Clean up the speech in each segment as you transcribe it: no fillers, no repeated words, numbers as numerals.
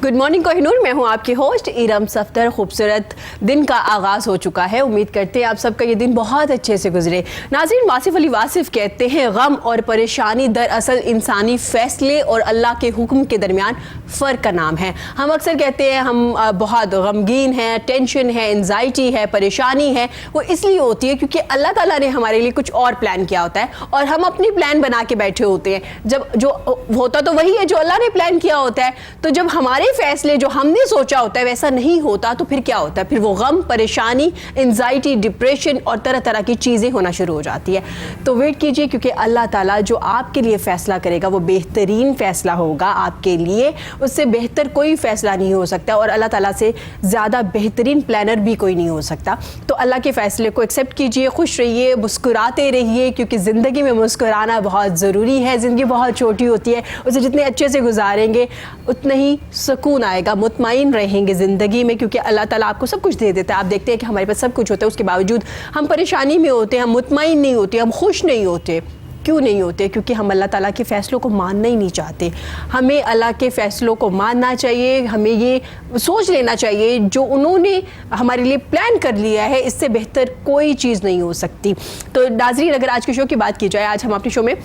Good morning Kohinoor, मैं हूं आपकी होस्ट इरम सफ्तर। खूबसूरत दिन का आगाज़ हो चुका है। उम्मीद करते हैं आप सबका ये दिन बहुत अच्छे से गुजरे। नाज़रीन, वासिफ अली वासिफ कहते हैं गम और परेशानी दरअसल इंसानी फ़ैसले और अल्लाह के हुक्म के दरमियान फ़र्क का नाम है। हम अक्सर कहते हैं हम बहुत गमगीन हैं, टेंशन है, एंजाइटी है, परेशानी है। वो इसलिए होती है क्योंकि अल्लाह ताला ने हमारे लिए कुछ और प्लान किया होता है और हम अपनी प्लान बना के बैठे होते हैं। जब जो होता तो वही है जो अल्लाह ने प्लान किया होता है। तो जब हमारे फैसले जो हमने सोचा होता है वैसा नहीं होता तो फिर क्या होता है? फिर वो गम, परेशानी, एंजाइटी, डिप्रेशन और तरह तरह की चीज़ें होना शुरू हो जाती है। तो वेट कीजिए क्योंकि अल्लाह ताला जो आपके लिए फ़ैसला करेगा वो बेहतरीन फ़ैसला होगा आपके लिए। उससे बेहतर कोई फ़ैसला नहीं हो सकता और अल्लाह ताला से ज़्यादा बेहतरीन प्लानर भी कोई नहीं हो सकता। तो अल्लाह के फ़ैसले को एक्सेप्ट कीजिए, खुश रहिए, मुस्कुराते रहिए क्योंकि ज़िंदगी में मुस्कुराना बहुत ज़रूरी है। ज़िंदगी बहुत छोटी होती है, उसे जितने अच्छे से गुजारेंगे उतना ही सुकून आएगा, मुतमईन रहेंगे ज़िंदगी में क्योंकि अल्लाह ताला आपको सब कुछ दे देता है। आप देखते हैं कि हमारे पास सब कुछ होता है, उसके बावजूद हम परेशानी में होते हैं, हम मुतमईन नहीं होते, हम खुश नहीं होते। क्यों नहीं होते? क्योंकि हम अल्लाह ताला के फ़ैसलों को मानना ही नहीं चाहते। हमें अल्लाह के फ़ैसलों को मानना चाहिए। हमें ये सोच लेना चाहिए जो उन्होंने हमारे लिए प्लान कर लिया है इससे बेहतर कोई चीज़ नहीं हो सकती। तो नाज़रीन, अगर आज के शो की बात की जाए, आज हम अपने शो में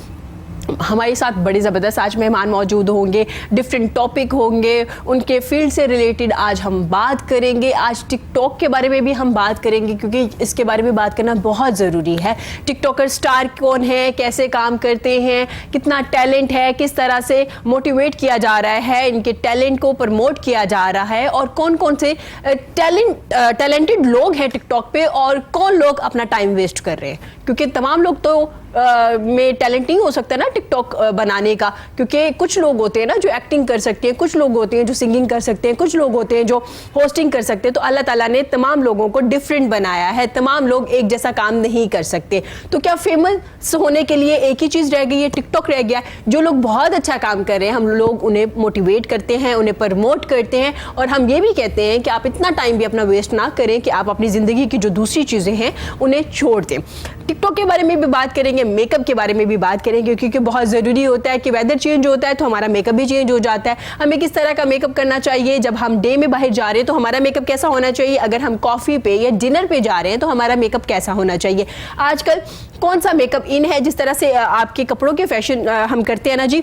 हमारे साथ बड़े ज़बरदस्त आज मेहमान मौजूद होंगे, डिफरेंट टॉपिक होंगे, उनके फील्ड से रिलेटेड आज हम बात करेंगे। आज टिकटॉक के बारे में भी हम बात करेंगे क्योंकि इसके बारे में बात करना बहुत ज़रूरी है। टिकटॉकर स्टार कौन है, कैसे काम करते हैं, कितना टैलेंट है, किस तरह से मोटिवेट किया जा रहा है, इनके टैलेंट को प्रमोट किया जा रहा है और कौन कौन से टैलेंटेड लोग हैं टिकटॉक पे और कौन लोग अपना टाइम वेस्ट कर रहे हैं। क्योंकि तमाम लोग तो में टैलेंट नहीं हो सकता ना टिकटॉक बनाने का, क्योंकि कुछ लोग होते हैं ना जो एक्टिंग कर सकते हैं, कुछ लोग होते हैं जो सिंगिंग कर सकते हैं, कुछ लोग होते हैं जो होस्टिंग कर सकते हैं। तो अल्लाह ताला ने तमाम लोगों को डिफरेंट बनाया है। तमाम लोग एक जैसा काम नहीं कर सकते। तो क्या फेमस होने के लिए एक ही चीज़ रह गई है? टिकटॉक रह गया। जो लोग बहुत अच्छा काम कर रहे हैं हम लोग उन्हें मोटिवेट करते हैं, उन्हें प्रमोट करते हैं और हम ये भी कहते हैं कि आप इतना टाइम भी अपना वेस्ट ना करें कि आप अपनी ज़िंदगी की जो दूसरी चीज़ें हैं उन्हें छोड़ दें। टिकटॉक के बारे में भी बात करेंगे, मेकअप के बारे में भी बात करेंगे क्योंकि बहुत ज़रूरी होता है कि वेदर चेंज होता है तो हमारा मेकअप भी चेंज हो जाता है। हमें किस तरह का मेकअप करना चाहिए, जब हम डे में बाहर जा रहे हैं तो हमारा मेकअप कैसा होना चाहिए, अगर हम कॉफ़ी पे या डिनर पे जा रहे हैं तो हमारा मेकअप कैसा होना चाहिए। आजकल कौन सा मेकअप इन है, जिस तरह से आपके कपड़ों के फैशन हम करते हैं ना जी,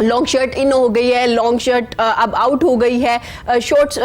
लॉन्ग शर्ट इन हो गई है, लॉन्ग शर्ट अब आउट हो गई है, शॉर्ट्स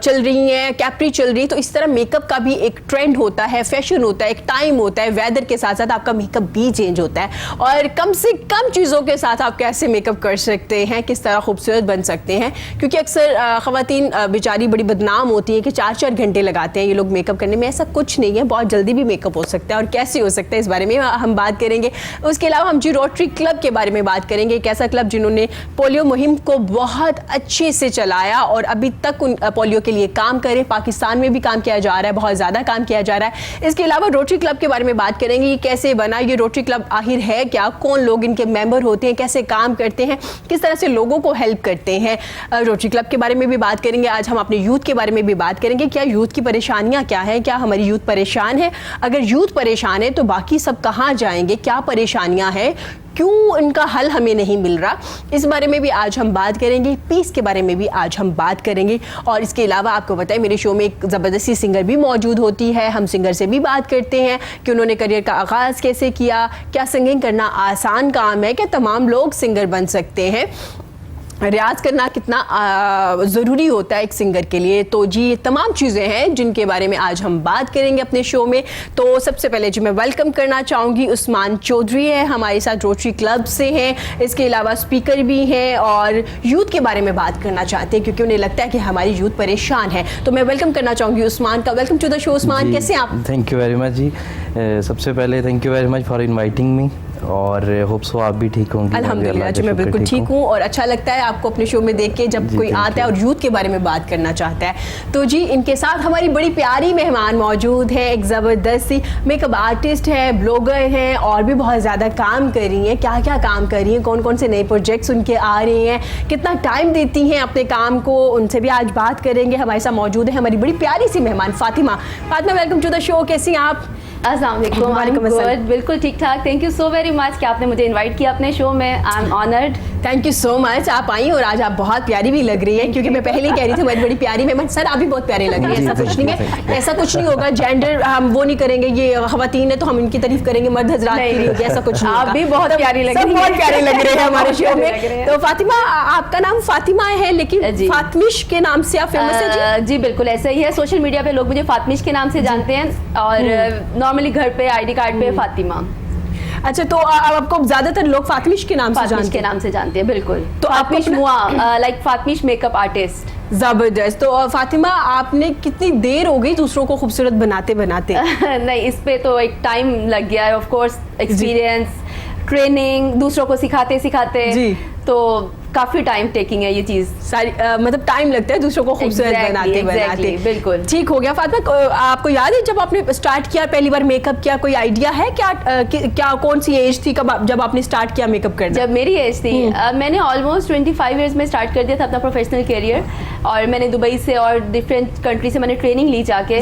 चल रही हैं, कैप्री चल रही है। तो इस तरह मेकअप का भी एक ट्रेंड होता है, फैशन होता है, एक टाइम होता है। वेदर के साथ साथ आपका मेकअप भी चेंज होता है और कम से कम चीज़ों के साथ आप कैसे मेकअप कर सकते हैं, किस तरह खूबसूरत बन सकते हैं। क्योंकि अक्सर ख़वातीन बेचारी बड़ी बदनाम होती है कि 4-4 घंटे लगाते हैं ये लोग मेकअप करने में। ऐसा कुछ नहीं है, बहुत जल्दी भी मेकअप हो सकता है और कैसे हो सकता है इस बारे में हम बात करेंगे। उसके अलावा हम जी रोटरी क्लब के बारे में बात करेंगे। एक ऐसा क्लब जिन्होंने पोलियो मुहिम को बहुत अच्छे से चलाया और अभी तक पोलियो के लिए काम करें। पाकिस्तान में भी काम किया जा रहा है, बहुत ज़्यादा काम किया जा रहा है। इसके अलावा रोटरी क्लब के बारे में बात करेंगे, ये कैसे बना, ये रोटरी क्लब आखिर है क्या, कौन लोग इनके मेंबर होते हैं, कैसे काम करते हैं, किस तरह से लोगों को हेल्प करते हैं। रोटरी क्लब के बारे में भी बात करेंगे। आज हम अपने यूथ के बारे में भी बात करेंगे, क्या यूथ की परेशानियाँ क्या है, क्या हमारी यूथ परेशान है, अगर यूथ परेशान है तो बाकी सब कहाँ जाएंगे, क्या परेशानियाँ हैं, क्यों इनका हल हमें नहीं मिल रहा, इस बारे में भी आज हम बात करेंगे। पीस के बारे में भी आज हम बात करेंगे। और इसके अलावा आपको पता है मेरे शो में एक ज़बरदस्ती सिंगर भी मौजूद होती है। हम सिंगर से भी बात करते हैं कि उन्होंने करियर का आगाज़ कैसे किया, क्या सिंगिंग करना आसान काम है, क्या तमाम लोग सिंगर बन सकते हैं, रियाज़ करना कितना ज़रूरी होता है एक सिंगर के लिए। तो जी ये तमाम चीज़ें हैं जिनके बारे में आज हम बात करेंगे अपने शो में। तो सबसे पहले जी मैं वेलकम करना चाहूँगी उस्मान चौधरी है, हमारे साथ रोटरी क्लब से हैं। इसके अलावा स्पीकर भी हैं और यूथ के बारे में बात करना चाहते हैं क्योंकि उन्हें लगता है कि हमारी यूथ परेशान है। तो मैं वेलकम करना चाहूँगी उस्मान का। Welcome to the show Usman, कैसे आप? थैंक यू वेरी मच जी। सबसे पहले thank you very much for inviting me और होप सो आप भी ठीक होंगे। अल्हम्दुलिल्लाह जी मैं बिल्कुल ठीक हूँ और अच्छा लगता है आपको अपने शो में देख के जब कोई आता है और यूथ के बारे में बात करना चाहता है। तो जी इनके साथ हमारी बड़ी प्यारी मेहमान मौजूद है, एक ज़बरदस्ती मेकअप आर्टिस्ट है, ब्लॉगर हैं और भी बहुत ज़्यादा काम कर रही हैं। क्या क्या काम कर रही हैं, कौन कौन से नए प्रोजेक्ट्स उनके आ रहे हैं, कितना टाइम देती हैं अपने काम को, उनसे भी आज बात करेंगे। हमारे साथ मौजूद है हमारी बड़ी प्यारी सी मेहमान Fatima. Fatima welcome to the show, कैसी हैं आप? अस्सलाम वालेकुम। बिल्कुल ठीक ठाक। Thank you so very much कि आपने मुझे इनवाइट किया अपने शो में। I am honoured. Thank you so much, आप आई और आज आप बहुत प्यारी भी लग रही है, क्योंकि मैं पहले ही कह रही थी बड़ी बड़ी प्यारी मैं सर आप भी बहुत प्यारे लग रही है। ऐसा कुछ नहीं है, ऐसा कुछ नहीं होगा, जेंडर हम वो नहीं करेंगे, ये खवातीन है तो हम इनकी तारीफ करेंगे, मर्द हजरात की नहीं, ऐसा कुछ नहीं। आप भी बहुत प्यारी लग रही है, बहुत प्यारे लग रहे हैं हमारे शो में। तो फातिमा, आपका नाम फातिमा है लेकिन फातमिश के नाम से आप फेमस है? जी बिल्कुल ऐसा ही है, सोशल मीडिया पे लोग मुझे फातमिश के नाम से जानते हैं और नॉर्मली घर पे आईडी कार्ड पे फातिमा। अच्छा, तो आपको ज्यादातर लोग फातमिश के नाम से जानते हैं बिल्कुल। तो फातमिश मुआ, लाइक फातमिश मेकअप आर्टिस्ट। जबरदस्त। तो फातिमा, आपने कितनी देर हो गई दूसरों को खूबसूरत बनाते बनाते? नहीं, इस पे तो एक टाइम लग गया है, ऑफ कोर्स एक्सपीरियंस, ट्रेनिंग, दूसरों को सिखाते सिखाते जी, तो काफी टाइम टेकिंग है ये चीज सारी, मतलब टाइम लगता है दूसरों को खूबसूरत बनाते बनाते। बिल्कुल ठीक हो गया। फातिमा, आपको याद है जब आपने स्टार्ट किया पहली बार मेकअप किया, कोई आइडिया है क्या? क्या कौन सी एज थी जब आपने स्टार्ट किया मेकअप करना? जब मेरी एज थी, मैंने ऑलमोस्ट 25 ईयर्स में स्टार्ट कर दिया था अपना प्रोफेशनल करियर, और मैंने दुबई से और डिफरेंट कंट्री से मैंने ट्रेनिंग ली जाके,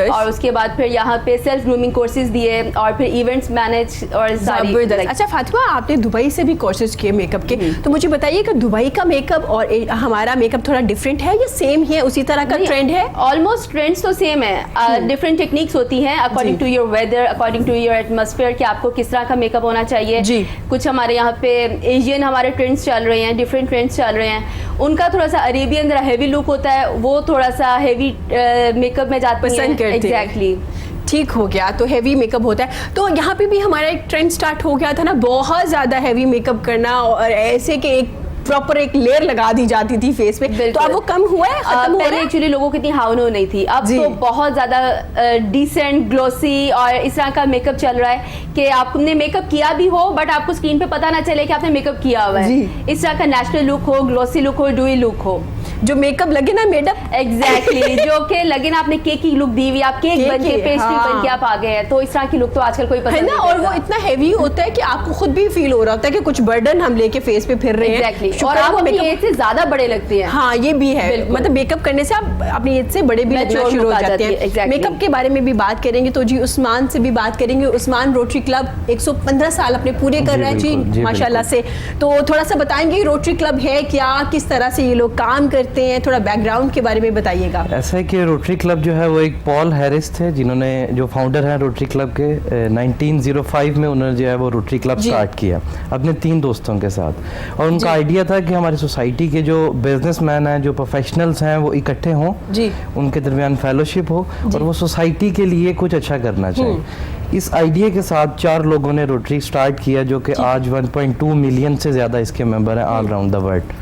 और उसके बाद फिर यहाँ पे सेल्फ ग्रूमिंग कोर्सेज दिए और फिर इवेंट्स मैनेज और सारी। अच्छा फातिमा, आपने दुबई से भी कोर्सेज किए मेकअप के, तो मुझे बताइए कि दुबई का मेकअप और हमारा मेकअप थोड़ा डिफरेंट है या सेम है, उसी तरह का ट्रेंड है? ऑलमोस्ट ट्रेंड्स तो सेम है, डिफरेंट टेक्निक्स होती हैं according to your weather, according to your atmosphere, कि आपको किस तरह का मेकअप होना चाहिए जी। कुछ हमारे यहाँ पे एशियन हमारे ट्रेंड्स चल रहे हैं, डिफरेंट ट्रेंड्स चल रहे हैं, उनका थोड़ा सा अरेबियन हैवी लुक होता है, वो थोड़ा सा हैवी मेकअप में जाते पसंद करते हैं। एग्जैक्टली ठीक हो गया, तो हैवी मेकअप होता है। तो यहाँ पे भी हमारा एक ट्रेंड स्टार्ट हो गया था ना, बहुत ज्यादा हैवी मेकअप करना और ऐसे कि एक प्रॉपर एक लेयर लगा दी जाती थी फेस पे, तो अब वो कम हुआ है? पहले एक्चुअली लोगों की इतनी हावनो नहीं थी, अब तो बहुत ज्यादा डिसेंट, ग्लोसी और इस तरह का मेकअप चल रहा है कि आपने मेकअप किया भी हो बट आपको स्क्रीन पे पता ना चले कि आपने मेकअप किया हुआ है। इस तरह का नेचुरल लुक हो, ग्लोसी लुक हो, ड्यूई लुक हो, जो मेकअप लगे ना मेडअप, एग्जैक्टली जो कि लगे ना आपने केक की लुक दी हुई, आप केक बन के पेस्ट्री बन के आप आ गए हैं, तो इस तरह की लुक तो आजकल कोई पसंद नहीं। और वो इतना हैवी होता है कि आपको खुद भी फील हो रहा होता है कि कुछ बर्डन हम लेके फेस पे फिर रहे हैं। एग्जैक्टली, और आप अपनी एज से ज्यादा बड़े लगते हैं। हाँ, ये भी है, मतलब मेकअप करने से आप अपनी एज से बड़े भी लगना शुरू हो जाते हैं। मेकअप के बारे में भी बात करेंगे, तो जी उस्मान से भी बात करेंगे। उस्मान रोटरी क्लब 115 साल अपने पूरे कर रहा है जी माशाल्लाह से, तो थोड़ा सा बताएंगे रोटरी क्लब है क्या, किस तरह से ये लोग काम करते हैं, थोड़ा बैकग्राउंड के बारे में बताइएगा। ऐसा है कि रोटरी क्लब जो है वो एक पॉल हैरिस थे, जिन्होंने, जो फाउंडर हैं रोटरी क्लब के, 1905 में उन्होंने जो है वो रोटरी क्लब स्टार्ट किया अपने 3 दोस्तों के साथ, और उनका आइडिया था कि हमारी सोसाइटी के जो बिजनेसमैन हैं, जो प्रोफेशनल्स हैं, वो इकट्ठे हों, उनके दरमियान फेलोशिप हो और वो सोसाइटी के लिए कुछ अच्छा करना चाहिए। इस आइडिया के साथ 4 लोगों ने रोटरी स्टार्ट किया, जो कि आज 1.2 मिलियन से ज़्यादा इसके मेंबर हैं ऑल राउंड द वर्ल्ड।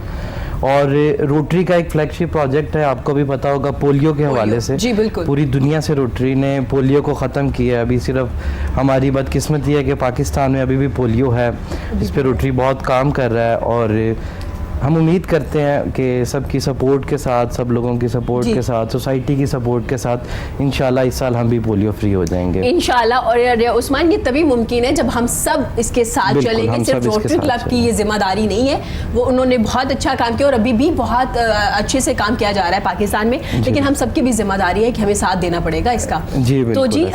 और रोटरी का एक फ्लैगशिप प्रोजेक्ट है, आपको भी पता होगा, पोलियो के हवाले से जी, बिल्कुल पूरी दुनिया से रोटरी ने पोलियो को ख़त्म किया है। अभी सिर्फ हमारी बदकिस्मती है कि पाकिस्तान में अभी भी पोलियो है, जिस पे रोटरी बहुत काम कर रहा है, और हम उम्मीद करते हैं कि सबकी सपोर्ट के साथ, सब लोगों की सपोर्ट के साथ, सोसाइटी की सपोर्ट के साथ इंशाल्लाह इस साल हम भी पोलियो फ्री हो जाएंगे इंशाल्लाह। और उस्मान, ये तभी मुमकिन है जब हम सब इसके साथ चलेंगे, सिर्फ रोटरी क्लब की ये जिम्मेदारी नहीं है, वो उन्होंने बहुत अच्छा काम किया और अभी भी बहुत अच्छे से काम किया जा रहा है पाकिस्तान में, लेकिन हम सबकी भी जिम्मेदारी है कि हमें साथ देना पड़ेगा इसका। तो जी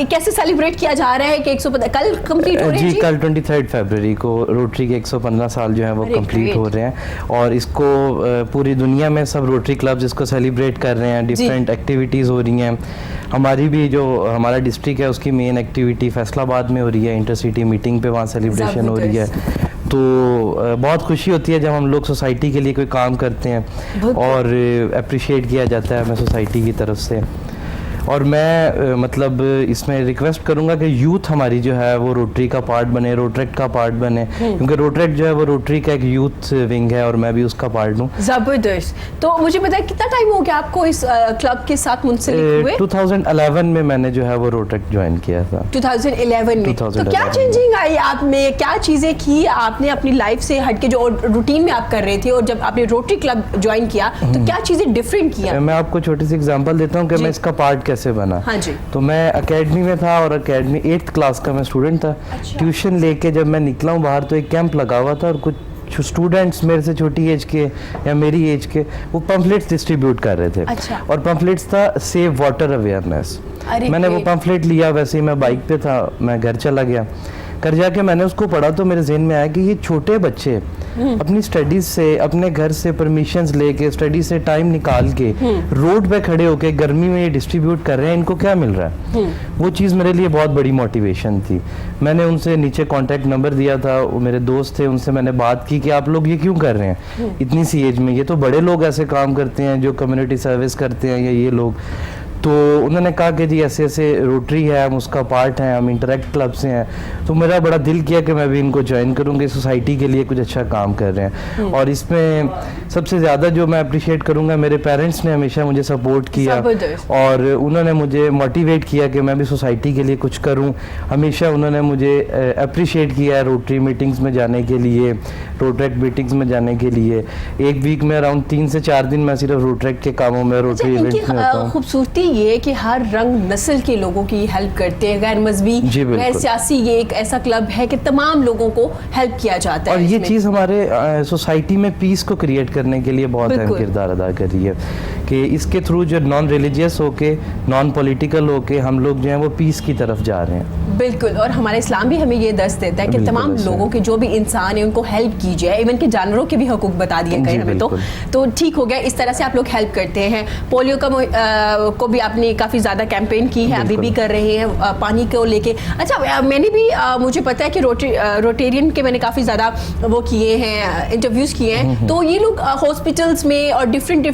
कैसे सेलिब्रेट किया जा रहा है कि 115 कल कंप्लीट हो रहे हैं? जी, कल 23 फरवरी को रोटरी के 115 साल जो है वो कंप्लीट हो रहे हैं, और इसको पूरी दुनिया में सब रोटरी क्लब्स इसको सेलिब्रेट कर रहे हैं, डिफरेंट एक्टिविटीज़ हो रही हैं। हमारी भी जो हमारा डिस्ट्रिक्ट है उसकी मेन एक्टिविटी फैसलाबाद में हो रही है, इंटरसिटी मीटिंग पे वहाँ सेलिब्रेशन हो रही है, तो बहुत खुशी होती है जब हम लोग सोसाइटी के लिए कोई काम करते हैं और अप्रिशिएट किया जाता है हमें सोसाइटी की तरफ से। और मैं मतलब इसमें रिक्वेस्ट करूंगा कि यूथ हमारी जो है वो रोटरी का पार्ट बने, रोटरेक्ट का पार्ट बने, क्योंकि रोटरेक्ट जो है वो रोटरी का एक यूथ विंग है और मैं भी उसका पार्ट हूँ। जबरदस्त। तो मुझे बताया कितना टाइम हो गया आपको इस क्लब के साथ मुंसलिक हुए? 2011 में मैंने जो है वो रोटरेक्ट ज्वाइन किया था। 2011 में। तो क्या चेंजिंग आई आप में, क्या चीजें की आपने अपनी लाइफ से हटके, जो रूटीन में आप कर रहे थे, और जब आपने रोटरी क्लब ज्वाइन किया तो क्या चीजें डिफरेंट किया? मैं आपको छोटी सी एग्जांपल देता हूँ कि मैं इसका पार्ट कैसे बना। हाँ जी। तो मैं एकेडमी में था और एकेडमी 8th क्लास का मैं स्टूडेंट था। ट्यूशन लेके जब मैं निकला हूँ बाहर, तो एक कैंप लगा हुआ था और कुछ स्टूडेंट्स मेरे से छोटी एज के या मेरी एज के वो पम्फलेट्स डिस्ट्रीब्यूट कर रहे थे। और पम्फलेट्स था सेव वाटर अवेयरनेस। मैंने वो पम्फलेट लिया, वैसे ही मैं बाइक पे था, मैं घर चला गया, कर जाके मैंने उसको पढ़ा तो मेरे जहन में आया कि ये छोटे बच्चे अपनी स्टडीज से, अपने घर से परमिशंस लेके, स्टडी से टाइम निकाल के रोड पे खड़े होके गर्मी में ये डिस्ट्रीब्यूट कर रहे हैं, इनको क्या मिल रहा है? वो चीज़ मेरे लिए बहुत बड़ी मोटिवेशन थी। मैंने उनसे नीचे कॉन्टैक्ट नंबर दिया था, वो मेरे दोस्त थे, उनसे मैंने बात की कि आप लोग ये क्यों कर रहे हैं इतनी सी एज में, ये तो बड़े लोग ऐसे काम करते हैं जो कम्युनिटी सर्विस करते हैं या ये लोग। तो उन्होंने कहा कि जी ऐसे ऐसे रोटरी है, हम उसका पार्ट हैं, हम इंटरेक्ट क्लब से हैं। तो मेरा बड़ा दिल किया कि मैं भी इनको ज्वाइन करूँगी, सोसाइटी के लिए कुछ अच्छा काम कर रहे हैं। और इसमें सबसे ज़्यादा जो मैं अप्रिशिएट करूँगा, मेरे पेरेंट्स ने हमेशा मुझे सपोर्ट किया और उन्होंने मुझे मोटिवेट किया कि मैं भी सोसाइटी के लिए कुछ करूँ। हमेशा उन्होंने मुझे अप्रिशिएट किया रोटरी मीटिंग्स में जाने के लिए, रोटरेक्ट मीटिंग्स में जाने के लिए। एक वीक में अराउंड 3 से 4 दिन मैं सिर्फ रोटरेक्ट के कामों में, रोटरी इवेंट्स में होता हूँ। खूबसूरती ये है कि हर रंग नस्ल के लोगों की हेल्प करते हैं, गैर मजहबी, गैर सियासी, ये एक ऐसा क्लब है कि तमाम लोगों को हेल्प किया जाता है। और ये चीज़ हमारे सोसाइटी में पीस को क्रिएट करने के लिए बहुत अहम किरदार अदा कर रही है कि इसके थ्रू जो नॉन रिलीजियस होके, नॉन पॉलिटिकल होके हम लोग जो हैं वो पीस की तरफ जा रहे हैं। बिल्कुल, और हमारा इस्लाम भी हमें ये दर्ज देता है कि तमाम लोगों के, जो भी इंसान है, उनको हेल्प की जाए। इवन के जानवरों के भी हकूक बता दिए गए हमें। तो ठीक हो गया, इस तरह से आप लोग हेल्प करते हैं। पोलियो का को भी आपने काफ़ी ज़्यादा कैंपेन की है, अभी भी कर रहे हैं पानी को लेके। अच्छा, मैंने भी मुझे पता है कि रोटेरियन के मैंने काफ़ी ज़्यादा वो किए हैं, इंटरव्यूज़ किए हैं। तो ये लोग हॉस्पिटल्स में और डिफरेंट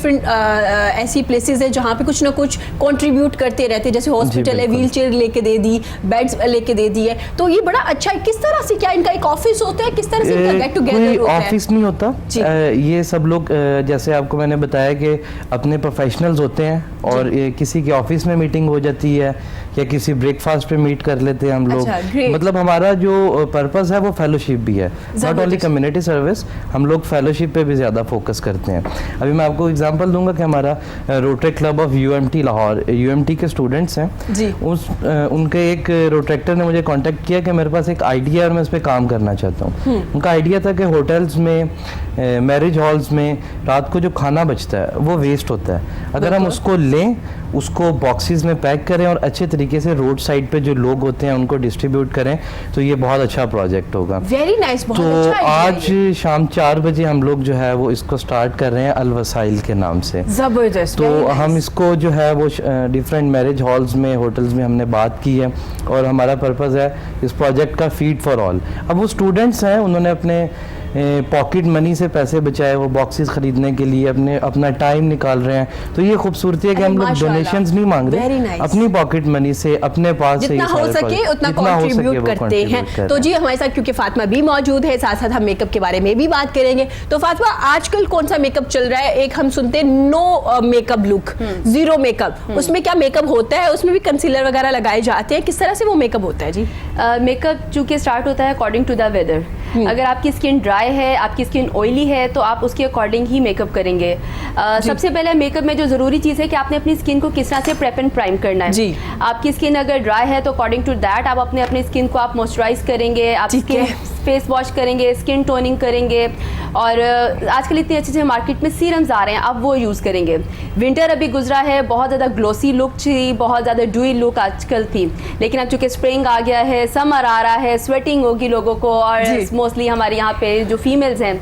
ऐसी प्लेसेस है जहाँ पे कुछ ना कुछ कंट्रीब्यूट करते रहते हैं। जैसे हॉस्पिटल है, व्हील चेयर लेके दे दी, बेड्स लेके दे दी है। तो ये बड़ा अच्छा है। किस तरह से, क्या इनका एक ऑफिस होता है, किस तरह से इनका गेट टुगेदर होता है? ऑफिस नहीं होता, ये सब लोग जैसे आपको मैंने बताया कि अपने प्रोफेशनल्स होते हैं और किसी के ऑफिस में मीटिंग हो जाती है या किसी ब्रेकफास्ट पे मीट कर लेते हैं हम लोग। मतलब हमारा जो पर्पस है वो फेलोशिप भी है, नॉट ओनली कम्युनिटी सर्विस। हम लोग फेलोशिप पे भी ज़्यादा फोकस करते हैं। अभी मैं आपको एग्जांपल दूंगा कि हमारा rotary club of UMT Lahore, UMT के स्टूडेंट्स हैं, उनके एक रोट्रैक्टर ने मुझे कांटेक्ट किया कि मेरे पास एक आइडिया है और मैं इस पर काम करना चाहता हूँ। उनका आइडिया था कि होटल्स में, मैरिज हॉल्स में रात को जो खाना बचता है वो वेस्ट होता है, अगर हम उसको लें, उसको बॉक्सेस में पैक करें और अच्छे तरीके से रोड साइड पे जो लोग होते हैं उनको डिस्ट्रीब्यूट करें, तो ये बहुत अच्छा प्रोजेक्ट होगा। वेरी नाइस, बहुत तो अच्छा आज शाम 4 बजे हम लोग जो है वो इसको स्टार्ट कर रहे हैं अल वसाइल के नाम से। जबरदस्त। तो हम इसको जो है वो डिफरेंट मैरिज हॉल्स में, होटल्स में हमने बात की है और हमारा पर्पस है इस प्रोजेक्ट का फीड फॉर ऑल। अब वो स्टूडेंट्स हैं, उन्होंने अपने पॉकेट मनी से पैसे बचाए वो बॉक्सेस खरीदने के लिए, अपना टाइम निकाल रहे हैं। तो ये खूबसूरती है कि हम लोग डोनेशंस नहीं मांग रहे, अपनी पॉकेट मनी से, अपने पास से जितना हो सके उतना कंट्रीब्यूट करते हैं। तो जी हमारे साथ क्योंकि फातिमा भी मौजूद है, साथ साथ हम मेकअप के बारे में भी बात करेंगे। तो फातिमा, आजकल कौन सा मेकअप चल रहा है? एक हम सुनते हैं no makeup look, zero makeup, उसमें क्या मेकअप होता है? उसमें भी कंसीलर वगैरह लगाए जाते हैं, किस तरह से वो मेकअप होता है? जी मेकअप चूंकि स्टार्ट होता है अकॉर्डिंग टू द वेदर। अगर आपकी स्किन ड्राई है, आपकी स्किन ऑयली है, तो आप उसके अकॉर्डिंग ही मेकअप करेंगे। सबसे पहले मेकअप में जो ज़रूरी चीज़ है कि आपने अपनी स्किन को किस तरह से प्रेप एंड प्राइम करना है। जी। आपकी स्किन अगर ड्राई है तो अकॉर्डिंग टू दैट आप अपनी स्किन को आप मॉइस्चराइज करेंगे, आप स्किन फेस वॉश करेंगे, स्किन टोनिंग करेंगे। और आजकल इतने अच्छे मार्केट में सीरम्स आ रहे हैं, आप वो यूज़ करेंगे। विंटर अभी गुजरा है, बहुत ज़्यादा ग्लोसी लुक थी, बहुत ज़्यादा ड्यूई लुक आजकल थी, लेकिन अब चूँकि स्प्रिंग आ गया है, समर आ रहा है, स्वेटिंग होगी लोगों को, और मोस्टली हमारे यहाँ पे जो फीमेल्स हैं,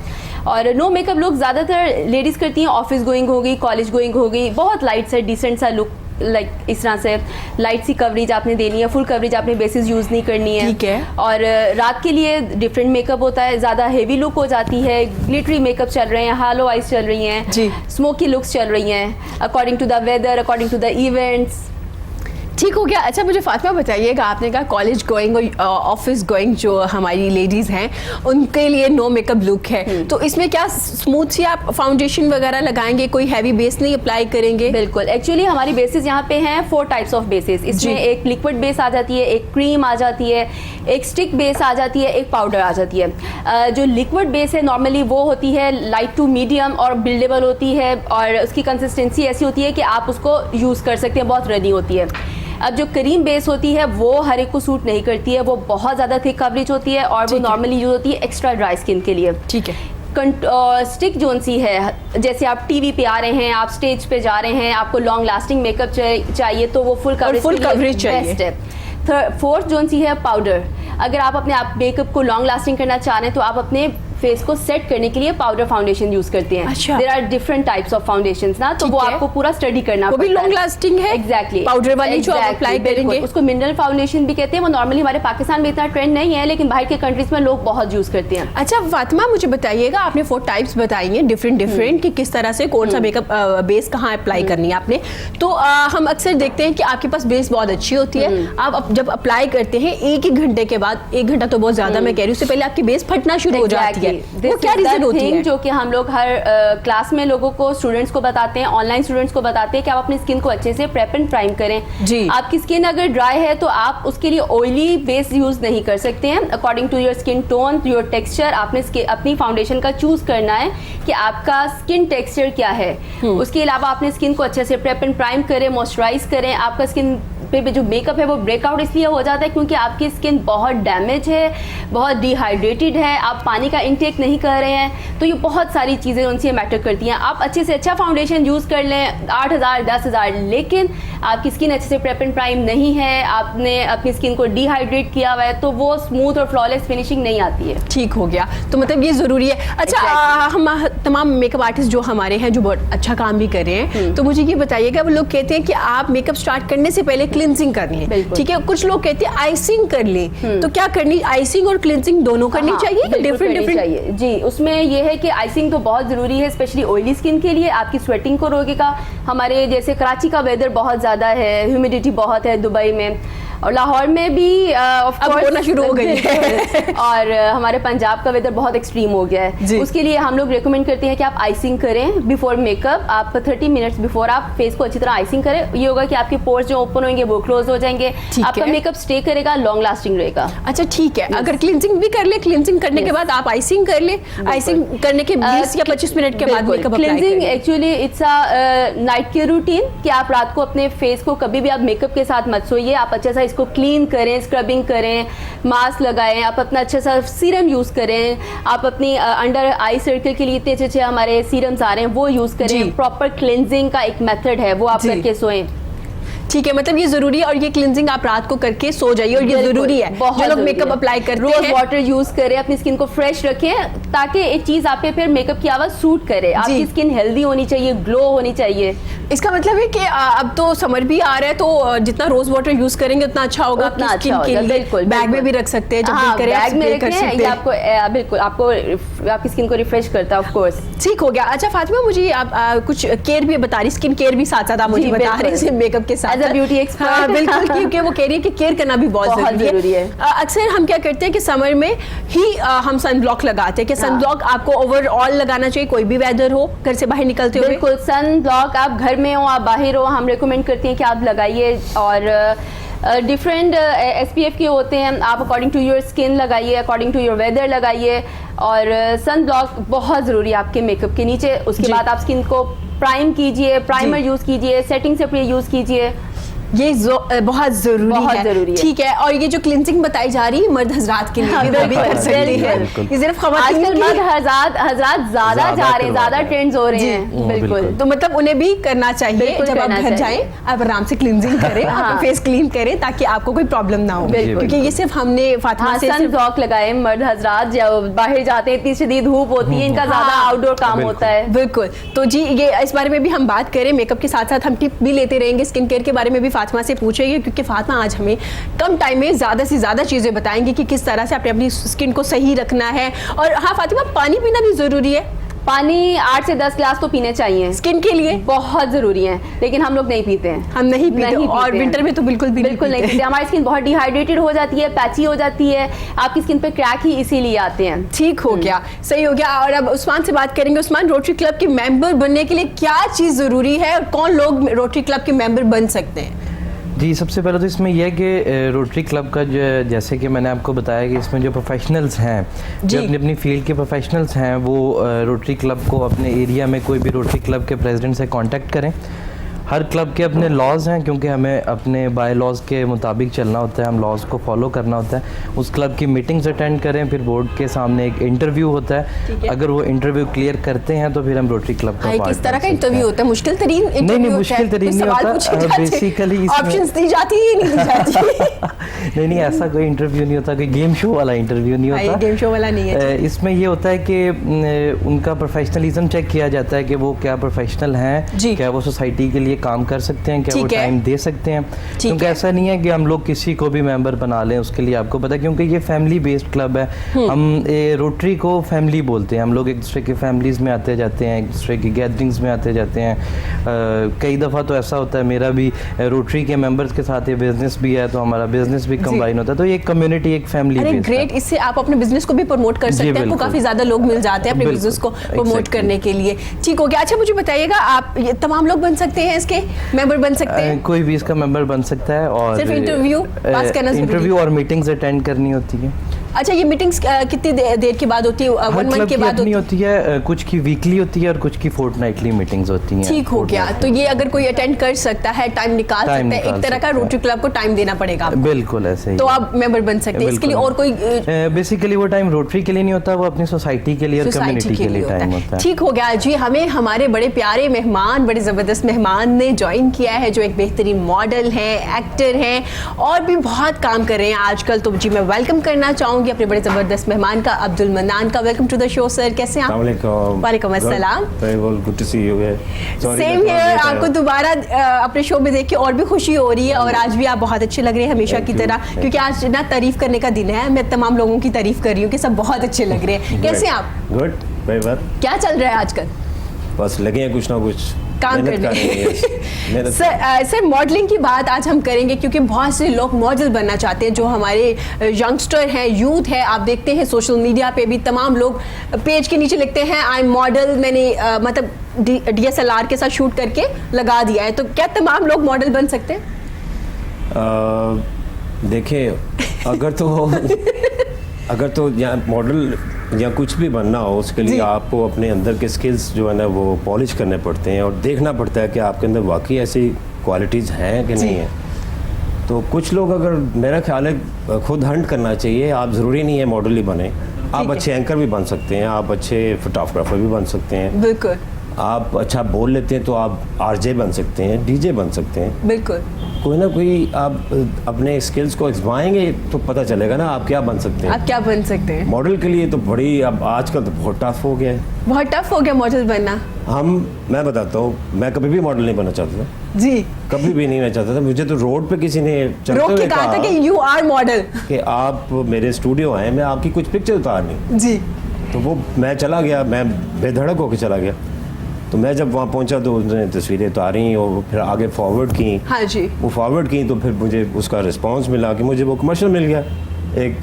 और नो मेकअप लुक ज़्यादातर लेडीज़ करती हैं। ऑफिस गोइंग होगी, कॉलेज गोइंग होगी, बहुत लाइट सा डिसेंट सा लुक, लाइक इस तरह से लाइट सी कवरेज आपने देनी है, फुल कवरेज आपने बेसिस यूज़ नहीं करनी है। ठीक है। और रात के लिए डिफरेंट मेकअप होता है, ज़्यादा हेवी लुक हो जाती है, ग्लिटरी मेकअप चल रहे हैं, हालो आइज चल रही हैं, स्मोकी लुक्स चल रही हैं, according to the weather, according to the events. ठीक हो गया। अच्छा, मुझे फातिमा बताइएगा, आपने कहा कॉलेज गोइंग और ऑफिस गोइंग जो हमारी लेडीज़ हैं उनके लिए नो मेकअप लुक है, तो इसमें क्या स्मूथ सी आप फाउंडेशन वगैरह लगाएंगे, कोई हैवी बेस नहीं अप्लाई करेंगे? बिल्कुल, एक्चुअली हमारी बेसिस यहाँ पे हैं 4 टाइप्स ऑफ बेसिस। इसमें एक लिक्विड बेस आ जाती है, एक क्रीम आ जाती है, एक स्टिक बेस आ जाती है, एक पाउडर आ जाती है। जो लिक्विड बेस है नॉर्मली वो होती है लाइट टू मीडियम और बिल्डेबल होती है, और उसकी कंसिस्टेंसी ऐसी होती है कि आप उसको यूज़ कर सकते हैं, बहुत रनी होती है। अब जो क्रीम बेस होती है वो हर एक को सूट नहीं करती है, वो बहुत ज़्यादा थिक कवरेज होती है और वो नॉर्मली यूज़ होती है एक्स्ट्रा ड्राई स्किन के लिए। ठीक है। स्टिक जोन सी है, जैसे आप टीवी पे आ रहे हैं, आप स्टेज पे जा रहे हैं, आपको लॉन्ग लास्टिंग मेकअप चाहिए, तो वो फुल कवरेज चाहिए, बेस्ट है। फोर्थ जोन सी है पाउडर। अगर आप अपने आप मेकअप को लॉन्ग लास्टिंग करना चाह रहे हैं तो आप अपने फेस को सेट करने के लिए पाउडर फाउंडेशन यूज करते हैं। अच्छा। There are different types of foundations ना, तो वो आपको पूरा स्टडी करना वो भी पड़ता है। लॉन्ग लास्टिंग है। एग्जैक्टली पाउडर वाली जो आप अप्लाई करेंगे उसको मिनरल फाउंडेशन भी कहते हैं। वो नॉर्मली हमारे पाकिस्तान में इतना ट्रेंड नहीं है, लेकिन बाहर के कंट्रीज में लोग बहुत यूज करते हैं। अच्छा फातिमा, मुझे बताइएगा, आपने 4 टाइप्स बताई हैं डिफरेंट कि किस तरह से कौन सा मेकअप बेस कहाँ अप्लाई करनी है आपने। तो हम अक्सर देखते हैं कि आपके पास बेस बहुत अच्छी होती है, आप जब अप्लाई करते हैं 1 घंटे के बाद, 1 घंटा तो बहुत ज्यादा मैं कह रही हूँ, उससे पहले आपकी बेस फटना शुरू हो जाती है। वो क्या रीजन होती है? जो कि हम लोग हर क्लास में लोगों को, स्टूडेंट्स को बताते हैं, ऑनलाइन स्टूडेंट्स को बताते हैं कि आप अपनी स्किन को अच्छे से प्रेप एंड प्राइम करें। जी। आपकी स्किन अगर ड्राई है तो आप उसके लिए ऑयली बेस यूज नहीं कर सकते हैं। According to your skin tone, your texture, आपने अपनी फाउंडेशन का चूज करना है कि आपका स्किन टेक्सचर क्या है। उसके अलावा आपने स्किन को अच्छे से प्रेप एंड प्राइम करें, मॉइस्चराइज करें। आपका स्किन पे जो मेकअप है वो ब्रेकआउट इसलिए हो जाता है क्योंकि आपकी स्किन बहुत डैमेज है, बहुत डिहाइड्रेटेड है, आप पानी का इंटेक नहीं कर रहे हैं, तो ये बहुत सारी चीज़ें उनसे मैटर करती हैं। आप अच्छे से अच्छा फाउंडेशन यूज़ कर लें 8,000 10,000, लेकिन आपकी स्किन अच्छे से प्रेप एंड प्राइम नहीं है, आपने अपनी स्किन को डिहाइड्रेट किया हुआ है, तो वो स्मूथ और फ्लॉलेस फिनिशिंग नहीं आती है। ठीक हो गया, तो मतलब ये जरूरी है। अच्छा हम तमाम मेकअप आर्टिस्ट जो हमारे हैं जो बहुत अच्छा काम भी कर रहे हैं, तो मुझे ये बताइएगा, वो लोग कहते हैं कि आप मेकअप स्टार्ट करने से पहले क्लिनजिंग कर लें, ठीक है। कुछ लोग कहते हैं आइसिंग कर लें, तो क्या करनी, आइसिंग और क्लिनजिंग दोनों करनी चाहिए? डिफरेंट चाहिए जी। उसमें ये है कि आइसिंग तो बहुत जरूरी है, स्पेशली ऑयली स्किन के लिए। आपकी स्वेटिंग को रोकेगा। हमारे जैसे कराची का वेदर बहुत ज्यादा है, ह्यूमिडिटी बहुत है दुबई में, और लाहौर में भी ऑफ कोर्स होना शुरू हो गई है और हमारे पंजाब का वेदर बहुत एक्सट्रीम हो गया है। उसके लिए हम लोग रेकमेंड करते हैं कि आप आइसिंग करें बिफोर मेकअप। आप 30 मिनट्स बिफोर आप फेस को अच्छी तरह आइसिंग करें। ये होगा कि आपके पोर्स जो ओपन होंगे वो क्लोज हो जाएंगे, आपका मेकअप स्टे करेगा, लॉन्ग लास्टिंग रहेगा। अच्छा ठीक है। अगर क्लिनजिंग भी कर ले, क्लिनजिंग करने के बाद आप आइसिंग कर ले, आइसिंग करने के 20 या 25 मिनट के बाद मेकअप अप्लाई करें। Cleansing actually it's a night care routine कि आप रात को अपने फेस को कभी भी आप मेकअप के साथ मत सोइए। आप अच्छे से इसको क्लीन करें, स्क्रबिंग करें, मास्क लगाएं, आप अपना अच्छा सा सीरम यूज करें। आप अपनी अंडर आई सर्कल के लिए इतने अच्छे हमारे सीरम्स आ रहे हैं वो यूज करें। प्रॉपर क्लिनजिंग का एक मेथड है, वो आप करके सोएं। ठीक है, मतलब ये जरूरी है, और ये क्लिनजिंग आप रात को करके सो जाइए, और ये जरूरी है। जो लोग मेकअप अप्लाई करते हैं, रोज वाटर यूज करें, अपनी स्किन को फ्रेश रखें, ताकि एक चीज आप पे फिर मेकअप की आवाज सूट करे। आपकी स्किन हेल्दी होनी चाहिए, ग्लो होनी चाहिए। इसका मतलब है कि अब तो समर भी आ रहा है, तो जितना रोज वाटर यूज करेंगे उतना अच्छा होगा अपनी स्किन के लिए। बिल्कुल, बैग में भी रख सकते हैं, जब हाँ, करें बैग में कर सकते हैं। आपको बिल्कुल आपको आपकी स्किन को रिफ्रेश करता है, ऑफ कोर्स। ठीक हो गया। अच्छा फातिमा, मुझे आप कुछ केयर भी बता रही, स्किन केयर भी साथ साथ आप मुझे बता रही मेकअप के साथ, एज अ ब्यूटी एक्सपर्ट। हाँ बिल्कुल, क्योंकि वो कह रही है कि केयर करना भी बहुत जरूरी है। अक्सर हम क्या करते हैं कि समर में ही हम सन ब्लॉक लगाते हैं, कि सन ब्लॉक आपको ओवरऑल लगाना चाहिए, कोई भी वेदर हो, घर से बाहर निकलते हुए। बिल्कुल, सन ब्लॉक आप घर में हो आप बाहर हो, हम रिकमेंड करते हैं कि आप लगाइए। और डिफरेंट SPF के होते हैं, आप अकॉर्डिंग टू योर स्किन लगाइए, अकॉर्डिंग टू योर वेदर लगाइए। और सन ब्लॉक बहुत ज़रूरी है आपके मेकअप के नीचे। उसके बाद आप स्किन को प्राइम कीजिए, प्राइमर यूज़ कीजिए, सेटिंग स्प्रे यूज़ कीजिए। ये बहुत जरूरी है। ठीक है। और ये जो क्लिनजिंग बताई जा रही है मर्द हजरात के लिए भी कर सकते हैं, ये सिर्फ खवातीन आजकल मर्द हजरात ज्यादा जा रहे हैं, ज्यादा ट्रेंड्स हो रहे हैं। बिल्कुल, तो मतलब उन्हें भी करना चाहिए। जब आप घर जाएं आप आराम से क्लिनजिंग करें, अपना फेस क्लीन करें, ताकि आपको कोई प्रॉब्लम ना हो। क्योंकि ये सिर्फ हमने फातिमा से सन ब्लॉक लगाए। मर्द हजरात जब बाहर जाते हैं, इतनी शदीद धूप होती है, इनका ज्यादा आउटडोर काम होता है। बिल्कुल। तो जी ये इस बारे में भी हम बात करें, मेकअप के साथ साथ हम टिप भी लेते रहेंगे, स्किन केयर के बारे में भी फातिमा से पूछेंगे, क्योंकि फातिमा आज हमें कम टाइम में ज़्यादा से ज़्यादा चीज़ें बताएंगी कि किस तरह से आपने अपनी स्किन को सही रखना है। और हाँ फातिमा, पानी पीना भी ज़रूरी है। पानी 8 से 10 ग्लास तो पीने चाहिए, स्किन के लिए बहुत जरूरी है, लेकिन हम लोग नहीं पीते हैं। हम नहीं पीते, और विंटर में तो बिल्कुल भी नहीं पीते। हमारी स्किन बहुत डिहाइड्रेटेड हो जाती है, पैची हो जाती है, आपकी स्किन पे क्रैक ही इसीलिए आते हैं। ठीक हो गया, सही हो गया। और अब उस्मान से बात करेंगे। उस्मान, रोटरी क्लब के मेंबर बनने के लिए क्या चीज़ ज़रूरी है, और कौन लोग रोटरी क्लब के मेंबर बन सकते हैं? जी, सबसे पहले तो इसमें यह है कि रोटरी क्लब का जो, जैसे कि मैंने आपको बताया कि इसमें जो प्रोफेशनल्स हैं, जो अपनी अपनी फील्ड के प्रोफेशनल्स हैं, वो रोटरी क्लब को अपने एरिया में कोई भी रोटरी क्लब के प्रेसिडेंट से कांटेक्ट करें, हर क्लब के अपने लॉज हैं, क्योंकि हमें अपने बाय लॉज के मुताबिक चलना होता है, हम लॉज को फॉलो करना होता है। उस क्लब की मीटिंग्स अटेंड करें, फिर बोर्ड के सामने एक इंटरव्यू होता है। अगर वो इंटरव्यू क्लियर करते हैं तो फिर हम रोटरी क्लब का किस तरह का इंटरव्यू होता है? मुश्किल तरीन इंटरव्यू? नहीं, मुश्किल तरीन नहीं होता, बेसिकली ऑप्शंस दी जाती है, नहीं दी जाती? नहीं, ऐसा कोई इंटरव्यू नहीं होता, कोई गेम शो वाला इंटरव्यू नहीं होता। गेम शो वाला नहीं है। इसमें ये होता है कि उनका प्रोफेशनलिज्म चेक किया जाता है कि वो क्या प्रोफेशनल हैं, क्या वो सोसाइटी के लिए काम कर सकते हैं, क्या वो टाइम दे सकते हैं। क्योंकि ऐसा नहीं है कि हम लोग किसी को भी मेंबर बना लें, उसके लिए आपको पता है, क्योंकि ये फैमिली बेस्ड क्लब है। हम रोटरी को फैमिली बोलते हैं। हम लोग एक दूसरे की फैमिलीज में आते जाते हैं, एक दूसरे की गैदरिंग्स में आते जाते हैं। कई दफ़ा तो ऐसा होता है, मेरा भी रोटरी के मेंबर्स के साथ ये बिजनेस भी है, तो हमारा बिजनेस भी कंबाइन होता है। तो ये एक कम्युनिटी, एक फैमिली बेस्ड है। ग्रेट, इससे आप अपने बिजनेस को भी प्रमोट कर सकते हैं। आपको काफी ज्यादा लोग मिल जाते हैं अपने बिजनेस को प्रमोट करने के लिए। ठीक हो गया। अच्छा, मुझे बताइएगा, आप तमाम लोग बन सकते हैं, इसके मेंबर बन सकते हैं? कोई भी इसका मेंबर बन सकता है, और सिर्फ इंटरव्यू पास करना, इंटरव्यू और मीटिंग्स अटेंड करनी होती है। अच्छा, ये मीटिंग्स कितनी देर के बाद होती है? 1 मंथ के बाद होती है, कुछ की वीकली होती है और कुछ की फोर्टनाइटली मीटिंग्स होती हैं। ठीक हो गया। तो ये अगर कोई अटेंड कर सकता है, टाइम निकाल सकता है, एक तरह का रोटरी क्लब को टाइम देना पड़ेगा। बिल्कुल ऐसे ही। तो आप मेंबर बन सकते हैं। इसके लिए और कोई बेसिकली वो टाइम रोटरी के लिए नहीं होता, वो अपनी सोसाइटी के लिए और कम्युनिटी के लिए टाइम होता है। ठीक हो गया जी। हमें हमारे बड़े प्यारे मेहमान, बड़े ज़बरदस्त मेहमान ने ज्वाइन किया है, जो एक बेहतरीन मॉडल है, एक्टर हैं और भी बहुत काम कर रहे हैं आजकल। तो जी मैं वेलकम करना चाहूँगी अपने बड़े ज़बरदस्त मेहमान का, अब्दुल मन्नान का। Welcome to the show sir, कैसे हैं आप? वालेकुम अस्सलाम। Good to see you. Same here. आपको दोबारा अपने शो में देख के और भी खुशी हो रही है, और आज भी आप बहुत अच्छे लग रहे हैं हमेशा की तरह, क्योंकि आज ना तारीफ करने का दिन है। मैं तमाम लोगों की तारीफ कर रही हूँ कि सब बहुत अच्छे लग रहे हैं। कैसे हैं आप? Good, very well. क्या चल रहा है आजकल? बस लगे हैं कुछ ना कुछ काम करने। सर मॉडलिंग की बात आज हम करेंगे, क्योंकि बहुत से लोग मॉडल बनना चाहते हैं, जो हमारे यंगस्टर हैं, यूथ है। आप देखते हैं सोशल मीडिया पे भी तमाम लोग पेज के नीचे लिखते हैं आई एम मॉडल, मैंने मतलब DSLR के साथ शूट करके लगा दिया है। तो क्या तमाम लोग मॉडल बन सकते हैं? देखिए, अगर तो या मॉडल या कुछ भी बनना हो, उसके लिए आपको अपने अंदर के स्किल्स जो है ना वो पॉलिश करने पड़ते हैं, और देखना पड़ता है कि आपके अंदर वाकई ऐसी क्वालिटीज़ हैं कि नहीं है। तो कुछ लोग, अगर मेरा ख्याल है, खुद हंट करना चाहिए। आप ज़रूरी नहीं है मॉडल ही बने, आप अच्छे एंकर भी बन सकते हैं, आप अच्छे फोटोग्राफर भी बन सकते हैं। बिल्कुल। आप अच्छा बोल लेते हैं तो आप RJ बन सकते हैं, DJ बन सकते हैं। बिल्कुल। कोई ना कोई आप अपने स्किल्स को आजमाएंगे तो पता चलेगा ना आप क्या बन सकते हैं। आप क्या बन सकते हैं? मॉडल के लिए तो बड़ी, अब आजकल तो बहुत टफ हो गया है। बहुत टफ हो गया मॉडल बनना। मैं बताता हूँ, मैं कभी भी मॉडल नहीं बनना चाहता था जी। कभी भी नहीं बनना चाहता था। मुझे तो रोड पे किसी ने रोक के कहा था कि यू आर मॉडल, कि आप मेरे स्टूडियो आए, मैं आपकी कुछ पिक्चर उतारनी। जी। तो वो मैं चला गया, मैं बेधड़क होकर चला गया। तो मैं जब वहाँ पहुँचा तो उसने तस्वीरें उतारी और फिर आगे फॉरवर्ड की। हाँ जी। वो फॉरवर्ड की तो फिर मुझे उसका रिस्पांस मिला कि मुझे वो कमर्शियल मिल गया एक।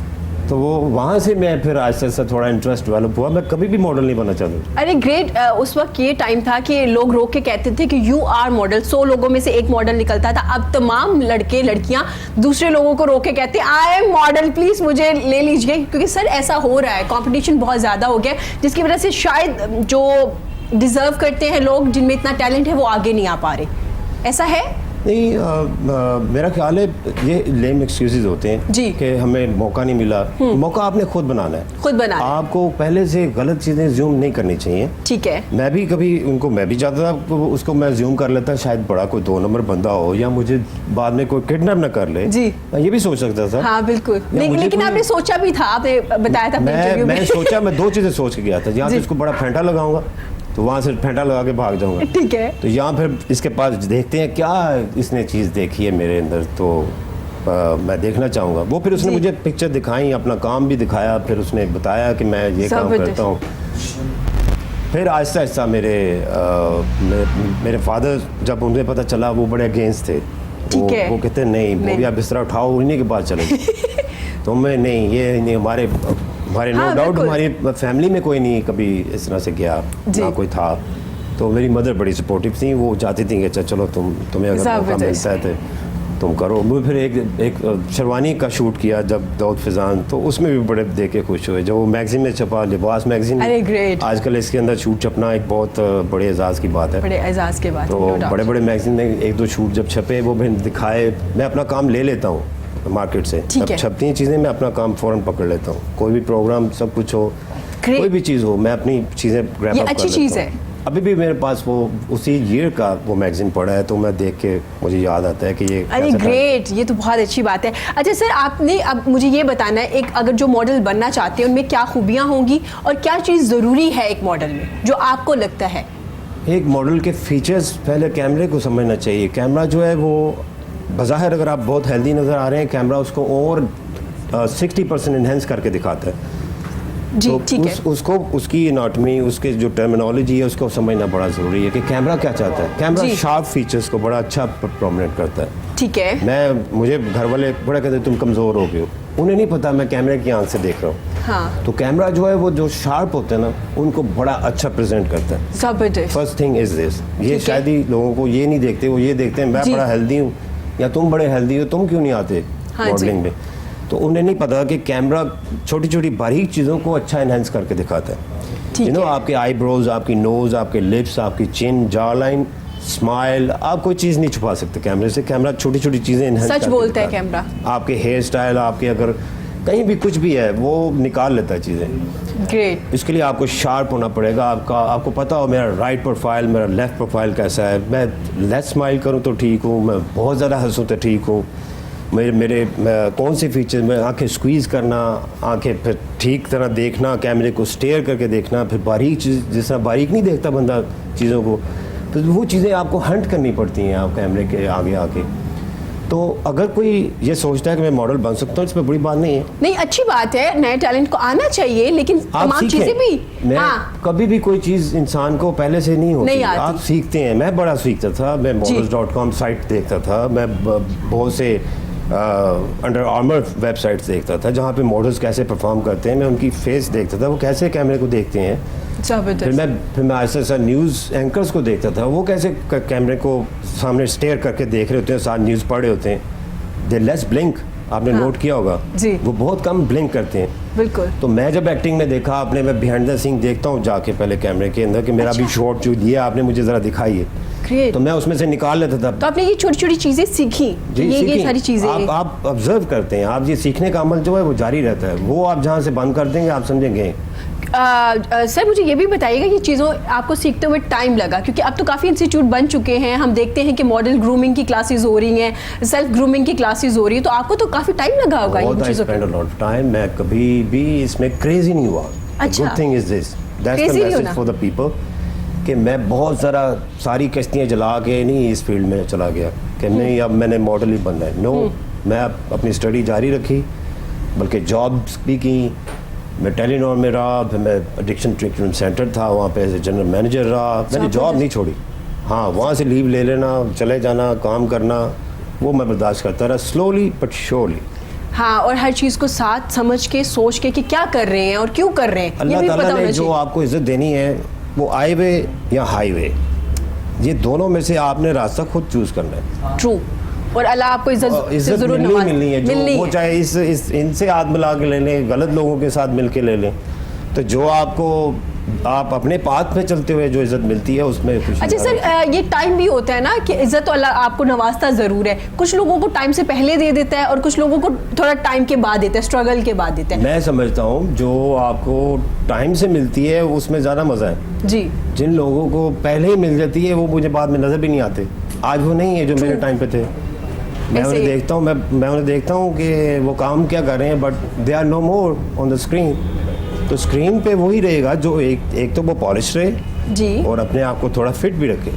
तो वो वहाँ से मैं फिर आहिस्ता आहिस्ता थोड़ा इंटरेस्ट डेवलप हुआ। मैं कभी भी मॉडल नहीं बनना चाहता। अरे ग्रेट। उस वक्त ये टाइम था कि लोग रोक के कहते थे कि यू आर मॉडल, 100 लोगों में से एक मॉडल निकलता था। अब तमाम लड़के लड़कियां दूसरे लोगों को रोक के कहते हैं आई एम मॉडल, प्लीज मुझे ले लीजिए। क्योंकि सर ऐसा हो रहा है, कंपटीशन बहुत ज़्यादा हो गया, जिसकी वजह से शायद जो डिजर्व करते हैं लोग, जिनमें इतना टैलेंट है, वो आगे नहीं आ पा रहे। ऐसा है? नहीं, मेरा ख्याल है ये लेम एक्सक्यूजेज होते हैं जी, कि हमें मौका नहीं मिला। मौका आपने खुद बनाना है, खुद बनाना। आपको पहले से गलत चीज़ें ज्यूम नहीं करनी चाहिए। ठीक है। मैं भी कभी मैं भी चाहता था उसको मैं ज्यूम कर लेता, शायद बड़ा कोई 2 नंबर बंदा हो या मुझे बाद में कोई किडनैप ना कर ले। जी, मैं ये भी सोच सकता था। हाँ बिल्कुल। लेकिन आपने सोचा भी था, आपने बताया था। मैं सोचा, मैं 2 चीज़ें सोच के गया था। यहाँ से इसको बड़ा फेंटा लगाऊंगा तो वहाँ से फेंटा लगा के भाग जाऊंगा। ठीक है। तो यहाँ फिर इसके पास देखते हैं क्या इसने चीज़ देखी है मेरे अंदर, तो मैं देखना चाहूँगा। वो फिर उसने मुझे पिक्चर दिखाई, अपना काम भी दिखाया, फिर उसने बताया कि मैं ये काम करता हूँ। फिर आहिस्ता आहिस्ता मेरे फादर, जब उन्हें पता चला, वो बड़े अगेंस्ट थे। वो कहते नहीं, वो भी आप बिस्तरा उठाओ, उन्हीं के पास चले। तो मैं नहीं, ये नहीं, हमारे नो डाउट हमारी फैमिली में कोई नहीं कभी इस तरह से गया, ना कोई था। तो मेरी मदर बड़ी सपोर्टिव थी, वो चाहती थी कि अच्छा चलो तुम्हें अगर मौका मिलता है तुम करो। वो फिर एक शेरवानी का शूट किया जब दाऊद फिजान, तो उसमें भी बड़े देख के खुश हुए। जो वो मैगजीन में छपा, लिबास मैगजीन, अरे ग्रेट, आजकल इसके अंदर शूट छपना एक बहुत बड़े एजाज़ की बात है, बड़े एजाज़ के बात। तो बड़े बड़े मैगजीन में एक दो शूट जब छपे, वो भी दिखाए। मैं अपना काम ले लेता हूँ मार्केट से, जब छपती हैं चीज़ें मैं अपना काम फ़ौरन पकड़ लेता हूँ। कोई भी प्रोग्राम, सब कुछ हो, कोई भी चीज़ हो, मैं अपनी चीज़ें ग्रैब अप कर लेता हूँ। अच्छी चीज़ है। अभी भी मेरे पास वो उसी ईयर का वो मैगजीन पड़ा है, तो मैं देख के मुझे याद आता है कि ये, अरे ग्रेट, ये तो बहुत अच्छी बात है। अच्छा सर, आपने अब मुझे ये बताना है, एक अगर जो मॉडल बनना चाहते हैं उनमें क्या खूबियाँ होंगी और क्या चीज़ ज़रूरी है एक मॉडल में जो आपको लगता है? एक मॉडल के फीचर्स, पहले कैमरे को समझना चाहिए। कैमरा जो है वो बज़ाहिर अगर आप बहुत हेल्दी नज़र आ रहे हैं, कैमरा उसको और 60% इन्हेंस करके दिखाता है। जी, तो ठीक है। उसको, उसकी एनाटमी, उसके जो टर्मिनोलॉजी है, उसको समझना बड़ा ज़रूरी है कि कैमरा क्या चाहता है। कैमरा शार्प फीचर्स को बड़ा अच्छा प्रोमिनेंट करता है। ठीक है। मुझे घर वाले बड़ा कहते हैं तुम कमज़ोर हो गए हो, उन्हें नहीं पता मैं कैमरे की आंख से देख रहा हूँ। हाँ। तो कैमरा जो है वो जो शार्प होते हैं ना, उनको बड़ा अच्छा प्रेजेंट करता है। ज़बरदस्त। फर्स्ट थिंग इज़ दिस, ये शायद ही लोगों को ये नहीं देखते, वो ये देखते हैं मैं बड़ा हेल्दी हूँ या तुम बड़े हेल्दी हो, तुम क्यों नहीं आते मॉडलिंग में। तो उन्हें नहीं पता कि कैमरा छोटी छोटी बारीक चीज़ों को अच्छा इन्हेंस करके दिखाता है। यू नो, आपके आईब्रोज, आपकी नोज़, आपके लिप्स, आपकी चिन, जॉ लाइन, स्माइल, आप कोई चीज़ नहीं छुपा सकते कैमरे से। कैमरा छोटी छोटी चीज़ें इन्हेंस सच बोलता है कैमरा। आपके हेयर स्टाइल, आपके अगर कहीं भी कुछ भी है वो निकाल लेता है चीज़ें। ग्रेट। इसके लिए आपको शार्प होना पड़ेगा। आपको पता हो मेरा राइट प्रोफाइल, मेरा लेफ़्ट प्रोफाइल कैसा है। मैं लेस स्माइल करूँ तो ठीक हूँ, मैं बहुत ज़्यादा हंसूँ तो ठीक हूँ। मेरे कौन से फीचर्स में, आंखें स्क्वीज़ करना, आंखें फिर ठीक तरह देखना, कैमरे को स्टेयर करके देखना, फिर बारीक चीज़, जिस तरह बारीक नहीं देखता बंदा चीज़ों को, तो वो चीज़ें आपको हंट करनी पड़ती हैं आप कैमरे के आगे आके। तो अगर कोई ये सोचता है कि मैं मॉडल बन सकता हूँ, इसमें बड़ी बात नहीं है। नहीं, अच्छी बात है, नए टैलेंट को आना चाहिए, लेकिन तमाम चीज़ें भी कभी भी कोई चीज़ इंसान को पहले से नहीं होती, नहीं आप सीखते हैं। मैं बड़ा सीखता था, मैं models.com साइट देखता था, मैं बहुत से अंडर आर्मर वेबसाइट्स देखता था जहाँ पे मॉडल्स कैसे परफॉर्म करते हैं। मैं उनकी फेस देखता था, वो कैसे कैमरे को देखते हैं। फिर मैं ऐसा ऐसा न्यूज़ एंकर्स को देखता था, वो कैसे कैमरे को सामने स्टेयर करके देख रहे होते हैं, साथ न्यूज़ पढ़ रहे होते हैं। दे लेस ब्लिंक, आपने नोट किया होगा, वो बहुत कम ब्लिंक करते हैं। बिल्कुल। तो मैं जब एक्टिंग में देखा अपने, मैं बिहाइंड द सीन देखता हूँ जाके पहले कैमरे के अंदर कि मेरा भी शॉट जो दिया आपने मुझे ज़रा दिखाइए, तो मैं उसमें से निकाल लेता था। तो आपने ये छोटी छोटी चीज़ें सीखी, ये सारी चीज़ें आप ऑब्जर्व करते हैं। आप ये सीखने का अमल जो है वो जारी रहता है। वो आप जहाँ से बंद कर देंगे आप समझेंगे। सर मुझे ये भी बताइएगा, ये चीज़ों आपको सीखते हुए टाइम लगा, क्योंकि अब तो काफ़ी इंस्टीट्यूट बन चुके हैं, हम देखते हैं कि मॉडल ग्रूमिंग की क्लासेस हो रही हैं, सेल्फ ग्रूमिंग की क्लासेस हो रही है, तो आपको तो काफ़ी टाइम लगा होगा इन चीज़ों पे। मैं कभी भी इसमें क्रेजी नहीं हुआ। अच्छा। Good thing is this, that's the message for the people, कि मैं बहुत ज़रा सारी कश्तियाँ जला के नहीं इस फील्ड में चला गया कि नहीं अब मैंने मॉडल ही बनना है। नो, मैं अपनी स्टडी जारी रखी, बल्कि जॉब्स भी की। मैं टेलीनॉर में रहा, फिर मैं एडिक्शन ट्रीटमेंट सेंटर था, वहाँ पे एज ए जनरल मैनेजर रहा। मैंने जॉब नहीं छोड़ी। हाँ, वहाँ से लीव ले लेना, चले जाना, काम करना, वो मैं बर्दाश्त करता रहा, स्लोली बट श्योरली। हाँ, और हर चीज़ को साथ समझ के, सोच के कि क्या कर रहे हैं और क्यों कर रहे हैं, अल्लाह ताला ने जो आपको इज्जत देनी है, वो हाईवे या हाईवे, ये दोनों में से आपने रास्ता खुद चूज करना है। ट्रू। और अल्लाह आपको इज्जत जरूर मिलनी है, जो वो चाहे इनसे हाथ मिला के ले लें, गलत लोगों के साथ मिल के ले लें, तो जो आप अपने पाथ पे चलते हुए जो इज्जत मिलती है उसमें खुशी। अच्छा सर, ये टाइम भी होता है ना कि इज्जत तो अल्लाह आपको नवाजता ज़रूर है, कुछ लोगों को टाइम से पहले दे देता है और कुछ लोगों को थोड़ा टाइम के बाद देता है, स्ट्रगल के बाद देता है। मैं समझता हूँ जो आपको टाइम से मिलती है उसमें ज़्यादा मज़ा है जी। जिन लोगों को पहले ही मिल जाती है वो मुझे बाद में नज़र भी नहीं आते। आज वो नहीं है जो मेरे टाइम पे थे। मैं उन्हें देखता हूँ कि वो काम क्या कर रहे हैं, but they are no more on the screen. तो स्क्रीन पे वही रहेगा जो एक तो वो पॉलिश रहे जी, और अपने आप को थोड़ा फिट भी रखे,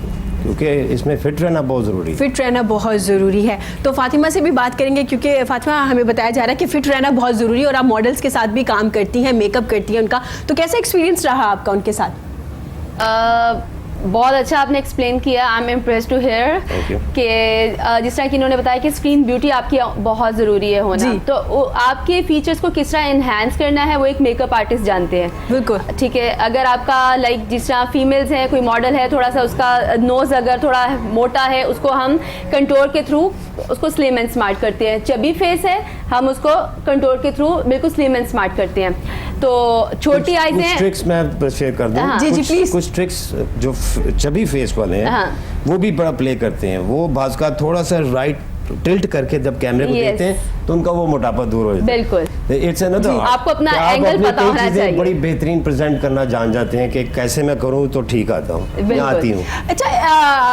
क्योंकि इसमें फिट रहना बहुत ज़रूरी है। फिट रहना बहुत ज़रूरी है। तो फातिमा से भी बात करेंगे, क्योंकि फातिमा हमें बताया जा रहा है कि फिट रहना बहुत ज़रूरी है और आप मॉडल्स के साथ भी काम करती हैं, मेकअप करती हैं उनका, तो कैसा एक्सपीरियंस रहा आपका उनके साथ? बहुत अच्छा आपने एक्सप्लेन किया। I am impressed to hear Thank you. कि जिस तरह कि इन्होंने बताया कि स्क्रीन ब्यूटी आपकी बहुत ज़रूरी है होना, जी। तो आपके फीचर्स को किस तरह इन्हांस करना है वो एक मेकअप आर्टिस्ट जानते हैं। बिल्कुल। ठीक है, अगर आपका लाइक जिस तरह फीमेल्स हैं, कोई मॉडल है, थोड़ा सा उसका नोज़ अगर थोड़ा मोटा है, उसको हम कंटूर के थ्रू उसको स्लिम एंड स्मार्ट करते हैं। चबी फेस है, हम उसको कंटूर के थ्रू बिल्कुल स्लिम एंड स्मार्ट करते हैं। तो छोटी आइज कुछ हैं, ट्रिक्स मैं शेयर कर दूं। हाँ। जी, जी, please. कुछ ट्रिक्स जो चबी फेस वाले हैं हाँ। वो भी बड़ा प्ले करते हैं। वो बाज का थोड़ा सा राइट टिल्ट करके जब कैमरे को Yes. देखते हैं तो उनका वो मोटापा दूर हो जाता है। बिल्कुल। इट्स अनदर जी, आपको अपना एंगल पता होना चाहिए। बड़ी बेहतरीन प्रेजेंट करना जान जाते हैं कि कैसे मैं करूं तो ठीक आता हूं, मैं बिल्कुल। आती हूं। अच्छा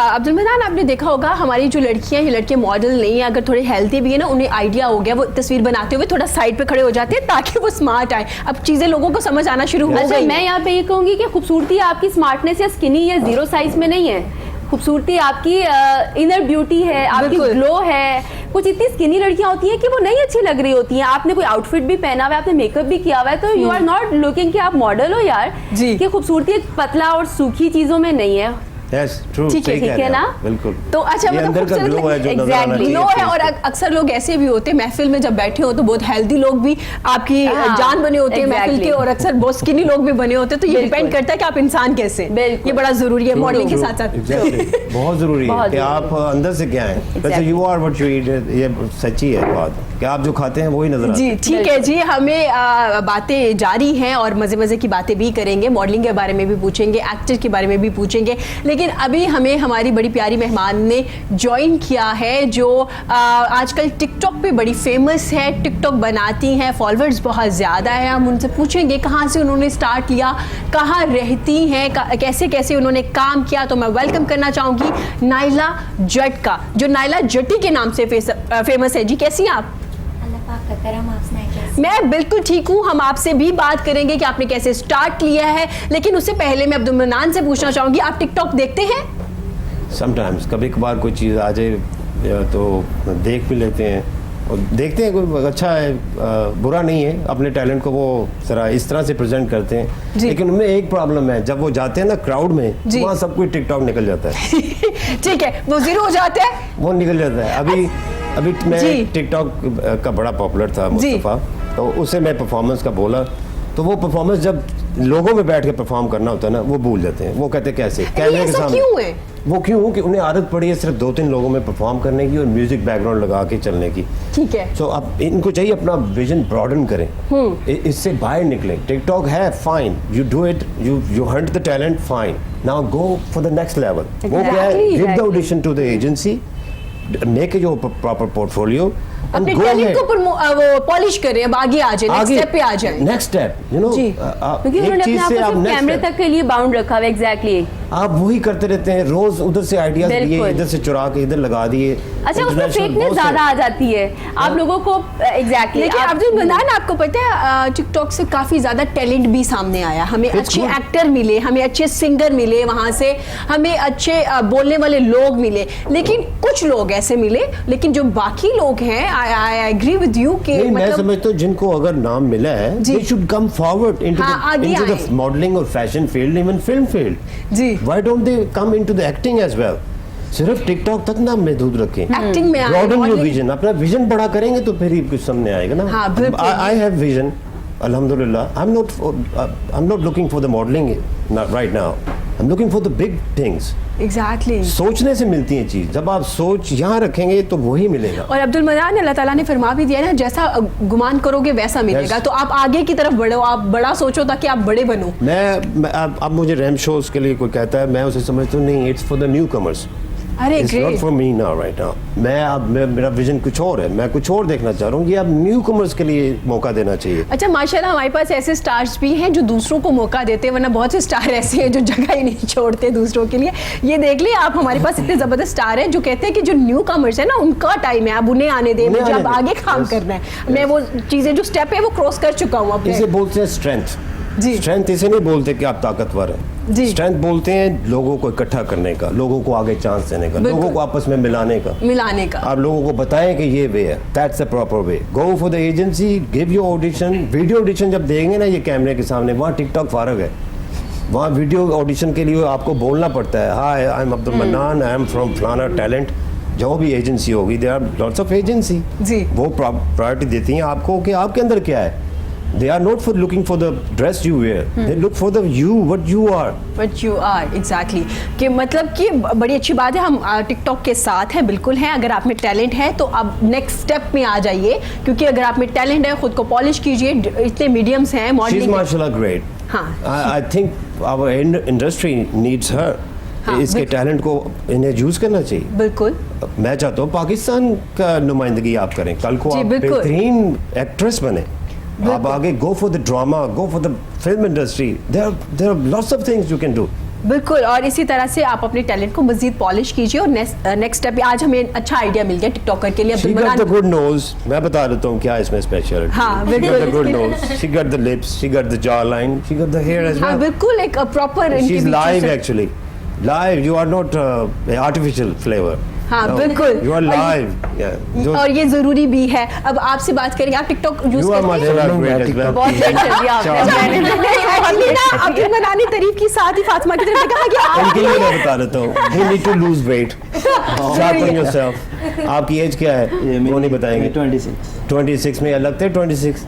अब्दुल मनान, आपने देखा होगा हमारी जो लड़कियां, ये लड़के मॉडल नहीं है, अगर थोड़े हेल्थी भी है ना, उन्हें आइडिया हो गया, वो तस्वीर बनाते हुए थोड़ा साइड पे खड़े हो जाते हैं ताकि वो स्मार्ट आए। अब चीजें लोगों को समझ आना शुरू हो अच्छा, गई। मैं यहाँ पे ये कहूंगी कि खूबसूरती आपकी स्मार्टनेस या स्किनी या जीरो साइज में नहीं है। खूबसूरती आपकी इनर ब्यूटी है, आपकी बिल्कुल। ग्लो है। कुछ इतनी स्किनी लड़कियां होती हैं कि वो नहीं अच्छी लग रही होती हैं। आपने कोई आउटफिट भी पहना हुआ है, आपने मेकअप भी किया हुआ है, तो यू आर नॉट लुकिंग कि आप मॉडल हो यार। जी। कि खूबसूरती पतला और सूखी चीजों में नहीं है। यस ट्रू, ठीक है, सही कह ठीक है रहे हैं ना? आप, बिल्कुल। तो अच्छा, ये मतलब अंदर का खूबसूरत ग्लो है जो नजर आना Exactly. चाहिए लो है। face और पे। अक्सर लोग ऐसे भी होते हैं, महफिल में जब बैठे हो तो बहुत हेल्दी लोग भी आपकी हाँ, जान बने होते हैं महफिल exactly. के, और अक्सर बहुत स्किनी लोग भी बने होते हैं। तो ये बिल्कुल। डिपेंड करता है कि आप इंसान कैसे हैं। बिल्कुल। ये बड़ा जरूरी है मॉडलिंग के True, साथ साथ। exactly. बहुत जरूरी है बहुत कि जरूरी आप अंदर से क्या हैं। वैसे Exactly. You are what you eat, ये सच्ची है बात कि आप जो खाते हैं वही नजर आता जी है। ठीक है जी, हमें बातें जारी हैं और मज़े मज़े की बातें भी करेंगे। मॉडलिंग के बारे में भी पूछेंगे, एक्टर के बारे में भी पूछेंगे, लेकिन अभी हमें हमारी बड़ी प्यारी मेहमान ने ज्वाइन किया है जो आजकल टिकटॉक पे बड़ी फेमस है, टिकटॉक बनाती हैं, फॉलोअर्स बहुत ज़्यादा है। हम उनसे पूछेंगे कहाँ से उन्होंने स्टार्ट किया, कहाँ रहती हैं, कैसे कैसे उन्होंने काम किया। तो मैं वेलकम करना चाहूँगी नाइला जट का, जो नाइला जटी के नाम से फेमस है। जी कैसी हैं आप? अल्लाह पाक का करम, आप सुनाएं कैसे? मैं बिल्कुल ठीक हूँ। हम आपसे भी बात करेंगे कि आपने कैसे स्टार्ट लिया है, लेकिन उससे पहले मैं अब्दुल मनान से पूछना चाहूँगी, आप टिकटॉक देखते हैं? समटाइम्स कभी कभार कोई चीज़ आ जाए तो देख भी लेते हैं, और देखते हैं कोई अच्छा है, बुरा नहीं है। अपने टैलेंट को वो जरा इस तरह से प्रेजेंट करते हैं। जी। लेकिन उनमें एक प्रॉब्लम है, जब वो जाते हैं ना क्राउड में, जी। वहाँ सब कोई टिकटॉक निकल जाता है। ठीक है, वो जीरो हो जाते हैं। वो निकल जाता है। अभी जी। मैं टिकटॉक का बड़ा पॉपुलर था जी। मुस्तफ़ा, तो उससे मैं परफॉर्मेंस का बोला, तो वो परफॉर्मेंस जब लोगों में बैठ के परफॉर्म करना होता है ना, वो भूल जाते हैं। वो कहते हैं कैसे कैमरे के ऐसा सामने। क्यों है? वो क्यों कि उन्हें आदत पड़ी है सिर्फ 2-3 लोगों में परफॉर्म करने की और म्यूजिक बैकग्राउंड लगा के चलने की। ठीक है। सो अब इनको चाहिए अपना विजन ब्रॉडन करें, इससे बाहर निकलें। टिकटॉक है fine, you do it, you hunt the talent, fine, now go for the next level. वो क्या है, Exactly, give the exactly. Audition to the agency, make your proper portfolio and अपने go talent को वो polish करें, अब आगे आ जाए, नेक्स्ट स्टेप पे आ जाए। नेक्स्ट स्टेप, यू नो, जी। क्योंकि एक उन्होंने चीज अपने से आप आप को सिर्फ कैमरे नेक्स्ट तक के लिए बाउंड रखा हुआ। एग्जैक्टली। आप वही करते रहते हैं, रोज उधर से आइडियाज लिए, बिल्कुल। इधर से चुरा के इधर लगा दिए। अच्छा, उसमें International फेकनेस बहुत ज्यादा सारे- आ जाती है आप लोगों को। एग्जैक्टली। लेकिन अब्दुल मनान, आपको पता है टिकटॉक से काफी ज्यादा टैलेंट भी सामने आया। हमें It's अच्छे good. एक्टर मिले, हमें अच्छे सिंगर मिले, वहां से हमें अच्छे बोलने वाले लोग मिले, लेकिन कुछ लोग ऐसे मिले, लेकिन जो बाकी लोग हैं, आई एग्री विद यू के नहीं, मैं मतलब समझता हूँ जिनको अगर नाम मिला है, जी। they should come forward into हाँ, आगे the आएं। modeling और fashion field, even film field. जी। Why don't they come into the acting as well? सिर्फ टिकटॉक तक ना महदूद रखें। एक्टिंग में आए, Broaden your modeling- vision, अपना विजन बड़ा करेंगे तो फिर ही कुछ सामने आएगा ना। हाँ, बिल्कुल। I have vision, alhamdulillah. I'm not looking for the modeling right now. I'm looking for the big things. Exactly. सोचने से मिलती है चीज, जब आप सोच यहाँ रखेंगे तो वही मिलेगा। और अब्दुल मनान, अल्लाह ताला ने फरमा भी दिया है ना, जैसा गुमान करोगे वैसा मिलेगा। Yes. तो आप आगे की तरफ बढ़ो, आप बड़ा सोचो ताकि आप बड़े बनो। मैं अब मुझे रैम शोज के लिए कोई कहता है, मैं उसे समझता हूँ नहीं, it's for the newcomers, अरे it's not great. For me now right now. मेरा विजन कुछ और है, मैं कुछ और देखना चाह रहा हूँ। ये अब न्यू कमर्स के लिए मौका देना चाहिए। अच्छा, माशाल्लाह हमारे पास ऐसे स्टार्स भी हैं जो दूसरों को मौका देते हैं, वरना बहुत से स्टार ऐसे हैं जो जगह ही नहीं छोड़ते दूसरों के लिए। ये देख लिए आप, हमारे पास इतने ज़बरदस्त स्टार हैं जो कहते हैं कि जो न्यू कमर्स है ना, उनका टाइम है, अब उन्हें आने दें, मुझे अब आगे काम करना है। मैं वो चीज़ें जो स्टेप है वो क्रॉस कर चुका हूँ अपने। इसे बोलते हैं स्ट्रेंथ। जी। स्ट्रेंथ इसे नहीं बोलते कि आप ताकतवर हैं। जी। स्ट्रेंथ बोलते हैं लोगों को इकट्ठा करने का, लोगों को आगे चांस देने का, बिल्कुल। लोगों को आपस में मिलाने का। मिलाने का। आप लोगों को बताएं कि ये वे है, that's the proper way. Go for the agency, give your audition. Video audition जब देंगे ना ये कैमरे के सामने, वहाँ टिकटॉक फारग है। वहाँ वीडियो ऑडिशन के लिए आपको बोलना पड़ता है, hi I am Abdul Mannan, I am from फलाना टैलेंट। जो भी एजेंसी होगी, there are lots of agency, वो प्रायोरिटी देती हैं आपको कि आपके अंदर क्या है। They are not for looking for the dress you wear. They look for the you, what you are. What you are, exactly. कि मतलब कि बड़ी अच्छी बात है, हम टिकटॉक के साथ हैं, बिल्कुल हैं। अगर आप में टैलेंट है तो आप नेक्स्ट स्टेप में आ जाइए, क्योंकि अगर आप में टैलेंट है खुद को पॉलिश कीजिए। इतने मीडियम्स हैं मॉडलिंग। She's mashallah great. हाँ। I think our industry needs her. हाँ, इसके टैलेंट को इन्हें यूज करना चाहिए। बिल्कुल। मैं चाहता हूँ पाकिस्तान का नुमाइंदगी आप करें, कल को आप बेहतरीन एक्ट्रेस बने। आप आगे go for the drama, go for the film industry, there are lots of things you can do. बिल्कुल, और इसी तरह से आप अपने टैलेंट को मजीद पॉलिश कीजिए। और नेक्स्ट स्टेप आज हमें अच्छा आइडिया मिल गया टिकटॉकर के लिए। She got the good nose. मैं बता देता हूँ क्या इसमें स्पेशल। हाँ, She got the good nose. She got the lips. She got the jawline. She got the hair as well. हाँ, बिल्कुल एक proper. She's live actually. Live. You are not artificial flavor. हाँ, No, बिल्कुल। You are live. Yeah. और ये जरूरी भी है। अब आपसे बात करेंगे, आप टिकटॉक यूज You are करते हैं? mashallah great as well. बहुत great कर दिया आपने। हमने ना अब्दुल मन्नान ने तारीफ की, साथ ही फातिमा की तरफ कहा कि आप उनके लिए मैं बता देता हूँ। You need to lose weight. Sharpen yourself. आपकी एज क्या है? वो नहीं बताएंगे। 26 में अलग थे 26।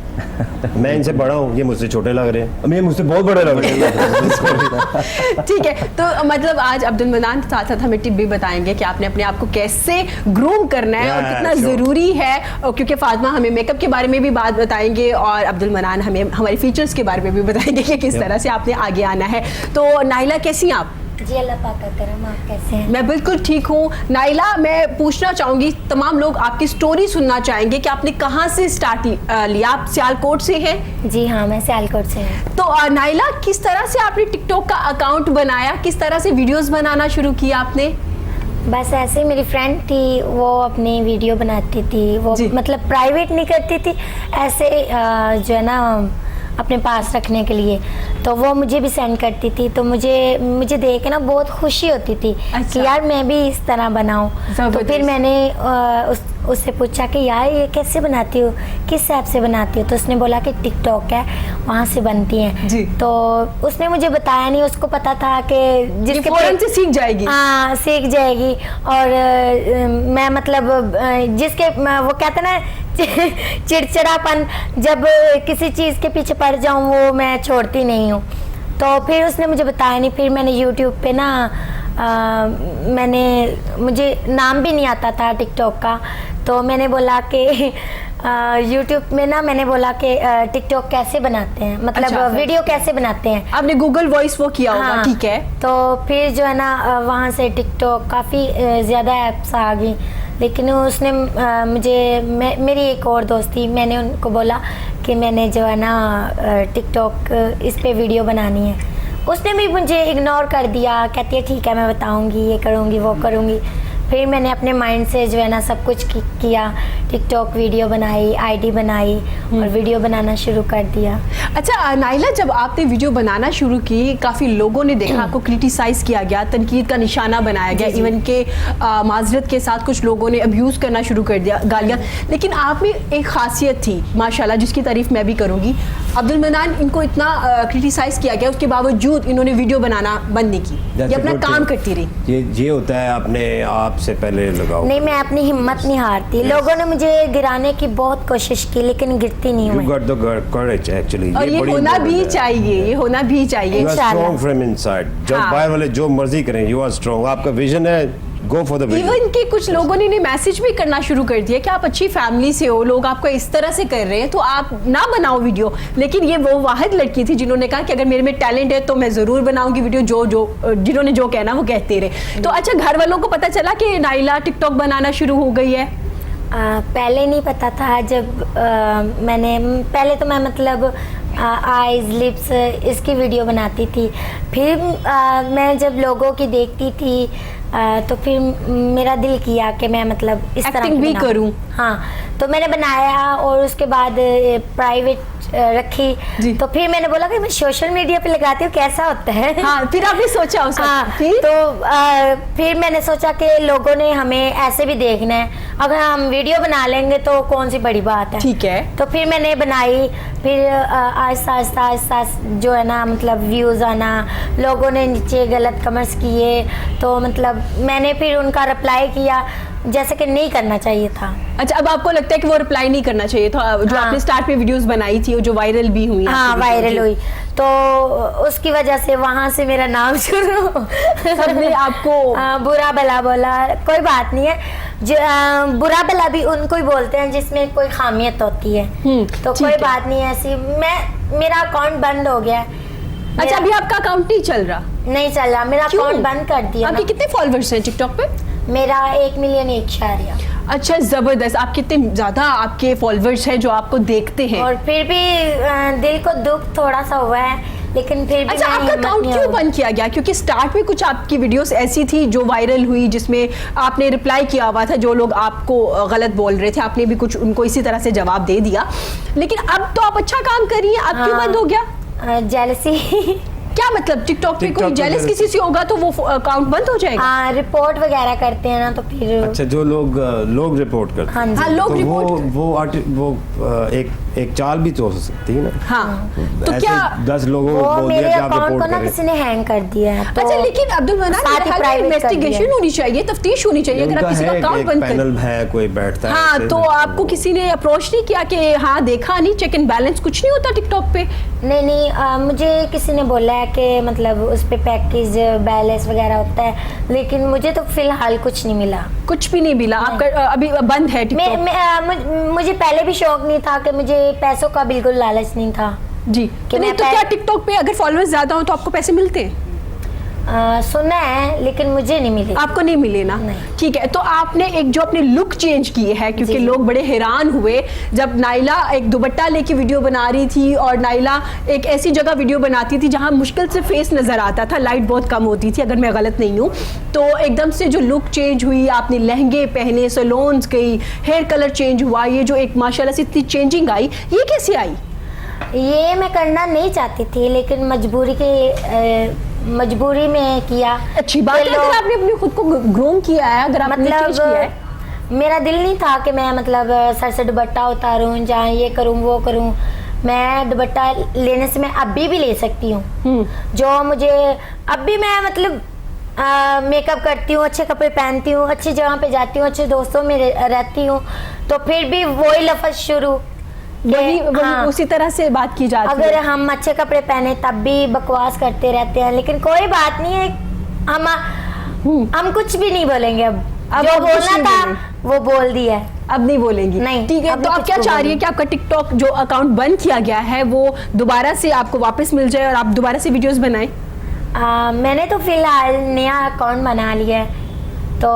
मैं इनसे बड़ा हूँ, ये मुझसे छोटे लग रहे हैं। अब ये मुझसे बहुत बड़े लग रहे हैं। ठीक है, तो मतलब आज अब्दुल मन्नान के साथ साथ हमें टिप भी बताएंगे कि आपने अपने आप को कैसे ग्रूम करना है और कितना ज़रूरी है। क्योंकि फातिमा हमें मेकअप के बारे में भी बात बताएंगे और अब्दुल मन्नान हमें हमारे फीचर्स के बारे में भी बताएंगे कि किस तरह से आपने आगे आना है। तो नाइला कैसी हैं आप? जी अल्लाह पाक का करम, आप कैसे हैं? मैं बिल्कुल ठीक हूँ। नाइला, मैं पूछना चाहूँगी, तमाम लोग आपकी स्टोरी सुनना चाहेंगे कि आपने कहाँ से स्टार्ट लिया। आप सियालकोट से हैं? जी हाँ, मैं सियालकोट से हूँ। तो नाइला, किस तरह से आपने टिकटॉक का अकाउंट बनाया, किस तरह से वीडियोस बनाना शुरू किया आपने? बस ऐसे ही मेरी फ्रेंड थी, वो अपनी वीडियो बनाती थी, वो मतलब प्राइवेट नहीं करती थी, ऐसे जो है ना अपने पास रखने के लिए, तो वो मुझे भी सेंड करती थी। तो मुझे देख के ना बहुत खुशी होती थी कि यार मैं भी इस तरह बनाऊं। तो फिर मैंने उससे पूछा कि यार ये कैसे बनाती हो, किस ऐप से बनाती हो? तो उसने बोला कि टिकटॉक है, वहाँ से बनती हैं। तो उसने मुझे बताया नहीं, उसको पता था कि जिसके फौरन से सीख जाएगी। हाँ, सीख जाएगी। और मैं मतलब जिसके वो कहते ना चिड़चिड़ापन, जब किसी चीज़ के पीछे पड़ जाऊँ वो मैं छोड़ती नहीं हूँ। तो फिर उसने मुझे बताया नहीं। फिर मैंने यूट्यूब पे ना मुझे नाम भी नहीं आता था टिकटॉक का, तो मैंने बोला कि यूट्यूब में ना मैंने बोला कि टिकटॉक कैसे बनाते हैं, मतलब वीडियो कैसे बनाते हैं। आपने गूगल वॉइस वो किया होगा? हाँ, ठीक है। तो फिर जो है ना वहाँ से टिकटॉक काफ़ी ज़्यादा ऐप्स आ गई। लेकिन उसने मेरी एक और दोस्त थी, मैंने उनको बोला कि मैंने जो है ना टिकटॉक इस पे वीडियो बनानी है। उसने भी मुझे इग्नोर कर दिया, कहती है ठीक है मैं बताऊंगी, ये करूंगी वो करूंगी। फिर मैंने अपने माइंड से जो है ना सब कुछ किया, टिकटॉक वीडियो बनाई, आईडी बनाई और वीडियो बनाना शुरू कर दिया। अच्छा नाइला, जब आपने वीडियो बनाना शुरू की, काफ़ी लोगों ने देखा, आपको क्रिटिसाइज किया गया, तनकीद का निशाना बनाया गया, इवन के माजरत के साथ कुछ लोगों ने अब्यूज़ करना शुरू कर दिया, गालियाँ। लेकिन आप में एक खासियत थी माशाल्लाह, जिसकी तारीफ मैं भी करूँगी। अब्दुल मन्नान, इनको इतना क्रिटिसाइज किया गया, उसके बावजूद इन्होंने वीडियो बनाना बंद नहीं की, ये अपना काम करती रही। ये होता है, अपने आप से पहले लगाओ। नहीं, मैं अपनी हिम्मत नहीं हारती। लोगों ने मुझे गिराने की बहुत कोशिश की, लेकिन गिरती नहीं हूँ। You got the courage actually। और ये होना भी चाहिए, ये होना भी चाहिए। You are strong from inside। जब बाहर वाले जो मर्जी करें, you are strong। आपका विजन है, go for the vision। Even के कुछ लोगों ने मैसेज भी करना शुरू कर दिया कि आप अच्छी फैमिली से हो, लोग आपको इस तरह से कर रहे हैं तो आप ना बनाओ वीडियो। लेकिन ये वो वाहिद लड़की थी जिन्होंने कहा कि अगर मेरे में टैलेंट है तो मैं ज़रूर बनाऊंगी वीडियो, जिन्होंने जो कहना वो कहते रहे। तो अच्छा, घर वालों को पता चला कि नाइला टिकटॉक बनाना शुरू हो गई है? पहले नहीं पता था। जब पहले तो मैं मतलब आइज़, लिप्स इसकी वीडियो बनाती थी। फिर मैं जब लोगों की देखती थी तो फिर मेरा दिल किया कि मैं मतलब इस तरह Acting की भी बनाऊं। करूं। हाँ, तो मैंने बनाया और उसके बाद प्राइवेट जी। रखी। तो फिर मैंने बोला कि मैं सोशल मीडिया पे लगाती हूँ, कैसा होता है। हाँ, फिर आपने सोचा उस वक्त, हाँ, फिर? तो फिर मैंने सोचा कि लोगों ने हमें ऐसे भी देखना है, अगर हम वीडियो बना लेंगे तो कौन सी बड़ी बात है। ठीक है। तो फिर मैंने बनाई, फिर आहिस्ता आहिस्ता आहिस्ता जो है ना मतलब व्यूज़ आना, लोगों ने नीचे गलत कमेंट्स किए, तो मतलब मैंने फिर उनका रिप्लाई किया जैसे कि नहीं करना चाहिए था। अच्छा, अब आपको लगता है कि वो रिप्लाई नहीं करना चाहिए था, जो हाँ। आपने स्टार्ट में वीडियोस बनाई थी और जो वायरल भी हुई? हाँ, आपकी वायरल वीडियो? हुई, तो उसकी वजह से वहाँ से मेरा नाम शुरू। सबने आपको बुरा भला बोला, कोई बात नहीं है, जो बुरा भला भी उनको ही बोलते हैं जिसमें कोई खामियत होती है। तो ठीक कोई है। बात नहीं ऐसी। मेरा अकाउंट बंद हो गया है। अच्छा, अभी आपका अकाउंट नहीं चल रहा? नहीं चल रहा, मेरा क्यों? अकाउंट बंद कर दिया आपके ना। कितने फॉलोअर्स हैं टिकटॉक पे? मेरा 1 मिलियन 1 शारिया। अच्छा, जबरदस्त। आप कितने ज्यादा आपके फॉलोअर्स हैं जो आपको देखते हैं? और फिर भी दिल को दुख थोड़ा सा हुआ है, लेकिन फिर भी अच्छा, मैं आपका हिम्मत अकाउंट नहीं क्यों हारी। बंद किया गया? क्योंकि स्टार्ट में कुछ आपकी वीडियोस ऐसी थी जो वायरल हुई, जिसमें आपने रिप्लाई किया हुआ था, जो लोग आपको गलत बोल रहे थे, आपने भी कुछ उनको इसी तरह से जवाब दे दिया। लेकिन अब तो आप अच्छा काम कर रही हैं, अब क्यों हाँ। बंद हो गया? जेलसी। क्या मतलब, टिकटॉक पे कोई TikTok पे जेलस jealous- किसी से होगा तो वो अकाउंट बंद हो जाएगा? रिपोर्ट वगैरह करते हैं ना, तो फिर अच्छा, जो लोग रिपोर्ट करते हाँ हैं, जी। हाँ, लोग तो रिपोर्ट वो एक चाल भी तो हो सकती है ना। हाँ, तो ऐसे क्या 10 लोगों को वो बोल मेरे दिया कि आप अकाउंट को रिपोर्ट ना करें। किसी ने हैंग कर दिया है। तो अच्छा, लेकिन अब्दुल मनान, साथ ही private कर इन्वेस्टिगेशन दिया। होनी चाहिए, तफ्तीश होनी चाहिए। अगर आप उनका किसी का है अकाउंट एक बंद कर, पैनल है, कोई बैठता है हाँ, ऐसे। तो आपको किसी ने अप्रोच नहीं किया कि हाँ देखा नहीं, चेक एंड बैलेंस कुछ नहीं होता टिकटॉक पे? नहीं, मुझे किसी ने बोला है कि मतलब उस पे पैकेज बैलेंस वगैरह होता है, लेकिन मुझे तो फिलहाल कुछ नहीं मिला। कुछ भी नहीं मिला आपका? अभी बंद है टिकटॉक? मुझे पहले भी शौक नहीं था, कि मुझे पैसों का बिल्कुल लालच नहीं था। जी। कि नहीं, मैं तो क्या टिकटॉक पे अगर फॉलोअर्स ज्यादा हो तो आपको पैसे मिलते हैं? सुना है, लेकिन मुझे नहीं मिले। आपको नहीं मिले ना? नहीं। ठीक है, तो आपने एक जो अपनी लुक चेंज की है, क्योंकि जी। लोग बड़े हैरान हुए जब नाइला एक दुपट्टा लेके वीडियो बना रही थी, और नाइला एक ऐसी जगह वीडियो बनाती थी जहां मुश्किल से फेस नजर आता था, लाइट बहुत कम होती थी, अगर मैं गलत नहीं हूँ। तो एकदम से जो लुक चेंज हुई, आपने लहंगे पहने, सैलून्स गई, हेयर कलर चेंज हुआ, ये जो एक माशाल्लाह से इतनी चेंजिंग आई, ये कैसे आई? ये मैं करना नहीं चाहती थी, लेकिन मजबूरी में किया। अच्छी बात है, अगर आपने अपने खुद को ग्रूम किया है, अगर आपने चेंज किया है। मेरा दिल नहीं था कि मैं मतलब सर से दुपट्टा उतारूं, जहाँ ये करूं वो करूं। मैं दुपट्टा लेने से मैं अभी भी ले सकती हूँ, जो मुझे अब भी मैं मतलब मेकअप करती हूँ, अच्छे कपड़े पहनती हूँ, अच्छी जगह पे जाती हूँ, अच्छे दोस्तों में रहती हूँ, तो फिर भी वही लफ्ज़ शुरू, वही हाँ, उसी तरह से बात की जाती अगर है। हम अच्छे कपड़े पहने तब भी बकवास करते रहते हैं, लेकिन कोई बात नहीं है, हम कुछ भी नहीं बोलेंगे। अब जो आप कुछ बोलना नहीं था बोलेंगे। वो बोल दिया है। अब नहीं बोलेंगी? नहीं, ठीक है, अब तो नहीं आप कुछ क्या चाह रही है बोलूंगी। कि आपका टिकटॉक जो अकाउंट बंद किया गया है वो दोबारा से आपको वापस मिल जाए और आप दोबारा से वीडियोस बनाएं? मैंने तो फिलहाल नया अकाउंट बना लिया है, तो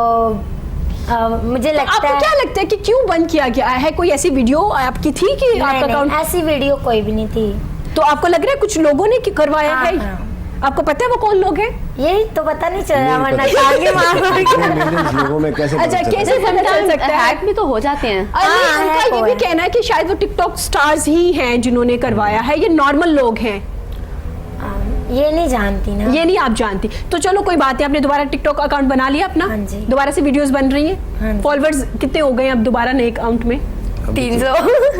मुझे लगता आपको है क्या लगता है कि क्यों बंद किया गया है? कोई ऐसी वीडियो आपकी थी कि आपका नहीं, अकाउंट? ऐसी वीडियो कोई भी नहीं थी। तो आपको लग रहा है कुछ लोगों ने करवाया हाँ, है? हाँ। आपको पता है वो कौन लोग हैं? यही तो पता नहीं चल रहा, नहीं वरना पता। आगे मार इतने millions लोगों में कैसे अच्छा, पता चला? कैसे पता चल सकता है? हैक भी तो हो जाते हैं। अरे, हाँ, उनका है ये वो भी है। कहना है कि शायद वो टिकटॉक स्टार्स ही हैं जिन्होंने करवाया है, ये नॉर्मल लोग हैं। ये नहीं जानती ना। ये नहीं आप जानती, तो चलो कोई बात नहीं, आपने दोबारा टिकटॉक अकाउंट बना लिया अपना? हाँ जी। दोबारा से वीडियोस बन रही हाँ हैं? जी। फॉलोअर्स कितने हो गए हैं अब दोबारा नए अकाउंट में? 300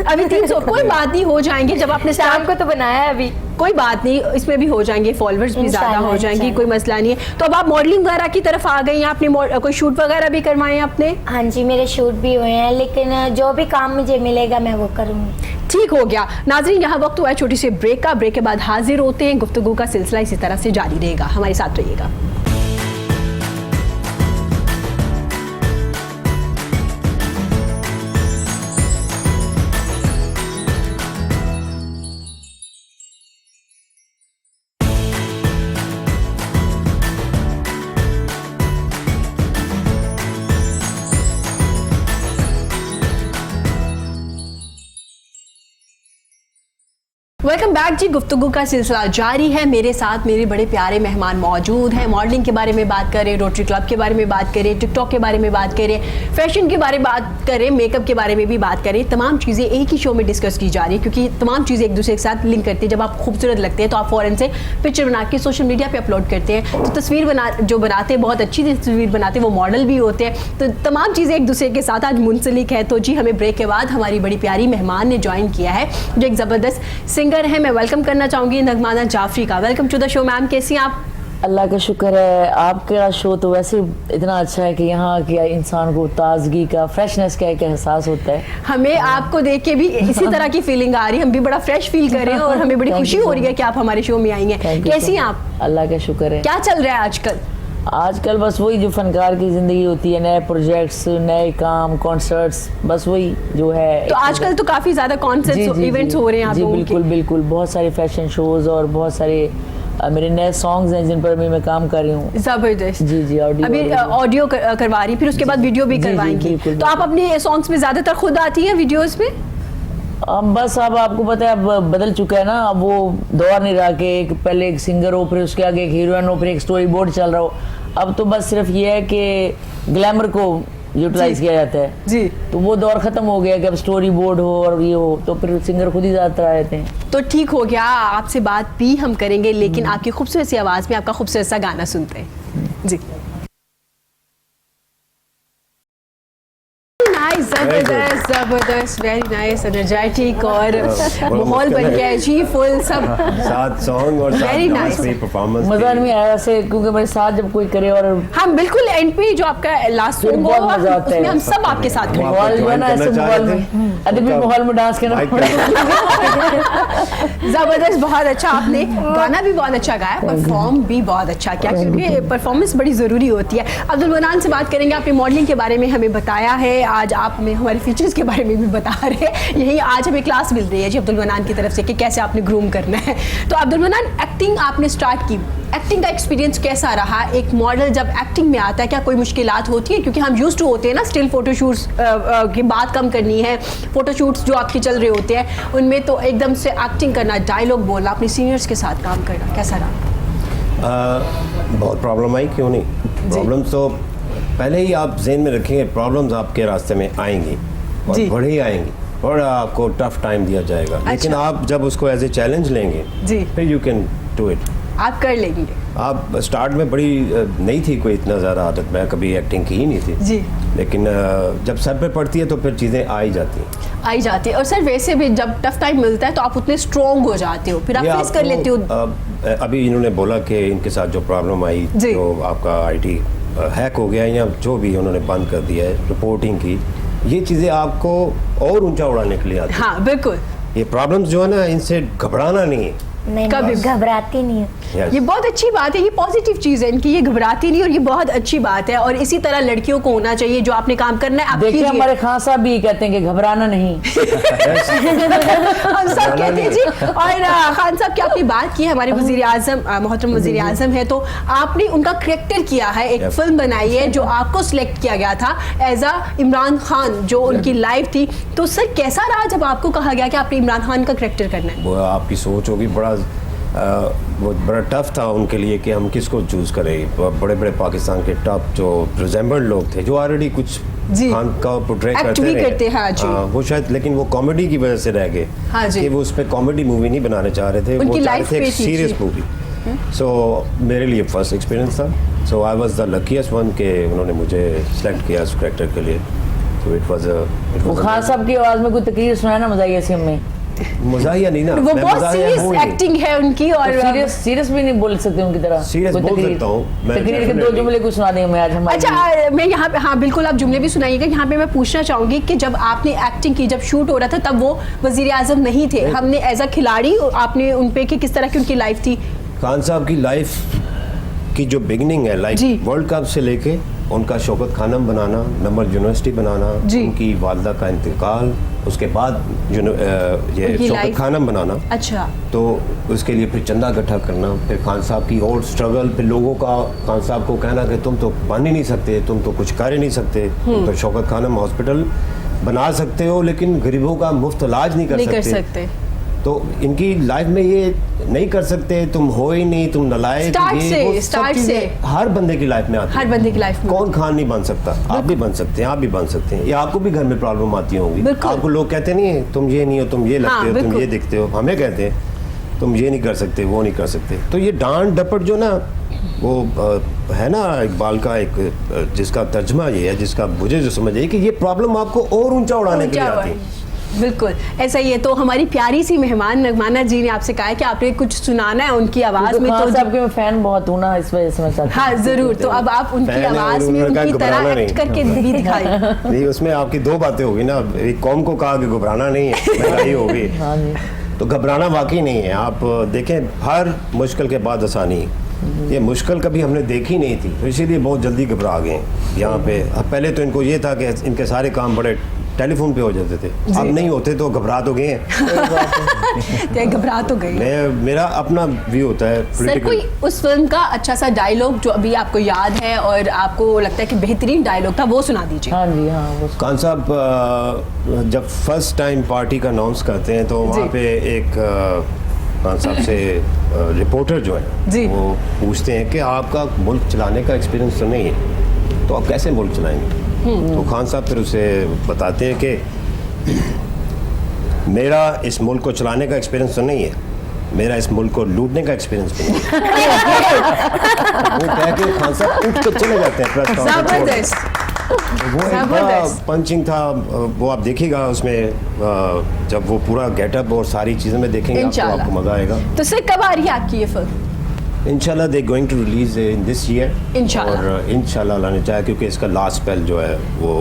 अभी 300? कोई बात नहीं, हो जाएंगे जब आपने शाम स्टार्ट। को तो बनाया है अभी। कोई बात नहीं, इसमें भी हो जाएंगे, फॉलोअर्स भी ज्यादा इंशाल्लाह, हो जाएंगे, इंशाल्लाह। कोई मसला नहीं है। तो अब आप मॉडलिंग वगैरह की तरफ आ गई हैं, आपने कोई शूट वगैरह भी करवाए हैं अपने? हाँ जी, मेरे शूट भी हुए हैं, लेकिन जो भी काम मुझे मिलेगा मैं वो करूँगी। ठीक हो गया। नाज़रीन, यहाँ वक्त हुआ है छोटी सी ब्रेक का। ब्रेक के बाद हाजिर होते हैं, गुफ्तगू का सिलसिला इसी तरह से जारी रहेगा, हमारे साथ रहिएगा। वेलकम बैक जी। गुफ्तगू का सिलसिला जारी है। मेरे साथ मेरे बड़े प्यारे मेहमान मौजूद हैं। मॉडलिंग के बारे में बात करें, रोटरी क्लब के बारे में बात करें, टिकटॉक के बारे में बात करें, फैशन के बारे में बात करें, मेकअप के बारे में भी बात करें। तमाम चीज़ें एक ही शो में डिस्कस की जा रही है क्योंकि तमाम चीज़ें एक दूसरे के साथ लिंक करती है। जब आप खूबसूरत लगते हैं तो आप फ़ौरन से पिक्चर बना के सोशल मीडिया पर अपलोड करते हैं। तो तस्वीर जो बनाते हैं, बहुत अच्छी तस्वीर बनाते हैं, वो मॉडल भी होते हैं। तो तमाम चीज़ें एक दूसरे के साथ आज मुंसलिक है। तो जी हमें ब्रेक के बाद हमारी बड़ी प्यारी मेहमान ने ज्वाइन किया है जो एक ज़बरदस्त सिंगर है। मैं वेलकम करना चाहूंगी नगमाना जाफरी का। Welcome to the show ma'am, कैसी हैं आप? अल्लाह का शुक्र है। आपका शो तो वैसे इतना अच्छा है कि यहाँ के इंसान को ताजगी का, फ्रेशनेस का एक एहसास होता है। हमें आपको देख के भी इसी तरह की फीलिंग आ रही है। हम भी बड़ा फ्रेश फील कर रहे हैं और हमें बड़ी खुशी हो रही है कि आप हमारे शो में आई हैं। कैसी हैं आप? अल्लाह का शुक्र है। क्या चल रहा है आजकल? आजकल बस वही जो फनकार की जिंदगी होती है, नए प्रोजेक्ट्स, नए काम, कॉन्सर्ट्स, बस वही जो है। तो आजकल तो काफी ज्यादा कॉन्सर्ट्स इवेंट्स हो रहे हैं आप लोगों के। बिल्कुल बिल्कुल, बहुत सारे फैशन शोज और बहुत सारे मेरे नए सॉन्ग्स हैं जिन पर भी मैं काम कर रही हूँ। जबरदस्त। जी जी, अभी ऑडियो करवा रही, फिर उसके बाद वीडियो भी करवाएंगी। तो आप अपने सॉन्ग्स में ज्यादातर खुद आती हैं वीडियोस में? बस अब आपको पता है, अब बदल चुका है ना। अब वो दौर नहीं रहा कि एक पहले एक सिंगर हो, फिर उसके आगे एक हीरोइन हो, फिर एक स्टोरी बोर्ड चल रहा हो। अब तो बस सिर्फ ये है कि ग्लैमर को यूटिलाइज किया जाता है जी। तो वो दौर खत्म हो गया कि अब स्टोरी बोर्ड हो और ये हो, तो फिर सिंगर खुद ही ज्यादातर आ जाते हैं। तो ठीक हो गया, आपसे बात भी हम करेंगे, लेकिन आपकी खूबसूरत सी आवाज में आपका खूबसूरत सा गाना सुनते हैं जी। जबरदस्त जबरदस्त, वेरी नाइस, एनर्जेटिक और माहौल बन गया है जी फुल सब। 7 सॉन्ग और 7 डांस में परफॉर्मेंस। मजा नहीं आया ऐसे, क्योंकि मेरे साथ जब कोई करे और हम बिल्कुल एंड पे जो आपका लास्ट सॉन्ग बहुत मजा आता है। उसमें हम सब आपके साथ करेंगे। माहौल जो है ना, ऐसे माहौल में अभी भी माहौल में डांस करना। जबरदस्त, बहुत अच्छा। आपने गाना भी बहुत अच्छा गाया, परफॉर्म भी बहुत अच्छा किया क्योंकि परफॉर्मेंस बड़ी जरूरी होती है। अब्दुल मनान से बात करेंगे। आपने मॉडलिंग के बारे में हमें बताया है, आज आप हमें हमारे फीचर्स के बारे में भी बता रहे हैं। यही आज हमें क्लास मिल रही है जी अब्दुल मनान की तरफ से कि कैसे आपने ग्रूम करना है। तो अब्दुल मनान, एक्टिंग आपने स्टार्ट की, एक्टिंग का एक्सपीरियंस कैसा रहा? एक मॉडल जब एक्टिंग में आता है क्या कोई मुश्किलात होती है? क्योंकि हम यूज्ड टू होते हैं ना स्टिल फोटोशूट्स की बात कम करनी है, फोटोशूट्स जो आपके चल रहे होते हैं उनमें तो एकदम से एक्टिंग करना, डायलॉग बोलना, अपने सीनियर्स के साथ काम करना कैसा रहा? बहुत प्रॉब्लम आई, क्यों नहीं। प्रॉब्लम्स तो पहले ही आप ज़हन में रखेंगे, प्रॉब्लम्स आपके रास्ते में आएंगी और बड़ी आएंगी और आपको टफ टाइम दिया जाएगा। अच्छा। लेकिन आप जब उसको एज ए चैलेंज लेंगे जी, फिर यू कैन डू इट, आप कर लेंगे। आप स्टार्ट में बड़ी नहीं थी कोई इतना ज़्यादा आदत, मैं कभी एक्टिंग की ही नहीं थी जी, लेकिन जब सर पे पड़ती है तो फिर चीज़ें आ ही जाती हैं। और सर वैसे भी जब टफ टाइम मिलता है तो आप उतने स्ट्रॉन्ग हो जाते हो, फिर आप फेस कर लेते हो। अभी इन्होंने बोला कि इनके साथ जो प्रॉब्लम आई, जो आपका आईटी हैक हो गया या जो भी उन्होंने बंद कर दिया है रिपोर्टिंग की, ये चीज़ें आपको और ऊंचा उड़ाने के लिए आती हैं। हाँ बिल्कुल। ये प्रॉब्लम्स जो है ना, इनसे घबराना नहीं है। नहीं, कभी घबराती नहीं है। Yes. ये बहुत अच्छी बात है, ये पॉजिटिव चीज़ है इनकी, ये घबराती नहीं और ये बहुत अच्छी बात है। और इसी तरह लड़कियों को होना चाहिए, जो आपने काम करना है आप देखिए कीजिए। हमारे खान साहब भी कहते हैं कि घबराना नहीं। हम सब कहते हैं जी। और खान साहब की आपने बात की है, हमारे वजीर आजम, मोहतरम वजीर आजम है, तो आपने उनका करेक्टर किया है, एक फिल्म बनाई है जो आपको सिलेक्ट किया गया था एज अ इमरान खान, जो उनकी लाइफ थी। तो सर कैसा रहा जब आपको कहा गया कि आपने इमरान खान का करेक्टर करना है? वो आपकी सोच होगी, वो बड़ा टफ था उनके लिए कि हम किसको चूज़ करें। बड़े बड़े पाकिस्तान के टॉप जो रिजेंबल्ड लोग थे, जो ऑलरेडी कुछ खान का पोर्ट्रे करते रहे, हाँ जी। वो शायद, लेकिन वो कॉमेडी की वजह से रह गए। हाँ जी। कि वो उस पर कॉमेडी मूवी नहीं बनाने चाह रहे थे, वो चाह रहे थे एक सीरियस मूवी। सो मेरे लिए फर्स्ट एक्सपीरियंस था, so I was the luckiest one कि उन्होंने मुझे सेलेक्ट किया उस कैरेक्टर के लिए। तो इट वाज वो खान साहब की आवाज़ में कोई तकरीर सुनाया ना मज़ाहिया सिम में, मज़ाहिया नहीं ना, वो बहुत सीरियस एक्टिंग है उनकी। और सीरियस भी नहीं बोल सकते उनकी तरह। सीरियस बोल सकता हूँ, तकरीर के 2 जुमले कुछ सुना देंगे मैं आज हमारे। अच्छा, मैं यहाँ पे, हाँ बिल्कुल आप जुमले भी सुनाइएगा। यहाँ पे मैं पूछना चाहूंगी कि जब आपने एक्टिंग की, जब शूट हो रहा था, तब वो वजीर आजम नहीं थे, हमने एज अ खिलाड़ी आपने उन पे कि किस तरह की उनकी लाइफ थी? खान साहब की लाइफ की जो बिगनिंग है, लाइक वर्ल्ड कप से लेके उनका शौकत खानम बनाना, नंबर यूनिवर्सिटी बनाना, उनकी वालदा का इंतकाल, उसके बाद ये शौकत खानम बनाना। अच्छा। तो उसके लिए फिर चंदा इकट्ठा करना, फिर खान साहब की और स्ट्रगल, फिर लोगों का खान साहब को कहना कि तुम तो बन ही नहीं सकते, तुम तो कुछ कर ही नहीं सकते, तुम तो शौकत खानम हॉस्पिटल बना सकते हो लेकिन गरीबों का मुफ्त इलाज नहीं कर सकते। तो इनकी लाइफ में ये नहीं कर सकते, तुम हो ही नहीं, तुम नलायक, स्टार्ट से हर बंदे की लाइफ में आती है। हर बंदे की लाइफ में कौन खान नहीं बन सकता? आप भी बन सकते हैं, आप भी बन सकते हैं, या आपको भी घर में प्रॉब्लम आती होंगी। आपको लोग कहते नहीं है तुम ये नहीं हो, तुम ये लगते हो, तुम ये दिखते हो, हमें कहते हैं तुम ये नहीं कर सकते, वो नहीं कर सकते। तो ये डांट डपट जो ना वो है ना इकबाल का एक जिसका तर्जमा ये है, जिसका मुझे जो समझ है कि ये प्रॉब्लम आपको और ऊंचा उड़ाने के लिए आती है। बिल्कुल ऐसा ही है। तो हमारी प्यारी सी मेहमान नगमाना जी ने आपसे कहा है कि आपने कुछ सुनाना है उनकी आवाज में, तो आपके मैं फैन बहुत हूँ ना, इस वजह से मैं चाहती हूँ। हाँ जरूर, तो अब आप उनकी आवाज में उनकी तरह एक्ट करके भी दिखाइए। नहीं, उसमें आपकी दो बातें होगी ना, एक कौम को कहा कि घबराना नहीं है, महंगाई होगी, तो घबराना वाकई नहीं है। आप देखें हर मुश्किल के बाद आसानी, ये मुश्किल कभी हमने देखी नहीं थी, तो इसीलिए बहुत जल्दी घबरा गए यहाँ पे। अब पहले तो इनको ये था कि इनके सारे काम बड़े टेलीफोन पे हो जाते थे, अब नहीं होते, तो घबरा तो गए हैं। घबरा तो गए। मेरा अपना व्यू होता है। सर कोई उस फिल्म का अच्छा सा डायलॉग जो अभी आपको याद है और आपको लगता है कि बेहतरीन डायलॉग था, वो सुना दीजिए। हाँ जी हाँ। खान साहब जब फर्स्ट टाइम पार्टी का अनाउंस करते हैं तो वहाँ पे एक खान साहब से रिपोर्टर जो है वो पूछते हैं कि आपका मुल्क चलाने का एक्सपीरियंस तो नहीं है, तो आप कैसे मुल्क चलाएंगे? तो खान साहब फिर उसे बताते हैं कि मेरा इस मुल्क को चलाने का एक्सपीरियंस तो नहीं है, मेरा इस मुल्क को लूटने का एक्सपीरियंस भी नहीं है। वो कह के खान साहब उठ के चले जाते हैं प्रेस कॉन्फ्रेंस। वो एक पंचिंग था, वो आप देखिएगा उसमें जब वो पूरा गेटअप और सारी चीज़ें में देखेंगे आपको मजा आएगा। तो सर कब आ रही है आपकी ये फिल्म? इंशाल्लाह they going to release in this year, और इंशाल्लाह लाने चाहे, क्योंकि इसका लास्ट स्पेल जो है वो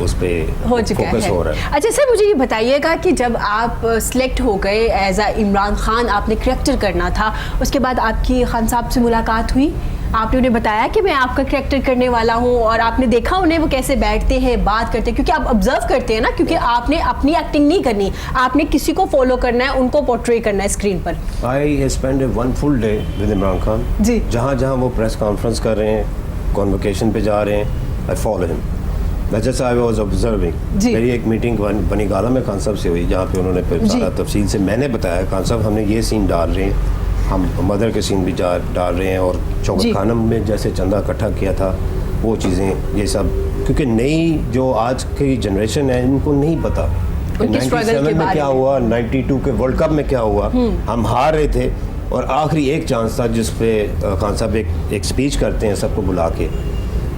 उस पे हो चुका है। हो रहा है। अच्छा सर मुझे ये बताइएगा कि जब आप सिलेक्ट हो गए एज अ इमरान खान, आपने करैक्टर करना था, उसके बाद आपकी खान साहब से मुलाकात हुई, आपने उन्हें बताया कि मैं आपका करैक्टर करने वाला हूँ, और आपने देखा उन्हें वो कैसे बैठते हैं, बात करते हैं, क्योंकि आप ऑब्जर्व करते हैं ना, क्योंकि आपने अपनी एक्टिंग नहीं करनी, आपने किसी को फॉलो करना है, उनको पोर्ट्रे करना है स्क्रीन पर। I spend one full day with Imran Khan ji. जहाँ वो प्रेस कॉन्फ्रेंस कर रहे हैं, कॉन्वोकेशन पे जा रहे हैं, आई फॉलो हिम। जैसे आई वाज ऑब्जर्विंग। मेरी एक मीटिंग बनी गाला में खान साहब से हुई, जहाँ पे उन्होंने फिर सारा तफसील से मैंने बताया, खान साहब हमने ये सीन डाल रहे हैं, हम मदर के सीन भी डाल रहे हैं, और चौबत खानम में जैसे चंदा इकट्ठा किया था वो चीज़ें, ये सब, क्योंकि नई जो आज की जनरेशन है इनको नहीं पता 97 में क्या हुआ, 92 के वर्ल्ड कप में क्या हुआ, हम हार रहे थे, और आखिरी एक चांस था जिस पे खान साहब एक स्पीच करते हैं सबको बुला के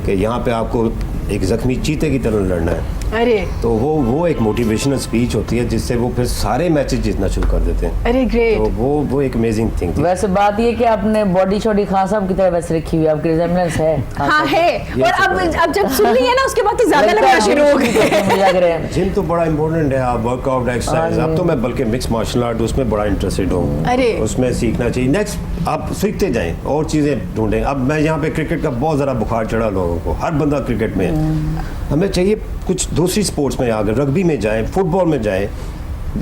कि यहाँ पे आपको एक जख्मी चीते की तरह लड़ना है। अरे तो वो एक मोटिवेशनल स्पीच होती है जिससे वो फिर सारे मैचेस जीतना शुरू कर देते हैं। अरे ग्रेट। तो वो एक अमेजिंग थिंग थी। वैसे बात ये कि आपने बॉडी शॉडी खान साहब की तरह वैसे रखी हुई, आपकी रिजेम्बलेंस है। हाँ है, और अब जब सुन ली है ना उसके बाद तो ज्यादा लगना शुरू हो गया। जिम तो बड़ा इंपॉर्टेंट है, आप वर्कआउट एक्सरसाइज, अब तो मैं बल्कि मिक्स मार्शल आर्ट उसमें बड़ा इंटरेस्टेड हूँ। अरे उसमें सीखना चाहिए, नेक्स्ट आप सीखते जाएं और चीज़ें ढूंढें। अब मैं यहाँ पे क्रिकेट का बहुत ज़्यादा बुखार चढ़ा लोगों को, हर बंदा क्रिकेट में है, हमें चाहिए कुछ दूसरी स्पोर्ट्स में आगे, रग्बी में जाएं, फुटबॉल में जाएं,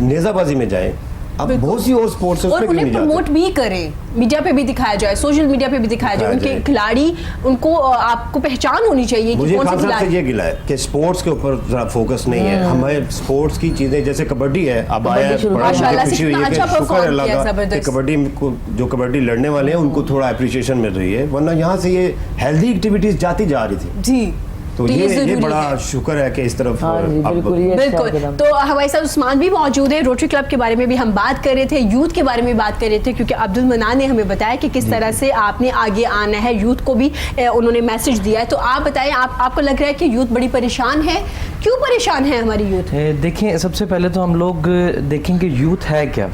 नेज़ाबाजी में जाएं, अब बहुत सी और स्पोर्ट्स है, और उन्हें प्रमोट भी करें, मीडिया पे भी दिखाया जाए, सोशल मीडिया पे भी दिखाया जाए, उनके खिलाड़ी, उनको आपको पहचान होनी चाहिए कि मुझे खान साहब से ये गिला है कि स्पोर्ट्स के ऊपर जरा फोकस नहीं है। हमें स्पोर्ट्स की चीजें जैसे कबड्डी है, अब आया माशाल्लाह खुशी हुई है कि शुक्र अल्लाह का कबड्डी को जो कबड्डी लड़ने वाले हैं उनको थोड़ा अप्रिसिएशन मिल रही है, वरना यहाँ से ये हेल्दी एक्टिविटीज जाती जा रही थी जी। तो ये बड़ा शुक्र है कि इस तरफ बिल्कुल। तो हमारे साथ उस्मान भी मौजूद है, रोटरी क्लब के बारे में भी हम बात कर रहे थे, यूथ के बारे में बात कर रहे थे, क्योंकि अब्दुल मनान ने हमें बताया कि किस तरह से आपने आगे आना है, यूथ को भी उन्होंने मैसेज दिया है। तो आप बताएं, आपको लग रहा है कि यूथ बड़ी परेशान है, क्यों परेशान है हमारी यूथ? देखें, सबसे पहले तो हम लोग देखेंगे यूथ है क्या।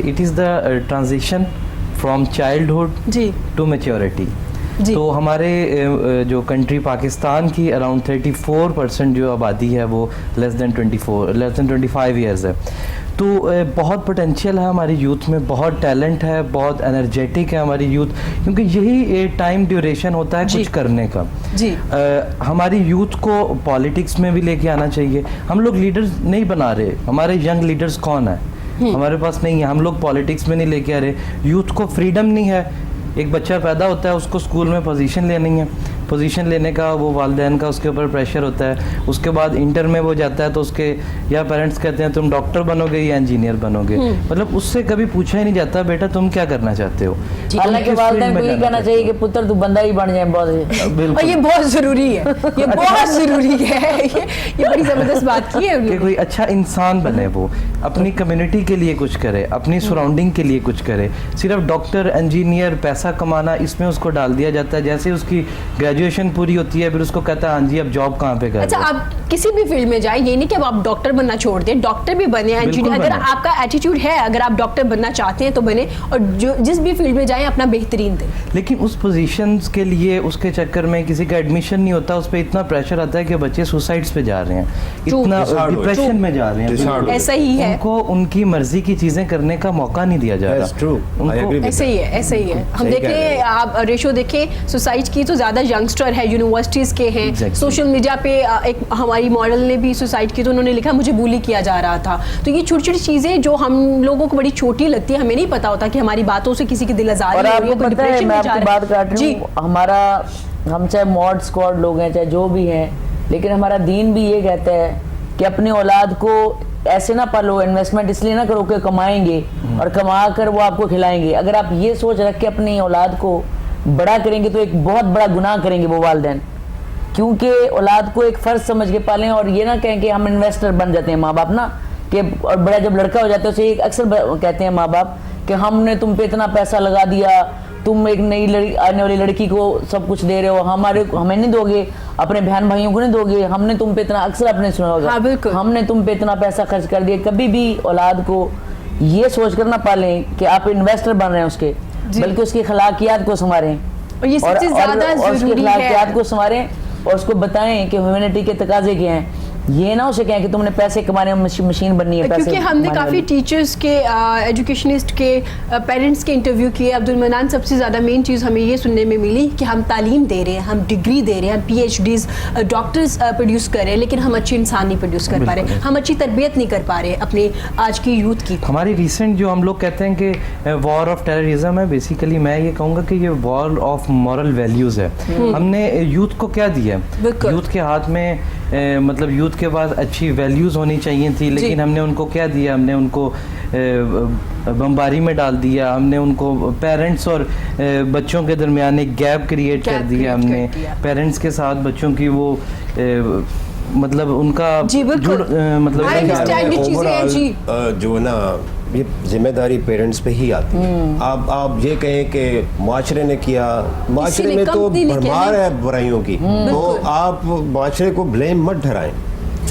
It is the transition from childhood to maturity. तो हमारे जो कंट्री पाकिस्तान की अराउंड 34% जो आबादी है वो लेस देन 25 ईयर्स है। तो बहुत पोटेंशियल है हमारी यूथ में, बहुत टैलेंट है, बहुत एनर्जेटिक है हमारी यूथ, क्योंकि यही टाइम ड्यूरेशन होता है कुछ करने का जी। हमारी यूथ को पॉलिटिक्स में भी लेके आना चाहिए। हम लोग लीडर्स नहीं बना रहे, हमारे यंग लीडर्स कौन है हमारे पास नहीं है, हम लोग पॉलिटिक्स में नहीं लेके आ रहे। यूथ को फ्रीडम नहीं है, एक बच्चा पैदा होता है उसको स्कूल में पोजीशन लेनी है, पोजीशन लेने का वो वालिदैन का उसके ऊपर प्रेशर होता है। उसके बाद इंटर में वो जाता है तो उसके या पेरेंट्स कहते हैं तुम डॉक्टर बनोगे या इंजीनियर बनोगे, मतलब उससे कभी पूछा ही नहीं जाता बेटा तुम क्या करना चाहते हो। हालांकि वालिदैन को ये कहना चाहिए कि पुत्र तू बंदा ही बन जाए, बहुत और ये बहुत जरूरी है, ये बहुत जरूरी है, ये बड़ी जबरदस्त बात की है कि कोई अच्छा इंसान बने, वो अपनी कम्युनिटी के लिए कुछ करे, अपनी सराउंडिंग के लिए कुछ करे। सिर्फ डॉक्टर इंजीनियर पैसा कमाना इसमें उसको डाल दिया जाता है। जैसे उसकी ग्रेजुएशन पूरी होती है फिर उसको कहता है हाँ जी अब जॉब कहाँ पे कर अच्छा, आप किसी भी फील्ड में जाए, ये नहीं कि अब आप डॉक्टर बनना छोड़ दें, डॉक्टर भी बने, इंजीनियर, अगर आपका एटीट्यूड है, अगर आप डॉक्टर बनना चाहते हैं तो बने, और जो जिस भी फील्ड में जाएं अपना बेहतरीन दें। लेकिन उस पोजीशंस के लिए उसके चक्कर में किसी का एडमिशन नहीं होता, उस पर इतना प्रेशर आता है कि बच्चे सुसाइड्स पे जा रहे हैं, इतना डिप्रेशन में जा रहे हैं। ऐसा ही है, उनको उनकी मर्जी की चीजें करने का मौका नहीं दिया जा रहा। ऐसे ही है, ऐसे ही है। हम देखें, आप रेशो देखें सुसाइड की तो ज्यादा यंगस्टर है, यूनिवर्सिटीज के हैं, सोशल मीडिया पे एक हमारी मॉडल ने भी सुसाइड की तो उन्होंने लिखा मुझे बुली किया जा रहा था। तो ये छोटी छोटी चीजें जो हम लोगों को बड़ी छोटी लगती है, हमें नहीं पता होता कि हमारी बातों से किसी की दिल आजारी हो रही है, कोई डिप्रेशन में जा रहा है। बात काट रही हूं, हमारा हम चाहे मॉड स्क्वाड लोग हैं चाहे जो भी हैं, लेकिन हमारा दीन भी ये कहता है कि अपनी औलाद को ऐसे ना पालो, इन्वेस्टमेंट इसलिए ना करो कि कमाएंगे और कमा कर वो आपको खिलाएंगे। अगर आप ये सोच रख के अपनी औलाद को बड़ा करेंगे तो एक बहुत बड़ा गुनाह करेंगे वो वालिदैन, क्योंकि औलाद को एक फर्ज समझ के पालें। और ये ना कहें कि हम इन्वेस्टर बन जाते हैं माँ बाप ना, कि और बड़ा जब लड़का हो जाता है उसे अक्सर कहते हैं माँ बाप कि हमने तुम पे इतना पैसा लगा दिया, तुम एक नई आने वाली लड़की को सब कुछ दे रहे हो, हमें नहीं दोगे, अपने बहन भाइयों को नहीं दोगे, हमने तुम पे इतना, अक्सर आपने सुना होगा, हाँ, हमने तुम पे इतना पैसा खर्च कर दिया। कभी भी औलाद को ये सोच कर ना पालें कि आप इन्वेस्टर बन रहे हैं उसके, बल्कि उसकी खलाकियात को संवारें और ये सबसे ज्यादा जरूरी है, खलाकियात को संवारें और उसको बताएं कि ह्यूमैनिटी के तकाजे क्या हैं। ये ना उसे कहें कि तुमने पैसे कमाने में मशीन बननी है। क्योंकि हमने काफ़ी टीचर्स के, एजुकेशनिस्ट के, पेरेंट्स के इंटरव्यू किए। अब्दुल मन्नान, सबसे ज़्यादा मेन चीज़ हमें ये सुनने में मिली कि हम तालीम दे रहे हैं, हम डिग्री दे रहे हैं, हम PhDs डॉक्टर्स प्रोड्यूस कर रहे हैं, लेकिन हम अच्छे इंसान नहीं प्रोड्यूस कर पा रहे, हम अच्छी तरबियत नहीं कर पा रहे अपने आज की यूथ की। हमारी रिसेंट जो हम लोग कहते हैं कि वॉर ऑफ टेररिज्म है, बेसिकली मैं ये कहूँगा कि ये वॉर ऑफ मॉरल वैल्यूज़ है। हमने यूथ को क्या दिया, यूथ के हाथ में मतलब यूथ के पास अच्छी वैल्यूज़ होनी चाहिए थी, लेकिन हमने उनको क्या दिया, हमने उनको बमबारी में डाल दिया, हमने उनको पेरेंट्स और बच्चों के दरमियान एक गैप क्रिएट कर दिया, हमने पेरेंट्स के साथ बच्चों की वो मतलब उनका मतलब जो ना ये जिम्मेदारी पेरेंट्स पे ही आती है। आप ये कहें कि माशरे ने किया, माशरे में तो भरमार है बुराइयों की, तो आप माशरे को ब्लेम मत ठहराएं।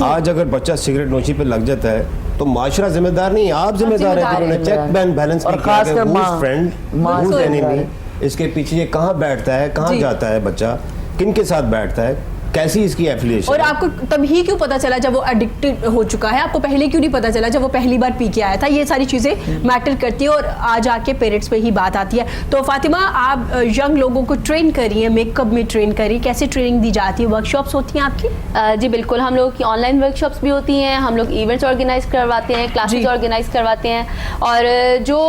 आज अगर बच्चा सिगरेट नोशी पे लग जाता है तो माशरा जिम्मेदार नहीं, आप जिम्मेदार है। उन्होंने चेक बैलेंस और खासकर फ्रेंड हूज एनिमी, इसके पीछे ये कहाँ बैठता है, कहाँ जाता है बच्चा, किन के साथ बैठता है, कैसी इसकी एफिलिएशन। और आपको तभी क्यों पता चला जब वो एडिक्टेड हो चुका है, आपको पहले क्यों नहीं पता चला जब वो पहली बार पी के आया था। ये सारी चीज़ें मैटर करती है और आज आके पेरेंट्स पे ही बात आती है। तो फातिमा, आप यंग लोगों को ट्रेन करी है, मेकअप में ट्रेन करी, कैसे ट्रेनिंग दी जाती है, वर्कशॉप्स होती हैं आपकी? जी बिल्कुल, हम लोग की ऑनलाइन वर्कशॉप्स भी होती हैं, हम लोग इवेंट्स ऑर्गेनाइज करवाते हैं, क्लासेस ऑर्गेनाइज करवाते हैं। और जो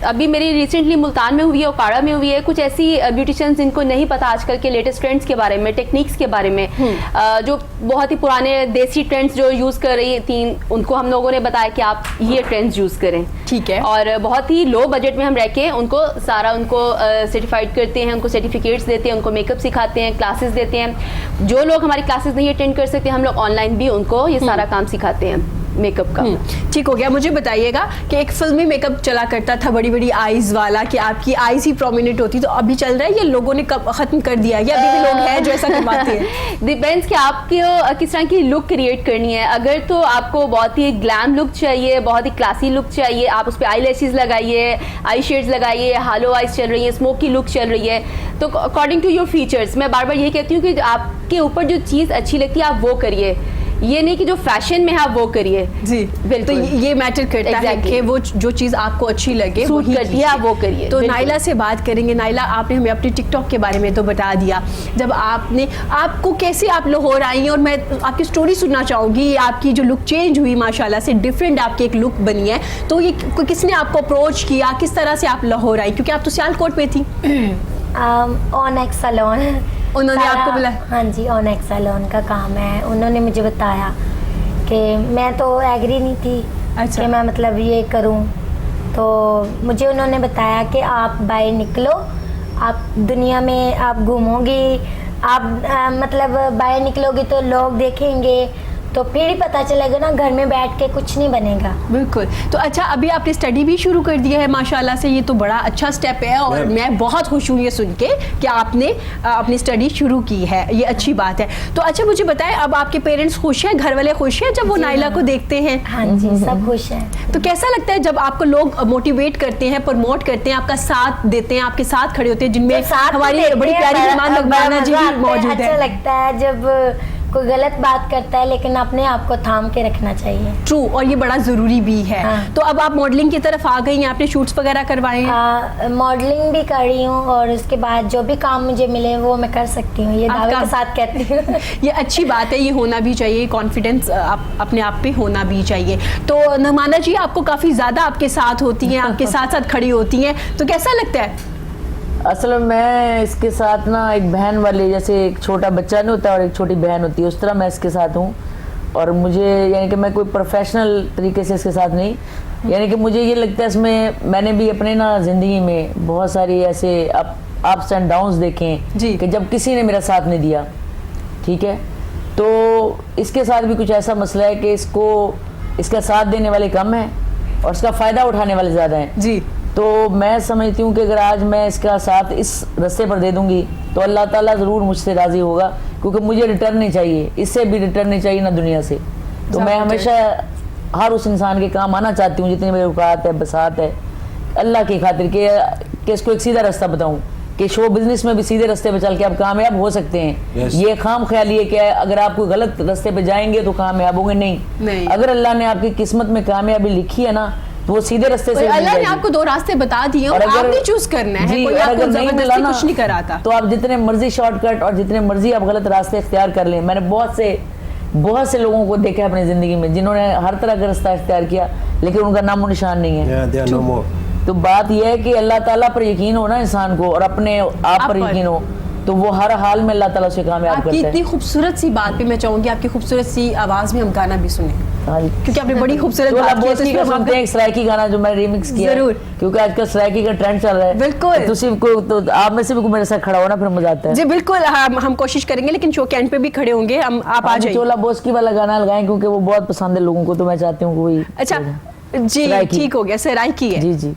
अभी मेरी रिसेंटली मुल्तान में हुई है, ओकाड़ा में हुई है, कुछ ऐसी ब्यूटिशियंस जिनको नहीं पता आजकल के लेटेस्ट ट्रेंड्स के बारे में, टेक्निक्स के बारे में, जो बहुत ही पुराने देसी ट्रेंड्स जो यूज कर रही थी, उनको हम लोगों ने बताया कि आप ये ट्रेंड्स यूज करें। ठीक है। और बहुत ही लो बजट में हम रह के उनको सारा सर्टिफाइड करते हैं, उनको सर्टिफिकेट्स देते हैं, उनको मेकअप सिखाते हैं, क्लासेस देते हैं। जो लोग हमारी क्लासेस नहीं अटेंड कर सकते, हम लोग ऑनलाइन भी उनको ये सारा काम सिखाते हैं मेकअप का। ठीक हो गया। मुझे बताइएगा कि एक फिल्मी मेकअप चला करता था, बड़ी बड़ी आईज वाला, कि आपकी आईज ही प्रोमिनेंट होती, तो अभी चल रहा है या लोगों ने कब खत्म कर दिया, या अभी भी लोग हैं जो ऐसा करवाते हैं? डिपेंड्स कि आपको किस तरह की लुक क्रिएट करनी है। अगर तो आपको बहुत ही ग्लैम लुक चाहिए, बहुत ही क्लासी लुक चाहिए, आप उस पर आई लैशेज लगाइए, आई शेड्स लगाइए, हालो आइज चल रही है, स्मोकी लुक चल रही है, तो अकॉर्डिंग टू योर फीचर्स। मैं बार बार यही कहती हूँ कि आपके ऊपर जो चीज़ अच्छी लगती है आप वो करिए, ये नहीं कि जो फैशन में है आप वो करिए। जी बिल्कुल, तो ये मैटर करता है कि वो जो चीज़ आपको अच्छी लगे सूट करती है आप वो करिए। तो नाइला से बात करेंगे। नाइला, आपने हमें अपने टिकटॉक के बारे में तो बता दिया, जब आपको कैसे आप लाहौर आई, और मैं आपकी स्टोरी सुनना चाहूँगी, आपकी जो लुक चेंज हुई, माशाल्लाह से डिफरेंट आपकी एक लुक बनी है, तो ये किसने आपको अप्रोच किया, किस तरह से आप लाहौर आई, क्योंकि आप तो सियालकोट में थी? ऑन एक्स सलोन उन्होंने सारा- आपको बुलाया? हाँ जी, ऑनेक्स सैलून का काम है। उन्होंने मुझे बताया कि मैं तो एग्री नहीं थी अच्छा। कि मैं मतलब ये करूं, तो मुझे उन्होंने बताया कि आप बाहर निकलो, आप दुनिया में आप घूमोगी, आप मतलब बाहर निकलोगे तो लोग देखेंगे, तो फिर ही पता चलेगा ना, घर में बैठ के कुछ नहीं बनेगा। बिल्कुल। तो अच्छा, अभी आपने स्टडी भी शुरू कर दिया है माशाल्लाह से, ये तो बड़ा अच्छा स्टेप है और मैं बहुत खुश हूँ ये सुन के कि आपने अपनी स्टडी शुरू की है, ये अच्छी बात है। तो अच्छा मुझे बताएं, अब आपके पेरेंट्स खुश हैं, घर वाले खुश हैं जब वो नाइला को देखते हैं? हाँ जी, सब खुश हैं। तो कैसा लगता है जब आपको लोग मोटिवेट करते हैं, प्रमोट करते हैं, आपका साथ देते हैं, आपके साथ खड़े होते हैं, जिनमें तो साथ हमारी देते बड़ी हैं, प्यारी बड़ा- मेहमान बड़ा लुबाना जी मजा भी आता है, मौजूद अच्छा है। लगता है जब कोई गलत बात करता है, लेकिन अपने आप को थाम के रखना चाहिए। ट्रू, और ये बड़ा जरूरी भी है। हाँ। तो अब आप मॉडलिंग की तरफ आ गई हैं, आपने शूट्स वगैरह करवाए हैं? मॉडलिंग भी कर रही हूँ और उसके बाद जो भी काम मुझे मिले वो मैं कर सकती हूँ, ये आप दावे काम- के साथ कहती हूँ। ये अच्छी बात है, ये होना भी चाहिए, कॉन्फिडेंस अपने आप पे होना भी चाहिए। तो नमाना जी आपको काफ़ी ज़्यादा आपके साथ होती हैं, आपके साथ साथ खड़ी होती हैं, तो कैसा लगता है? असल में मैं इसके साथ ना एक बहन वाले, जैसे एक छोटा बच्चा नहीं होता और एक छोटी बहन होती है, उस तरह मैं इसके साथ हूँ। और मुझे यानी कि मैं कोई प्रोफेशनल तरीके से इसके साथ नहीं, यानी कि मुझे ये लगता है इसमें मैंने भी अपने ना ज़िंदगी में बहुत सारी ऐसे अप्स एंड डाउन्स देखे हैं जी। कि जब किसी ने मेरा साथ नहीं दिया, ठीक है, तो इसके साथ भी कुछ ऐसा मसला है कि इसका साथ देने वाले कम हैं और इसका फ़ायदा उठाने वाले ज़्यादा हैं जी। तो मैं समझती हूँ कि अगर आज मैं इसका साथ इस रास्ते पर दे दूंगी तो अल्लाह ताला ज़रूर मुझसे राज़ी होगा, क्योंकि मुझे रिटर्न नहीं चाहिए, इससे भी रिटर्न नहीं चाहिए ना दुनिया से। तो मैं हमेशा हर उस इंसान के काम आना चाहती हूँ जितनी मेरी औकात है, बसात है, अल्लाह की खातिर कि इसको एक सीधा रास्ता बताऊँ कि शो बिजनेस में भी सीधे रास्ते पे चल के आप कामयाब हो सकते हैं। ये खाम ख्याली है कि अगर आप कोई गलत रास्ते पे जाएंगे तो कामयाब होंगे, नहीं। अगर अल्लाह ने आपकी किस्मत में कामयाबी लिखी है ना, तो वो सीधे रास्ते से अल्लाह ने आपको 2 रास्ते बता दिए और आपने चूज करना है, कोई आपको जबरदस्ती कुछ नहीं कराता। तो आप जितने मर्जी शॉर्टकट और जितने मर्जी आप गलत रास्ते इख्तियार कर लें। मैंने बहुत से लोगों को देखा है अपनी जिंदगी में जिन्होंने हर तरह का रास्ता इख्तियार किया, लेकिन उनका नामो निशान नहीं है। तो बात यह है कि अल्लाह ताला पर यकीन हो ना इंसान को, और अपने आप पर यकीन हो, तो वो हर हाल में अल्लाह ताला से कामयाब करता है। आपकी इतनी खूबसूरत सी बात पे मैं चाहूंगी आपकी खूबसूरत सी आवाज में हम गाना भी सुने, क्योंकि आपने बड़ी खूबसूरत बात की है। तो इसमें सुनते हैं सराइकी गाना जो मैंने रिमिक्स किया जरूर, क्योंकि आजकल सराइकी का ट्रेंड चल रहा है। बिल्कुल। तो आप में से भी कोई मेरे साथ खड़ा हो ना, फिर मजा आता है। जी बिल्कुल, हम कोशिश करेंगे, लेकिन शो के एंड पे भी खड़े होंगे हम, आप आ जाइए। चोला बोस की वाला गाना लगाएं क्योंकि वो बहुत पसंद है लोगों को, तो मैं चाहती हूँ कोई। अच्छा जी, ठीक हो गया, सराइकी है। जी जी।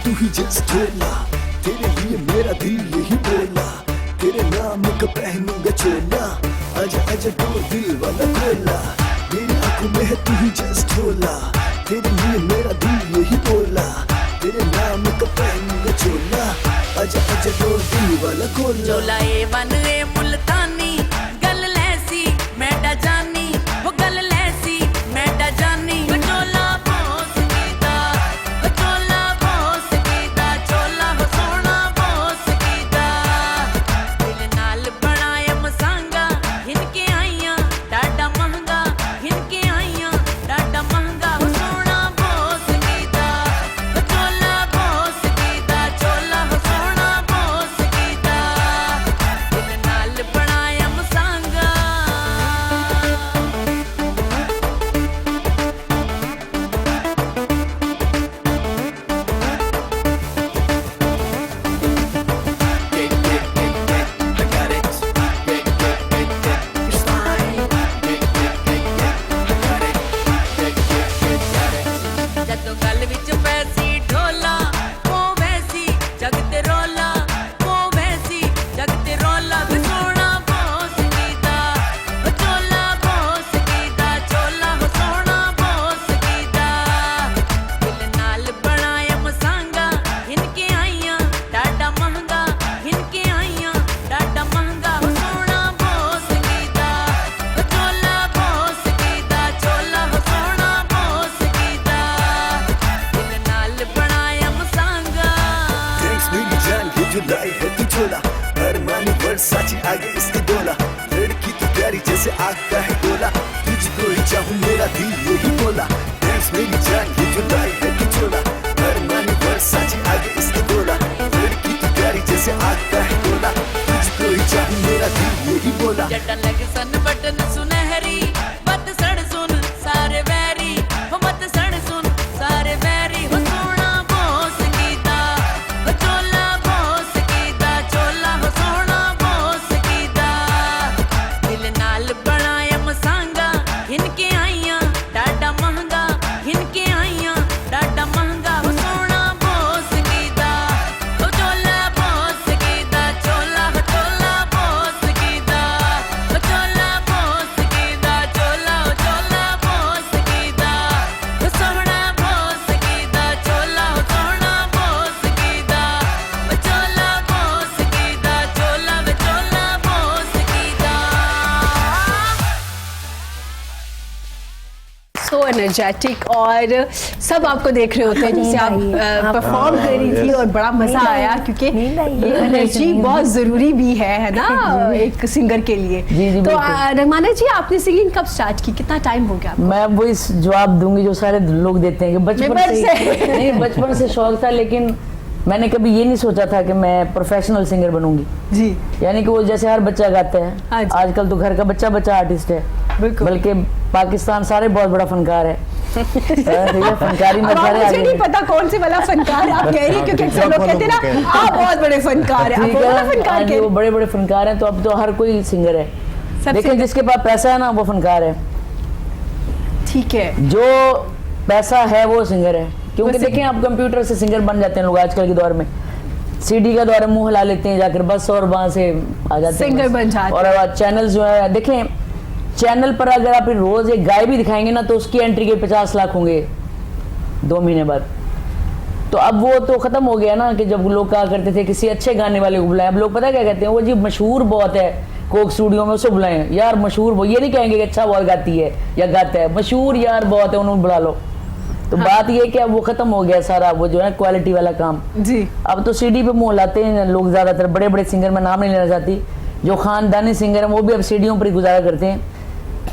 तू ही जस्ट झोला, तेरे लिए मेरा दिल यही बोला, तेरे नाम का पहनूंगा चोला, आजा आजा तो दिल वाला खोला। मेरी आंखों में है तू ही जस्ट झोला, तेरे लिए मेरा दिल यही बोला, तेरे नाम का पहनूंगा चोला, आजा आजा तो दिल वाला खोला। चोला A1 ए मुल्तानी, गल लैसी मैडा जानी, वो गल लैसी मैडा जानी। चोला बोस कीदा, चोला बोस कीदा, चोला हो सोना बोस कीदा। दिल नाल बनाया मसांगा, हिनके आईया डाडा महंगा, हिनके आईया डाडा महंगा। हो सोना बोस कीदा, चोला बोस कीदा, चोला हो सोना बोस कीदा। दिल आगे इसके गोला, लड़की तो प्यारी जैसे आग का है गोला, तुझको ही चाहूं मेरा दिल यही बोला, डांस मेरी जान ये जो लाई है किचोला, अरमानी वर्साची आगे इसके गोला, लड़की तो प्यारी जैसे आग का है गोला, तुझको ही चाहूं मेरा दिल यही बोला। जटा लग सन बटन सुनहरी मत सड़ सुन सारे वैरी हो मत सड़ सुन सारे वैरी हो सोना बोस कीदा हो चोला बोस कीदा चोला हो सोना बोस कीदा दिल नाल बनाया मसांगा इनके आइयां डाडा महंगा इनके आइयां डाडा महंगा हो सोना बोस कीदा हो चोला बोस कीदा चोला हो चोला बोस कीदा हो चोला बोस कीदा चोला हो चोला बोस कीदा हो सोना बोस कीदा चोला हो सोना बोस कीदा हो चोला बोस कीदा चोला हो चोला बोस कीदा सो एनर्जेटिक और सब आपको देख रहे होते हैं जैसे आप परफॉर्म कर रही थी और बड़ा मजा आया क्योंकि ये एनर्जी बहुत जरूरी भी है ना एक सिंगर के लिए। जी, तो बिल्कुल। रमाना जी आपने सिंगिंग कब स्टार्ट की, कितना टाइम हो गया आपको? मैं वही जवाब दूंगी जो सारे लोग देते हैं कि बचपन बचपन से से। नहीं, बचपन से शौक था, लेकिन मैंने कभी ये नहीं सोचा था कि मैं प्रोफेशनल सिंगर बनूंगी। जी यानी कि वो जैसे हर बच्चा गाता हाँ है, जी। आजकल तो घर का बच्चा बच्चा आर्टिस्ट है, बिल्कुल। बल्कि पाकिस्तान सारे बहुत बड़ा फनकार है। ठीक है, फनकारी में अब सारे मुझे आगे नहीं हैं। पता कौन से वाला फनकार आप कह रही हैं, क्योंकि अक्सर लोग कहते हैं ना आप बहुत बड़े फनकार हैं, आप ठीक वो है, वाला हाँ फनकार जी, कह वो बड़े बड़े फनकार हैं, तो अब तो हर कोई सिंगर है, सबसे लेकिन जिसके पास पैसा है ना वो फनकार है, ठीक है। जो पैसा है वो सिंगर है। क्योंकि वो देखें आप कंप्यूटर से सिंगर बन जाते हैं लोग आजकल के दौर में, सीडी का दौर है, मुंह हिला लेते हैं जाकर बस और वहां से आ जाते हैं सिंगर बस। बन जाते और अब चैनल जो है देखें, चैनल पर अगर आप रोज एक गाय भी दिखाएंगे ना तो उसकी एंट्री के 50 लाख होंगे 2 महीने बाद। तो अब वो तो खत्म हो गया ना कि जब लोग कहा करते थे किसी अच्छे गाने वाले को बुलाएं, अब लोग पता क्या कहते हैं, वो जी मशहूर बहुत है कोक स्टूडियो में, उसे बुलाएं यार मशहूर, वो ये नहीं कहेंगे कि अच्छा बहुत गाती है या गाता है, मशहूर यार बहुत है उन्होंने बुला लो। तो बात ये है कि अब वो खत्म हो गया सारा वो जो है क्वालिटी वाला काम। जी अब तो सीडी पे मुंह लाते हैं लोग, ज्यादातर बड़े बड़े सिंगर, मैं नाम नहीं लेना चाहती, जो खानदानी सिंगर हैं वो भी अब सीडियों पर ही गुजारा करते हैं।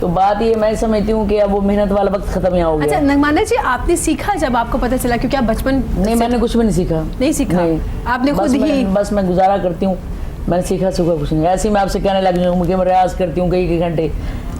तो बात ये मैं समझती हूँ कि अब वो मेहनत वाला वक्त खत्म यहाँ हो अच्छा गया। नगमाना जी, आपने सीखा जब आपको पता चला, क्योंकि आप बचपन नहीं, मैंने कुछ भी नहीं सीखा। नहीं सीखा? आपने बस खुद ही बस मैं गुजारा करती हूँ, मैंने सीखा सूखा कुछ नहीं। ऐसे ही मैं आपसे कहने लग जाऊँ कि मैं रियाज करती हूँ कई घंटे।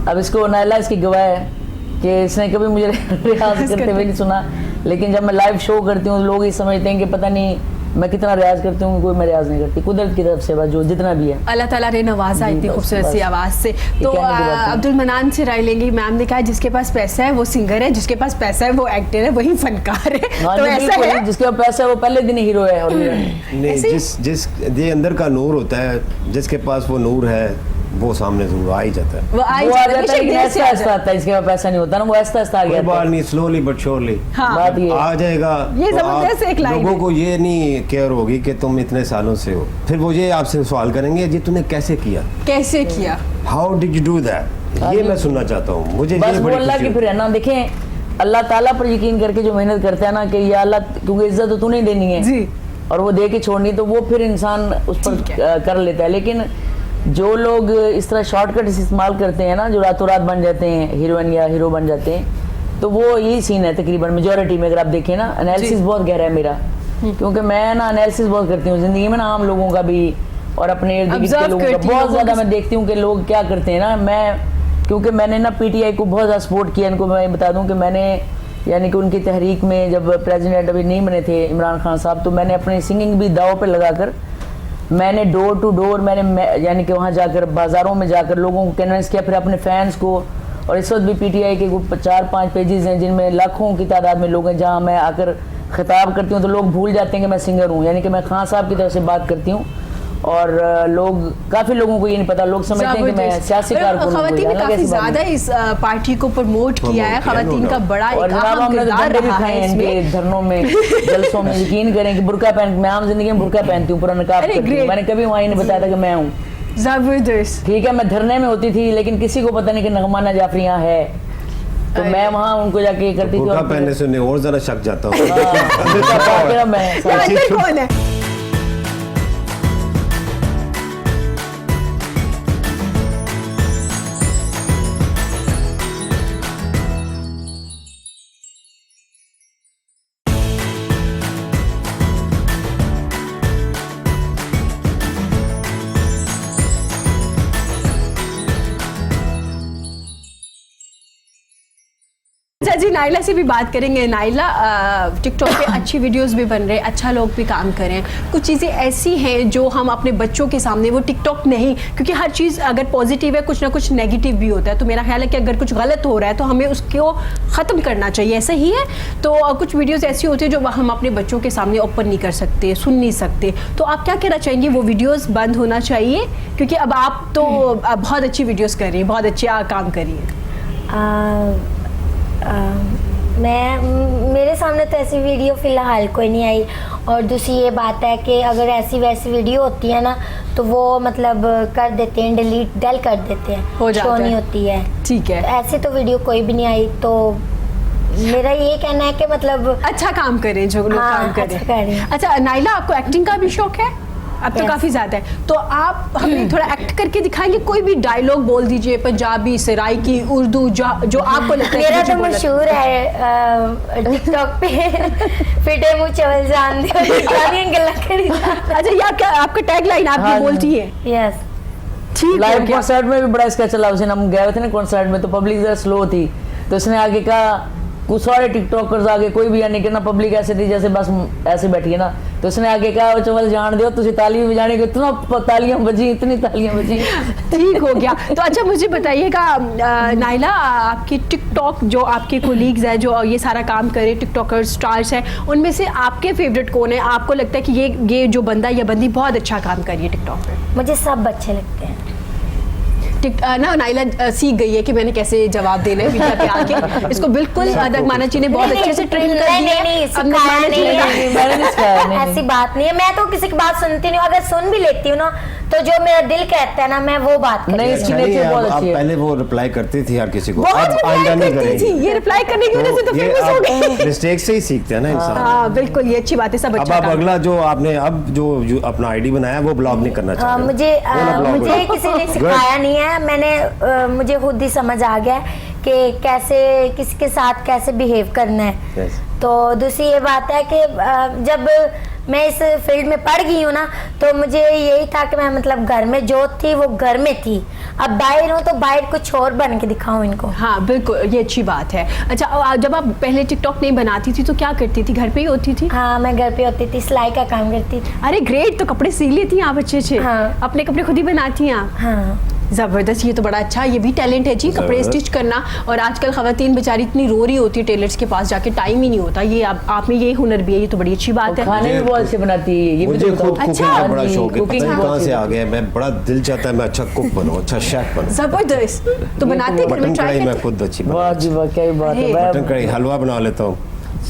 अब इसको नायला इसकी गवाह है कि इसने कभी मुझे रियाज करते हुए नहीं सुना, लेकिन जब मैं लाइव शो करती हूँ लोग ये समझते हैं कि पता नहीं मैं कितना रियाज करती हूँ, कोई मैं रियाज नहीं करती, कुदरत की तरफ से बस जो जितना भी है। अल्लाह ताला ने नवाजा इतनी बस, खूबसूरत सी बस। आवाज से। तो कहने की बात है। अब्दुल मनान से राय लेंगे। मैम ने कहा जिसके पास पैसा है वो सिंगर है, जिसके पास पैसा है वो एक्टर है, वही फनकार है। हाँ तो जी, ऐसा बिल्कुल, है? जिसके पास पैसा है वो पहले दिन हीरो है और नहीं, ऐसे- जिस ये अंदर का नूर होता है, जिसके पास वो नूर है वो सामने जरूर आ ही जाता है। वो आ ही वो आ जाता है, जाता है, लेकिन बेशक देर से ऐसा आ ऐसा जाता है। आता है, इसके पास पैसा नहीं होता ना, वो ऐसा ऐसा आ कोई गया बात नहीं, स्लोली बट श्योरली हाँ। बात ये है। आ जाएगा। ये तो जबरदस्त आप एक लाइन लोगों है। को ये नहीं केयर होगी कि तुम इतने सालों से हो, फिर वो ये आपसे सवाल करेंगे जी तूने कैसे किया, कैसे किया? How did you do that, ये मैं सुनना चाहता हूँ। मुझे बस ये वो बड़ी अल्लाह खुशी की फिर है ना। देखें अल्लाह ताला पर यकीन करके जो मेहनत करता है ना कि या अल्लाह, क्योंकि इज्जत तो तूने ही देनी है जी। और वो दे के छोड़नी, तो वो फिर इंसान उस पर ठीक है। कर लेता है। लेकिन जो लोग इस तरह शॉर्टकट इस्तेमाल करते हैं ना, जो रातों रात बन जाते हैं हीरोइन या हीरो बन जाते हैं, तो वो यही सीन है तकरीबन मेजोरिटी में। अगर आप देखें ना, एनालिसिस बहुत गहरा है मेरा, क्योंकि मैं ना एनालिसिस बहुत करती हूँ जिंदगी में ना, आम लोगों का भी और अपने इर्द गिर्द के Observe लोगों का करती हूँ बहुत लोगों ज्यादा की- मैं देखती हूँ कि लोग क्या करते हैं ना। मैं क्योंकि मैंने ना पीटीआई को बहुत ज़्यादा सपोर्ट किया, इनको मैं बता दूं कि मैंने यानी कि उनकी तहरीक में जब प्रेसिडेंट अभी नहीं बने थे इमरान खान साहब, तो मैंने अपनी सिंगिंग भी दाव पे लगाकर मैंने डोर टू डोर यानी कि वहाँ जाकर बाज़ारों में जाकर लोगों को कन्विंस किया, फिर अपने फैंस को। और इस वक्त भी पीटीआई के 4-5 पेजेस हैं जिनमें लाखों की तादाद में लोग हैं, जहाँ मैं आकर खिताब करती हूँ तो लोग भूल जाते हैं कि मैं सिंगर हूँ, यानी कि मैं खान साहब की तरफ से बात करती हूँ। और लोग, काफी लोगों को ये नहीं पता, लोग समझते हैं कि मैं सियासी कारकुन हूं। खवातीन ने काफी ज्यादा इस पार्टी को प्रमोट किया है, खवातीन का बड़ा और एक जनाब अहम हमने तो किरदार डंडे भी रहा खाए है हैं इसमें। इनके धरनों में, जलसों में। यकीन करें कि बुर्का पहन, मैं आम जिंदगी में बुर्का पहनती हूँ, पूरा नकाब अरे करती हूँ, great। मैंने कभी वहाँ ही नहीं बताया था कि मैं हूँ। जबरदस्त। ठीक है, मैं धरने में होती थी लेकिन किसी को पता नहीं कि नगमाना जाफरी यहाँ है, तो मैं वहाँ उनको जाके करती थी। बुर्का और पहनने से उन्हें और ज्यादा शक जाता हूँ। हाँ, बुर्का पहन के ना मैं ये अंदर कौन है? जी नाइला से भी बात करेंगे। नाइला, टिकटॉक पे अच्छी वीडियोस भी बन रहे हैं, अच्छा लोग भी काम कर रहे हैं, कुछ चीज़ें ऐसी हैं जो हम अपने बच्चों के सामने वो टिकटॉक नहीं, क्योंकि हर चीज़ अगर पॉजिटिव है कुछ ना कुछ नेगेटिव भी होता है, तो मेरा ख्याल है कि अगर कुछ गलत हो रहा है तो हमें उसको ख़त्म करना चाहिए, ऐसा ही है। तो कुछ वीडियोस ऐसी होती है जो हम अपने बच्चों के सामने ओपन नहीं कर सकते, सुन नहीं सकते, तो आप क्या कहना चाहेंगे? वो वीडियोस बंद होना चाहिए? क्योंकि अब आप तो बहुत अच्छी वीडियोस कर रही हैं, बहुत अच्छा काम कर रही हैं। मेरे सामने तो ऐसी वीडियो फ़िलहाल कोई नहीं आई। और दूसरी ये बात है कि अगर ऐसी वैसी वीडियो होती है ना तो वो मतलब कर देते हैं, डिलीट कर देते हैं, हो जाता शो नहीं है। होती है। ठीक है, तो ऐसी तो वीडियो कोई भी नहीं आई। तो मेरा ये कहना है कि मतलब अच्छा काम करें जो लोग हाँ, काम करें। अच्छा करें। अच्छा नाइला, आपको एक्टिंग का भी शौक है? अब तो Yes. काफी ज्यादा है, तो आप हमें थोड़ा एक्ट करके दिखाएंगे, कोई भी डायलॉग बोल दीजिए, पंजाबी, सराइकी, उर्दू, जो आपको लगता है मेरा कि तो मुझे मशहूर है टिकटॉक पे फिटे मुँह चवल जान दे गला करी। बोलना है। अच्छा, ये आपका टैग लाइन आप ये हाँ जी। बोलती है? यस। ठीक लाइव है। कॉन्सर्ट में भी बड़ा इसका चला। उसे हम गए थे ना कॉन्सर्ट में, तो पब्लिक जरा स्लो थी, तो उसने आगे कहा, कुछ सारे टिकटॉकर्स आगे, कोई भी यानी कि ना पब्लिक ऐसे थी जैसे बस ऐसे बैठी है ना, तो उसने आगे कहा, वो चवल जान दो, तुझे ताली बजाने को इतना तालियां बजी, इतनी तालियां बजी। ठीक हो गया। तो अच्छा मुझे बताइएगा नाइला, आपके टिकटॉक जो आपके कोलीग्स हैं जो ये सारा काम करे, टिकटॉकर्स, स्टार्स हैं, उनमें से आपके फेवरेट कौन है? आपको लगता है कि ये जो बंदा या बंदी बहुत अच्छा काम कर रही है टिकटॉक पे? मुझे सब अच्छे लगते हैं। ना नाइला सीख गई है कि मैंने कैसे जवाब देना है मीडिया पे आके। इसको बिल्कुल माना जी ने बहुत अच्छे से ट्रेन कर दिया है। नहीं, अब सिखाया माना जी नहीं ने- है। मैंने नहीं सिखाया, नहीं, ऐसी बात नहीं है। मैं तो किसी की बात सुनती नहीं हूँ, अगर सुन भी लेती हूँ ना तो जो मेरा दिल कहता है ना मैं वो बात करती नहीं, हूँ। इसकी अच्छा नहीं, नेचर बहुत आप अच्छी है। पहले वो रिप्लाई करती थी हर किसी को, बहुत अब रिप्लाई आइंदा नहीं करती थी, करेंगी। ये रिप्लाई करने की वजह से तो फेमस हो गई। मिस्टेक से ही सीखते हैं ना इंसान। हाँ बिल्कुल, ये अच्छी बात है, सब अब अच्छा आप काम। अगला जो आपने अब जो अपना आईडी बनाया वो ब्लॉग नहीं करना चाहते? मुझे किसी ने सिखाया नहीं है, मैंने मुझे खुद ही समझ आ गया कि कैसे किसके साथ कैसे बिहेव करना है। Yes. तो दूसरी ये बात है कि जब मैं इस फील्ड में पड़ गई हूँ ना, तो मुझे यही था कि मैं मतलब घर में जो थी वो घर में थी, अब बाहर हूँ तो बाहर कुछ और बन के दिखाऊं इनको। हाँ बिल्कुल, ये अच्छी बात है। अच्छा, जब आप पहले टिकटॉक नहीं बनाती थी तो क्या करती थी? घर पे ही होती थी? हाँ, मैं घर पे होती थी, सिलाई का काम करती थी। अरे ग्रेट, तो कपड़े सी लेती हैं आप अच्छे अच्छे? हाँ। अपने कपड़े खुद ही बनाती हैं आप? हाँ। जबरदस्त, ये तो बड़ा अच्छा, ये भी टैलेंट है जी, कपड़े जबरदस्त। स्टिच करना। और आजकल खवातीन बेचारी इतनी रो रही होती है टेलर्स के पास जाके, टाइम ही नहीं होता। ये आप में ये हुनर भी है, ये तो बड़ी अच्छी बात है। खाने भी बहुत अच्छे बनाती है ये भी मुझे तो खुद बताओ। कुकिंग अच्छा। का बड़ा शौक है, पता कुकिंग नहीं बहुत कहाँ से अच्छी आ गया। मैं बड़ा दिल चाहता है मैं अच्छा कुक बनूं, अच्छा शेफ बनूं। जबरदस्त, तो बनाते घर में मटन ट्राई कढ़ाई मैं करते? खुद अच्छी वाह बनाता जी वाह, क्या ही बात है। अरे, मैं- मटन कढ़ाई हलवा बना लेता हूँ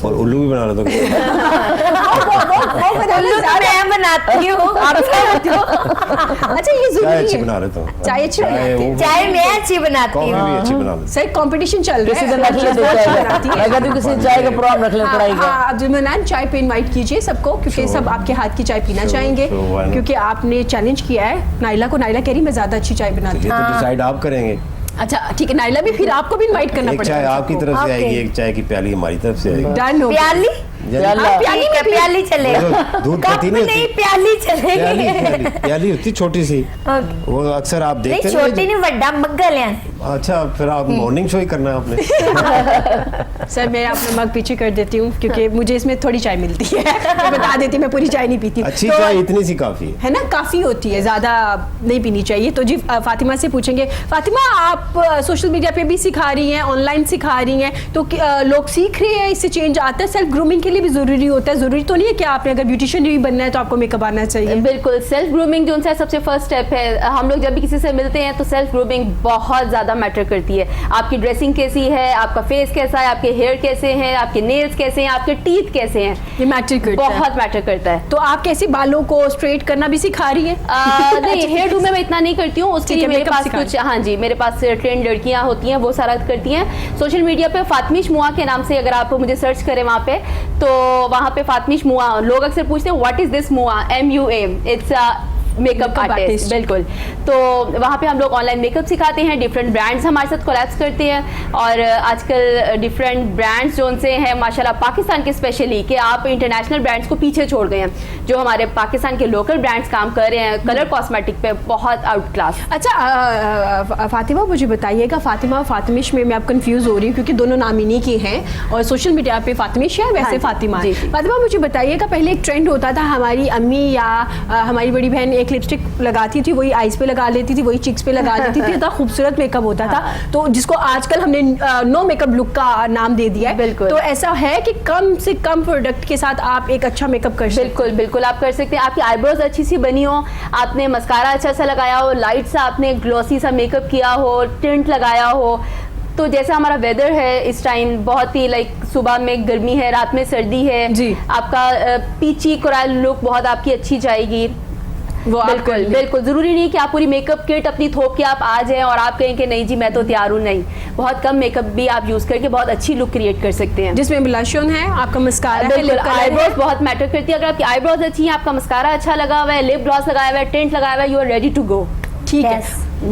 और उल्लू भी बना लेता हूँ। उल्लू तो मैं बनाती हूँ, आप बनाती हो। अच्छा, ये चाय जरूरी अच्छी है। बना लेता हूँ। चाय अच्छी बनाती है। वो- चाय मैं अच्छी बनाती कॉफी हूँ। भी अच्छी बना लेता सर कंपटीशन चल रहा किसी है, दिन रख लेते बहुत अच्छी चाय बनाती का, है। मैं कहती हूँ किसी चाय का प्रोग्राम रख ले कढ़ाई का। हाँ, अब जुम्मन चाय पे इनवाइट कीजिए सबको, क्योंकि Sure. सब आपके हाथ की चाय पीना Sure, चाहेंगे, sure, why not? क्योंकि आपने चैलेंज किया है नाइला को। नाइला कह रही मैं ज्यादा अच्छी चाय बनाती ये हूँ। तो डिसाइड आप करेंगे। अच्छा ठीक है नाइला भी, फिर आपको भी इनवाइट करना एक पड़ेगा। चाय आपकी तरफ से Okay. आएगी, एक चाय की प्याली हमारी तरफ से आएगी। डन हो गया। प्याली प्याला। हाँ, प्याली ठीक है, में प्याली चलेगी। जो दूध कप पीती नहीं नहीं, होती। प्याली प्याली चलेगी। प्याली होती छोटी सी, Okay. वो अक्सर आप नहीं, देखते छोटी नहीं, बड़ा मग्गा ले आना। अच्छा, फिर आप मॉर्निंग शो ही करना है आपने। सर मैं अपना मग पीछे कर देती हूँ, क्योंकि मुझे इसमें थोड़ी चाय मिलती है। मैं बता देती हूँ, मैं पूरी चाय नहीं पीती। अच्छी तो- चाय इतनी सी काफी है। है ना, काफ़ी होती है, ज़्यादा नहीं पीनी चाहिए। तो जी फातिमा से पूछेंगे, फातिमा आप सोशल मीडिया पे भी सिखा रही हैं, ऑनलाइन सिखा रही हैं, तो लोग सीख रहे हैं, इससे चेंज आता है? सेल्फ ग्रूमिंग के लिए भी ज़रूरी होता है, ज़रूरी तो नहीं है कि आपने अगर ब्यूटिशियन भी बनना है तो आपको मेकअप आना चाहिए? बिल्कुल, सेल्फ ग्रूमिंग जो उनसे सबसे फर्स्ट स्टेप है। हम लोग जब भी किसी से मिलते हैं तो सेल्फ ग्रूमिंग बहुत ज़्यादा मैटर करती है। आपकी ड्रेसिंग कैसी है, आपका फेस कैसा है, आपके हेयर कैसे हैं, आपके नेल्स कैसे हैं, आपके टीथ कैसे हैं, ये मैटर करता है। बहुत मैटर करता है। तो आप कैसे बालों को स्ट्रेट करना भी सिखा रही हैं? नहीं, हेयर डू में मैं इतना नहीं करती हूँ, उसके ठीक लिए है, मेरे makeup पास सिखा कुछ, हाँ जी, मेरे पास ट्रेंड लड़कियाँ होती हैं, वो सारा करती हैं। सोशल मीडिया पे फातमिश मुआ के नाम से अगर आप मुझे सर्च करें वहाँ पे, तो वहाँ पे फातमिश मुआ, लोग अक्सर पूछते हैं व्हाट इज दिस मुआ, MUA, इट्स मेकअप आर्टिस्ट, बिल्कुल। तो वहाँ पे हम लोग ऑनलाइन मेकअप सिखाते हैं, डिफरेंट ब्रांड्स हमारे साथ कोलैब्स करते हैं और आजकल डिफरेंट ब्रांड्स जो उनसे हैं माशाल्लाह पाकिस्तान के स्पेशली, कि आप इंटरनेशनल ब्रांड्स को पीछे छोड़ गए हैं। जो हमारे पाकिस्तान के लोकल ब्रांड्स काम कर रहे हैं कलर कॉस्मेटिक पे बहुत आउट क्लास। अच्छा फातिमा मुझे बताइएगा, फातिमा फातिमिश में मैं अब कंफ्यूज हो रही हूँ क्योंकि दोनों नाम इन्हीं के हैं और सोशल मीडिया पे फातिमिश है, वैसे फातिमा है। फातिमा मुझे बताइएगा, पहले एक ट्रेंड होता था, हमारी अम्मी या हमारी बड़ी बहन एक लिपस्टिक लगाती थी, वही आईज पे लगा लेती थी, वही चिक्स पे लगा देती थी, इतना खूबसूरत मेकअप होता था, तो जिसको आजकल हमने नो मेकअप लुक का नाम दे दिया है। बिल्कुल। तो ऐसा है कि कम से कम प्रोडक्ट के साथ आप एक अच्छा मेकअप कर सकते हैं? बिल्कुल बिल्कुल आप कर सकते हैं। आपकी आईब्रोज अच्छी सी बनी हो, आपने मस्कारा अच्छा सा लगाया हो, लाइट सा आपने ग्लॉसी सा मेकअप किया हो, टिंट लगाया हो, तो जैसे हमारा वेदर है इस टाइम बहुत ही लाइक सुबह में गर्मी है, रात में सर्दी है जी, आपका पीची कोरल लुक बहुत आपकी अच्छी जाएगी। वो बिल्कुल बिल्कुल जरूरी नहीं कि आप पूरी मेकअप किट अपनी थोप के आप आ जाएं और आप कहें कि नहीं जी मैं तो तैयार हूँ, नहीं, बहुत कम मेकअप भी आप यूज करके बहुत अच्छी लुक क्रिएट कर सकते हैं, जिसमें ब्लश ऑन है, आपका मस्कारा है, लिप कलर आईब्रोज बहुत मैटर करती है। अगर आपकी आईब्रोज अच्छी है, आपका मस्कारा अच्छा लगा हुआ है, लिप ग्लॉस लगाया हुआ है, टिंट लगाया हुआ है, you are ready to go. ठीक है,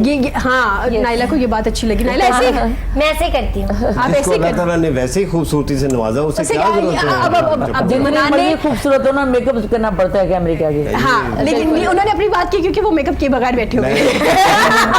ये हाँ नाइला को ये बात अच्छी लगी। नाइला ऐसे मैं ऐसे करती हूँ। आप ऐसे अल्लाह ताला ने वैसे ही खूबसूरती से नवाजा, उसे क्या जरूरत है? अब जितने खूबसूरत हो ना मेकअप करना पड़ता है कैमरे के आगे। हाँ लेकिन उन्होंने अपनी बात की क्योंकि वो मेकअप के बगैर बैठे हुए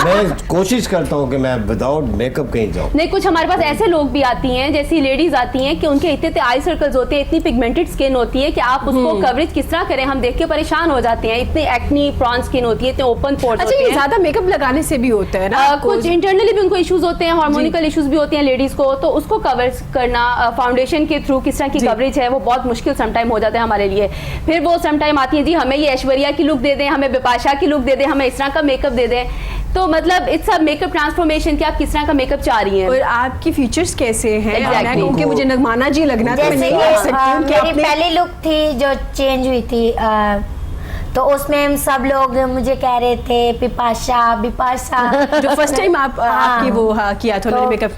मैं कोशिश करता हूँ कि मैं विदाउट मेकअप कहीं जाऊँ। नहीं, कुछ हमारे पास ऐसे लोग भी आती हैं, जैसी लेडीज आती हैं कि उनके इतने आई सर्कल्स होते हैं, इतनी पिगमेंटेड स्किन होती है कि आप उसको कवरेज किस तरह करें, हम देख के परेशान हो जाते हैं, इतनी एक्नी प्रॉन स्किन होती है, इतने ओपन पोर्स होते हैं। ज्यादा मेकअप लगाने से भी होता है ना, कुछ इंटरनली भी उनको इश्यूज होते हैं, हार्मोनिकल इश्यूज भी होते हैं लेडीज को, तो उसको कवर करना फाउंडेशन के थ्रू किस तरह की कवरेज है वो बहुत मुश्किल समटाइम हो जाता है हमारे लिए। फिर वो समटाइम आती है जी हमें ये ऐश्वर्या की लुक दे दें, हमें बिपाशा की लुक दे दें, हमें इस तरह का मेकअप दे दें। तो मतलब इट्स अ मेकअप ट्रांसफॉर्मेशन कि आप किस तरह का मेकअप चाह रही हैं और आपकी फीचर्स कैसे हैं। Exactly. क्योंकि मुझे नगमाना जी लगना था, जैसे मेरी पहली लुक थी जो चेंज हुई थी, तो उसमें हम सब लोग मुझे कह रहे थे बिपाशा बिपाशा। जो फर्स्ट टाइम आपकी वो किया था उन्होंने मेकअप,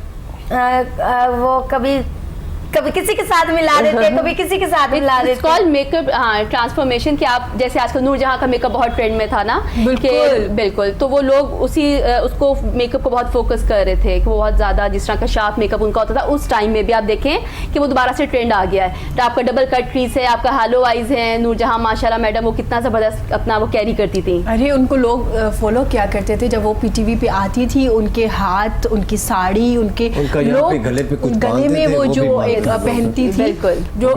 वो कभी किसी के साथ मिला देते, कभी किसी के साथ मिला देते। कॉल्ड मेकअप ट्रांसफॉर्मेशन कि आप जैसे आजकल नूरजहां का मेकअप बहुत ट्रेंड में था ना, बिल्कुल तो वो लोग उसको मेकअप को बहुत फोकस कर रहे थे कि वो बहुत ज्यादा जिस तरह का शार्प मेकअप उनका होता था उस टाइम में भी आप देखें कि वो दोबारा से ट्रेंड आ गया है। तो आपका डबल कट क्रीज है, आपका हैलो आईज है, नूरजहां माशाल्लाह मैडम वो कितना जबरदस्त अपना वो कैरी करती थी। अरे उनको लोग फॉलो क्या करते थे जब वो पीटीवी पे आती थी, उनके हाथ, उनकी साड़ी, उनके लोग गले में वो जो पहनती थी, जो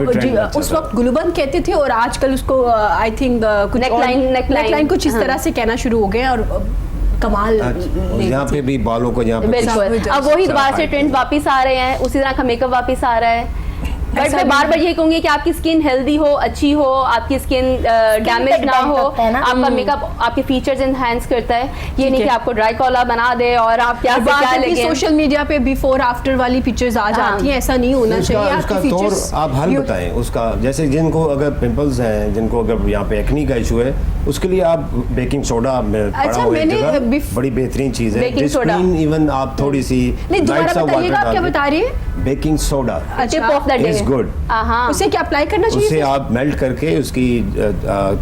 उस वक्त गुलबंद कहते थे और आजकल उसको आई थिंक कुछ नेकलाइन कुछ इस तरह से कहना शुरू हो गए और कमाल। यहाँ पे भी बालों को यहाँ पे बिल्कुल अब वही दोबारा से ट्रेंड वापस आ रहे हैं, उसी तरह का मेकअप वापस आ रहा है। बट मैं बार बार ये कहूंगी कि आपकी स्किन हेल्दी हो, अच्छी हो, आपकी स्किन डैमेज ना हो, आपका मेकअप आपके फीचर्स एनहांस करता है। ये नहीं कि आपको ड्राई कॉलर बना दे और आप क्या लगे। सोशल मीडिया पे बिफोर आफ्टर वाली पिक्चर्स आ जाती हैं, ऐसा नहीं होना चाहिए। उसका तौर आप हल बताएं उसका, जैसे जिनको अगर पिंपल्स हैं, जिनको अगर यहाँ पे एक्नी का इशू है, उसके लिए आप बेकिंग सोडा बड़ी बेहतरीन चीज है। डिस्प्रिन इवन आप थोड़ी सी क्या बता रही है, baking soda tip of the day good. उसे क्या अप्लाई करना चाहिए? उसे आप मेल्ट करके उसकी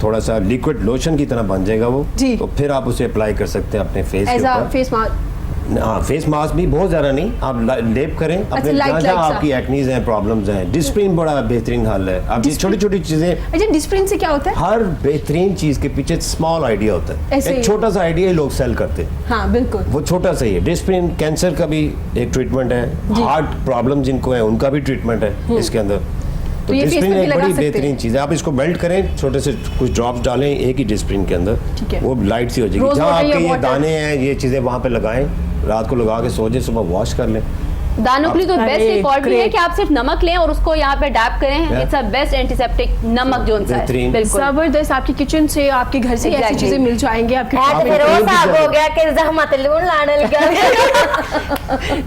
थोड़ा सा लिक्विड लोशन की तरह बन जाएगा वो, तो फिर आप उसे अप्लाई कर सकते हैं अपने फेस के ऊपर। फेस मास्क, हाँ फेस मास्क भी बहुत ज़्यादा नहीं, आप लेप करें अपने जहाँ आपकी एक्नीज हैं, प्रॉब्लम्स हैं। डिस्प्रिन बड़ा बेहतरीन हल है। आप ये छोटी छोटी चीज़ें। अच्छा डिस्प्रिन से क्या होता है? हर बेहतरीन चीज़ के पीछे स्मॉल आइडिया होता है, एक छोटा सा आइडिया ही लोग सेल करते हैं। हाँ बिल्कुल, वो छोटा सा ही है। डिस्प्रिन कैंसर का भी एक ट्रीटमेंट है, हार्ट प्रॉब्लम जिनको है उनका भी ट्रीटमेंट है इसके अंदर। तो डिस्प्रिन एक बड़ी बेहतरीन चीज़ है। आप इसको मेल्ट करें, छोटे से कुछ ड्रॉप्स डालें एक ही डिस्प्रिन के अंदर, वो लाइट सी हो जाएगी। जहाँ आपके ये दाने हैं, ये चीज़ें वहाँ पे लगाएं, रात को लगा के सो जाए, सुबह वॉश कर लें। दानों के लिए तो बेस्ट एक और भी है कि आप सिर्फ नमक लें और उसको यहाँ पे डैप करें। इट्स अ बेस्ट एंटीसेप्टिक नमक जो है। बिल्कुल जबरदस्त, आपकी किचन से, आपके घर से ऐसी चीजें मिल जाएंगे आपके। हो गया कि जहमत लून लाने लगा।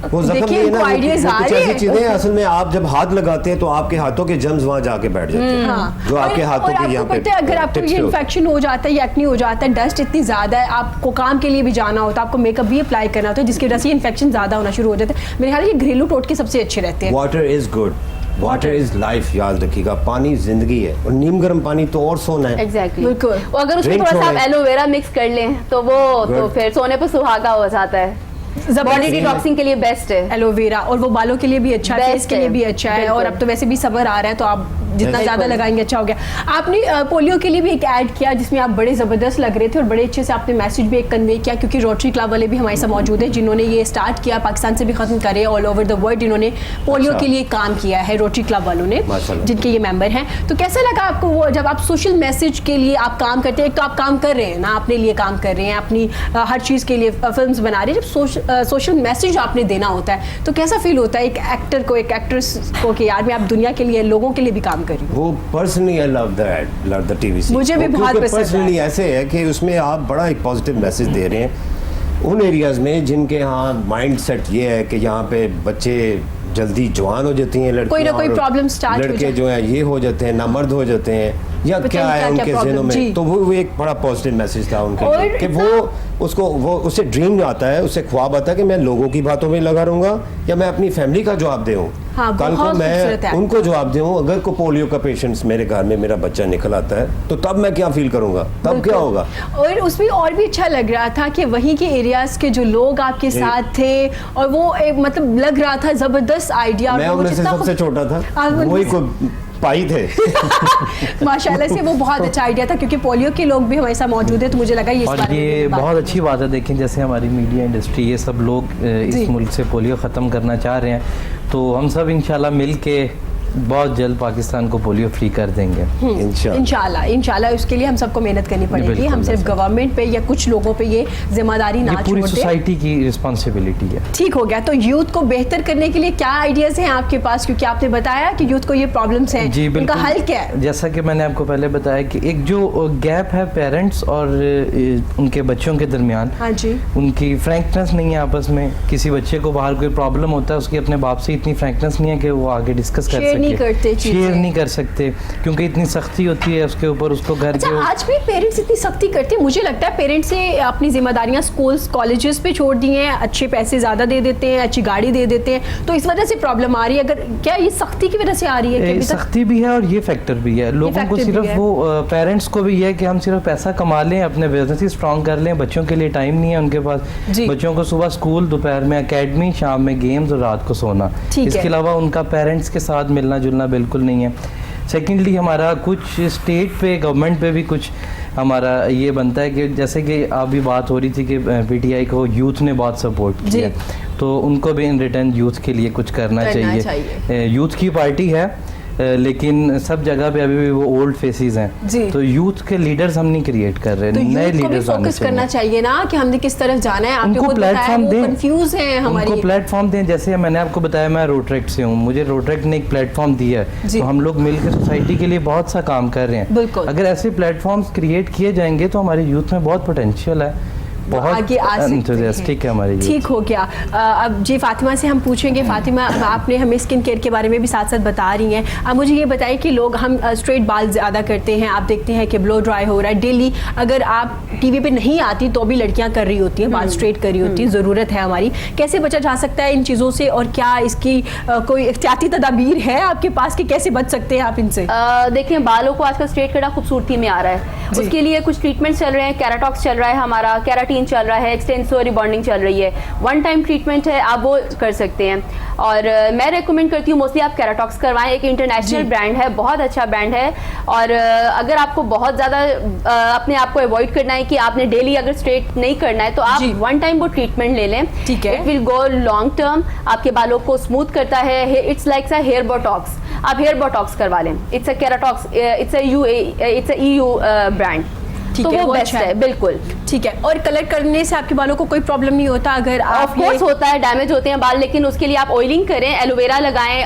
वो जख्म ये ना कुछ ऐसी चीजें असल में आप जब हाथ लगाते हैं तो आपके हाथों के जर्म्स वहां जाके बैठ जाते हैं, जो आपके हाथों के यहाँ पे। अगर आपको ये इन्फेक्शन हो जाता है या एक्नी हो जाता है, डस्ट इतनी ज्यादा है, आपको काम के लिए भी जाना होता है, आपको मेकअप भी अप्लाई करना होता है, जिसकी वजह से इन्फेक्शन ज्यादा होना शुरू हो जाता है। मेरे ख्याल घरेलू टोटके सबसे अच्छे रहते हैं। Water is good. Water is life, याद रखिएगा, पानी जिंदगी है, और नीम गर्म पानी तो और सोना है। एग्जैक्टली बिल्कुल। और अगर उसमें Drink थोड़ा सा आप छोड़ें। एलोवेरा मिक्स कर लें तो वो तो Good. फिर सोने पे सुहागा हो जाता है। बॉडी डिटॉक्सिंग के लिए बेस्ट है एलोवेरा, और वो बालों के लिए भी अच्छा है, Best फेस के लिए है, भी अच्छा है, और बिल्कुल। अब तो वैसे भी समर आ रहा है तो आप जितना बिल्कुल। ज़्यादा लगाएंगे अच्छा हो गया। आपने पोलियो के लिए भी एक ऐड किया जिसमें आप बड़े ज़बरदस्त लग रहे थे और बड़े अच्छे से आपने मैसेज भी एक कन्वे किया, क्योंकि रोटरी क्लब वाले भी हमारे साथ मौजूद हैं जिन्होंने ये स्टार्ट किया, पाकिस्तान से भी ख़त्म करे, ऑल ओवर द वर्ल्ड इन्होंने पोलियो अच्छा। के लिए काम किया है, रोटरी क्लब वालों ने, माशाल्लाह। जिनके ये मेंबर हैं। तो कैसा लगा आपको वो जब आप सोशल मैसेज के लिए आप काम करते हैं? एक तो आप काम कर रहे हैं ना, अपने लिए काम कर रहे हैं, अपनी हर चीज़ के लिए फिल्म्स बना रहे हैं, जब सोशल मैसेज आपने देना होता है तो कैसा फील होता है एक एक्टर को, एक एक्ट्रेस को कि यार मैं आप दुनिया के लिए, लोगों के लिए भी काम कर रही हूँ? वो personally I love the TV series. मुझे भी बहुत पसंद है। पर्सनली ऐसे है कि उसमें आप बड़ा एक पॉजिटिव मैसेज दे रहे हैं उन एरियाज में जिनके यहाँ माइंड सेट ये है कि यहाँ पे बच्चे जल्दी जवान हो जाती हैं, लड़कियां कोई ना कोई और प्रॉब्लम स्टार्ट हो लड़के जाए। जो है ये हो जाते हैं, नामर्द हो जाते हैं, या पता क्या नहीं है क्या-क्या उनके problem, ज़हनों जी। में। तो वो एक बड़ा पॉजिटिव मैसेज था उनके और लिए कि वो उसे ड्रीम आता है, उसे ख्वाब आता है कि मैं लोगों की बातों में लगा रहूंगा या मैं अपनी फैमिली का जवाब दूं। हाँ, कल को बहुत खूबसूरत मैं है। उनको जवाब दूं, अगर को पोलियो का पेशेंट्स मेरे घर में मेरा बच्चा निकल आता है तो तब मैं क्या फील करूंगा, तब क्या होगा। और उसमें और भी अच्छा लग रहा था कि वहीं के एरियाज के जो लोग आपके साथ थे, और वो एक मतलब लग रहा था जबरदस्त आइडिया। मैं उनमें से सबसे छोटा था, आप उनमें वही से- को पाई थे। माशाल्लाह से वो बहुत अच्छा आइडिया था, क्योंकि पोलियो के लोग भी हमारे साथ मौजूद है, तो मुझे लगा ये इस और बारे में ये भी बात बहुत करें। अच्छी बात है। देखें जैसे हमारी मीडिया इंडस्ट्री, ये सब लोग जी। इस मुल्क से पोलियो ख़त्म करना चाह रहे हैं, तो हम सब इंशाल्लाह मिल के बहुत जल्द पाकिस्तान को पोलियो फ्री कर देंगे। इंशाल्लाह उसके लिए हम सबको मेहनत करनी पड़ेगी। बिल्कुल, हम सिर्फ गवर्नमेंट पे या कुछ लोगों पे ये जिम्मेदारी ना ये पूरी छोड़ दें। सोसाइटी की रिस्पॉन्सिबिलिटी है। ठीक हो गया। तो यूथ को बेहतर करने के लिए क्या आइडियाज हैं आपके पास, क्योंकि आपने बताया कि यूथ को ये प्रॉब्लम्स हैं, जी उनका बिल्कुल। हल क्या है? जैसा कि मैंने आपको पहले बताया कि एक जो गैप है पेरेंट्स और उनके बच्चों के दरमियान, हाँ जी, उनकी फ्रैंकनेस नहीं है आपस में। किसी बच्चे को बाहर कोई प्रॉब्लम होता है, उसकी अपने बाप से इतनी फ्रैंकनेस नहीं है कि वो आगे डिस्कस कर Share नहीं करते सके, चीज़ें। शेयर नहीं कर सकते, क्योंकि इतनी सख्ती होती है उसके ऊपर, उसको घर अच्छा, के आज भी पेरेंट्स इतनी सख्ती करते हैं? मुझे लगता है पेरेंट्स से अपनी जिम्मेदारियां स्कूल्स कॉलेजेस पे छोड़ दी हैं, अच्छे पैसे ज़्यादा दे देते हैं, अच्छी गाड़ी दे देते हैं, तो इस वजह से प्रॉब्लम आ रही है। अगर क्या ये सख्ती की वजह से आ रही है कि अभी तक? सख्ती भी है और ये फैक्टर भी है। लोगों को factor भी सिर्फ है। वो पेरेंट्स को भी है कि हम सिर्फ पैसा कमा लें, अपने बिजनेस स्ट्रॉन्ग कर लें, बच्चों के लिए टाइम नहीं है उनके पास। जी। बच्चों को सुबह स्कूल, दोपहर में एकेडमी, शाम में गेम्स और रात को सोना। ठीक इसके है। अलावा उनका पेरेंट्स के साथ मिलना जुलना बिल्कुल नहीं है। सेकेंडली हमारा कुछ स्टेट पे, गवर्नमेंट पे भी कुछ हमारा ये बनता है कि जैसे कि अभी बात हो रही थी कि पीटीआई को यूथ ने बहुत सपोर्ट किया, तो उनको भी इन रिटर्न यूथ के लिए कुछ करना चाहिए। यूथ की पार्टी है, लेकिन सब जगह पे अभी भी वो ओल्ड फेसेस हैं, तो यूथ के लीडर्स हम नहीं क्रिएट कर रहे, तो नए यूथ को भी लीडर्स फोकस करना चाहिए ना कि हमने किस तरफ जाना है। आपने उनको खुद बताया प्लेटफॉर्म वो दें, कंफ्यूज हैं हमारी। उनको प्लेटफॉर्म दें। जैसे मैंने आपको बताया मैं रोटरेक्ट से हूँ, मुझे रोटरेक्ट ने एक प्लेटफॉर्म दिया है, तो हम लोग मिलकर सोसाइटी के लिए बहुत सा काम कर रहे हैं। बिल्कुल। अगर ऐसे प्लेटफॉर्म्स क्रिएट किए जाएंगे तो हमारे यूथ में बहुत पोटेंशियल है, बहुत आगे आ सकते एंथुसियास्टिक है हमारी youth। ठीक हो गया। अब जी फातिमा से हम पूछेंगे। फातिमा, अब आपने हमें स्किन केयर के बारे में भी साथ साथ बता रही हैं। अब मुझे ये बताइए कि लोग हम स्ट्रेट बाल ज़्यादा करते हैं, आप देखते हैं कि ब्लो ड्राई हो रहा है डेली। अगर आप टीवी पे नहीं आती तो भी लड़कियां कर रही होती हैं, बाल स्ट्रेट कर रही होती हैं, ज़रूरत है हमारी। कैसे बचा जा सकता है इन चीज़ों से, और क्या इसकी कोई एहतियाती तदाबीर है आपके पास कि कैसे बच सकते हैं आप इनसे? देखें, बालों को आजकल स्ट्रेट करना खूबसूरती में आ रहा है, उसके लिए कुछ ट्रीटमेंट चल रहे हैं। कैराटॉक्स चल रहा है, हमारा कैराटीन चल रहा है, एक्सटेंसो रिबॉन्डिंग चल रही है। वन टाइम ट्रीटमेंट है, आप वो कर सकते हैं। और मैं रेकमेंड करती हूँ मोस्टली आप कैराटॉक्स करवाएं। एक इंटरनेशनल ब्रांड है, बहुत अच्छा ब्रांड है। और अगर आपको बहुत ज़्यादा अपने आप को अवॉइड करना है कि आपने डेली अगर स्ट्रेट नहीं करना है, तो आप वन टाइम वो ट्रीटमेंट ले लें। ठीक है। It will go long term, आपके बालों को स्मूथ करता है। It's like a hair botox, आप हेयर बोटॉक्स करवा लें। It's a keratox, it's a EU brand, तो वो बेस्ट है। बिल्कुल ठीक है। और कलर करने से आपके बालों को कोई प्रॉब्लम नहीं होता? अगर आप ऑफ कोर्स होता है, डैमेज होते हैं बाल, लेकिन उसके लिए आप ऑयलिंग करें, एलोवेरा लगाएं,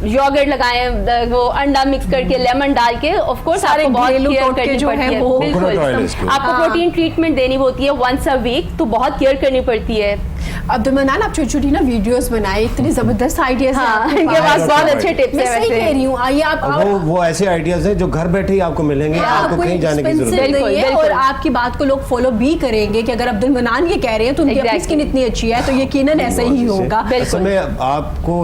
योगर्ट लगाएं, वो अंडा मिक्स करके, लेमन डाल के, ऑफ कोर्स सारे आपको बहुत घरेलू केयर टोटके करनी जो पड़ती हैं है। वो बिल्कुल, coconut oil है इसके ऊपर। आपको प्रोटीन ट्रीटमेंट देनी होती है वंस अ वीक, तो बहुत केयर करनी पड़ती है। अब्दुल मन्नान, आप छोटी छोटी ना वीडियोस बनाए, इतने जबरदस्त आइडियाज हैं हाँ, आपके इनके पास। पास बहुत अच्छे टिप्स मैं हैं सही वैसे। कह रही हूँ। आइए आप वो ऐसे आइडियाज हैं जो घर बैठे ही आपको मिलेंगे, आपको कोई कहीं जाने की जरूरत expensive नहीं। नहीं है, बिल्कुल, और बिल्कुल। आपकी बात को लोग फॉलो भी करेंगे कि अगर अब्दुल मन्नान ये कह रहे हैं तो उनकी अपनी Exactly. स्किन इतनी अच्छी है तो यकीनन ऐसा ही होगा। असल में आपको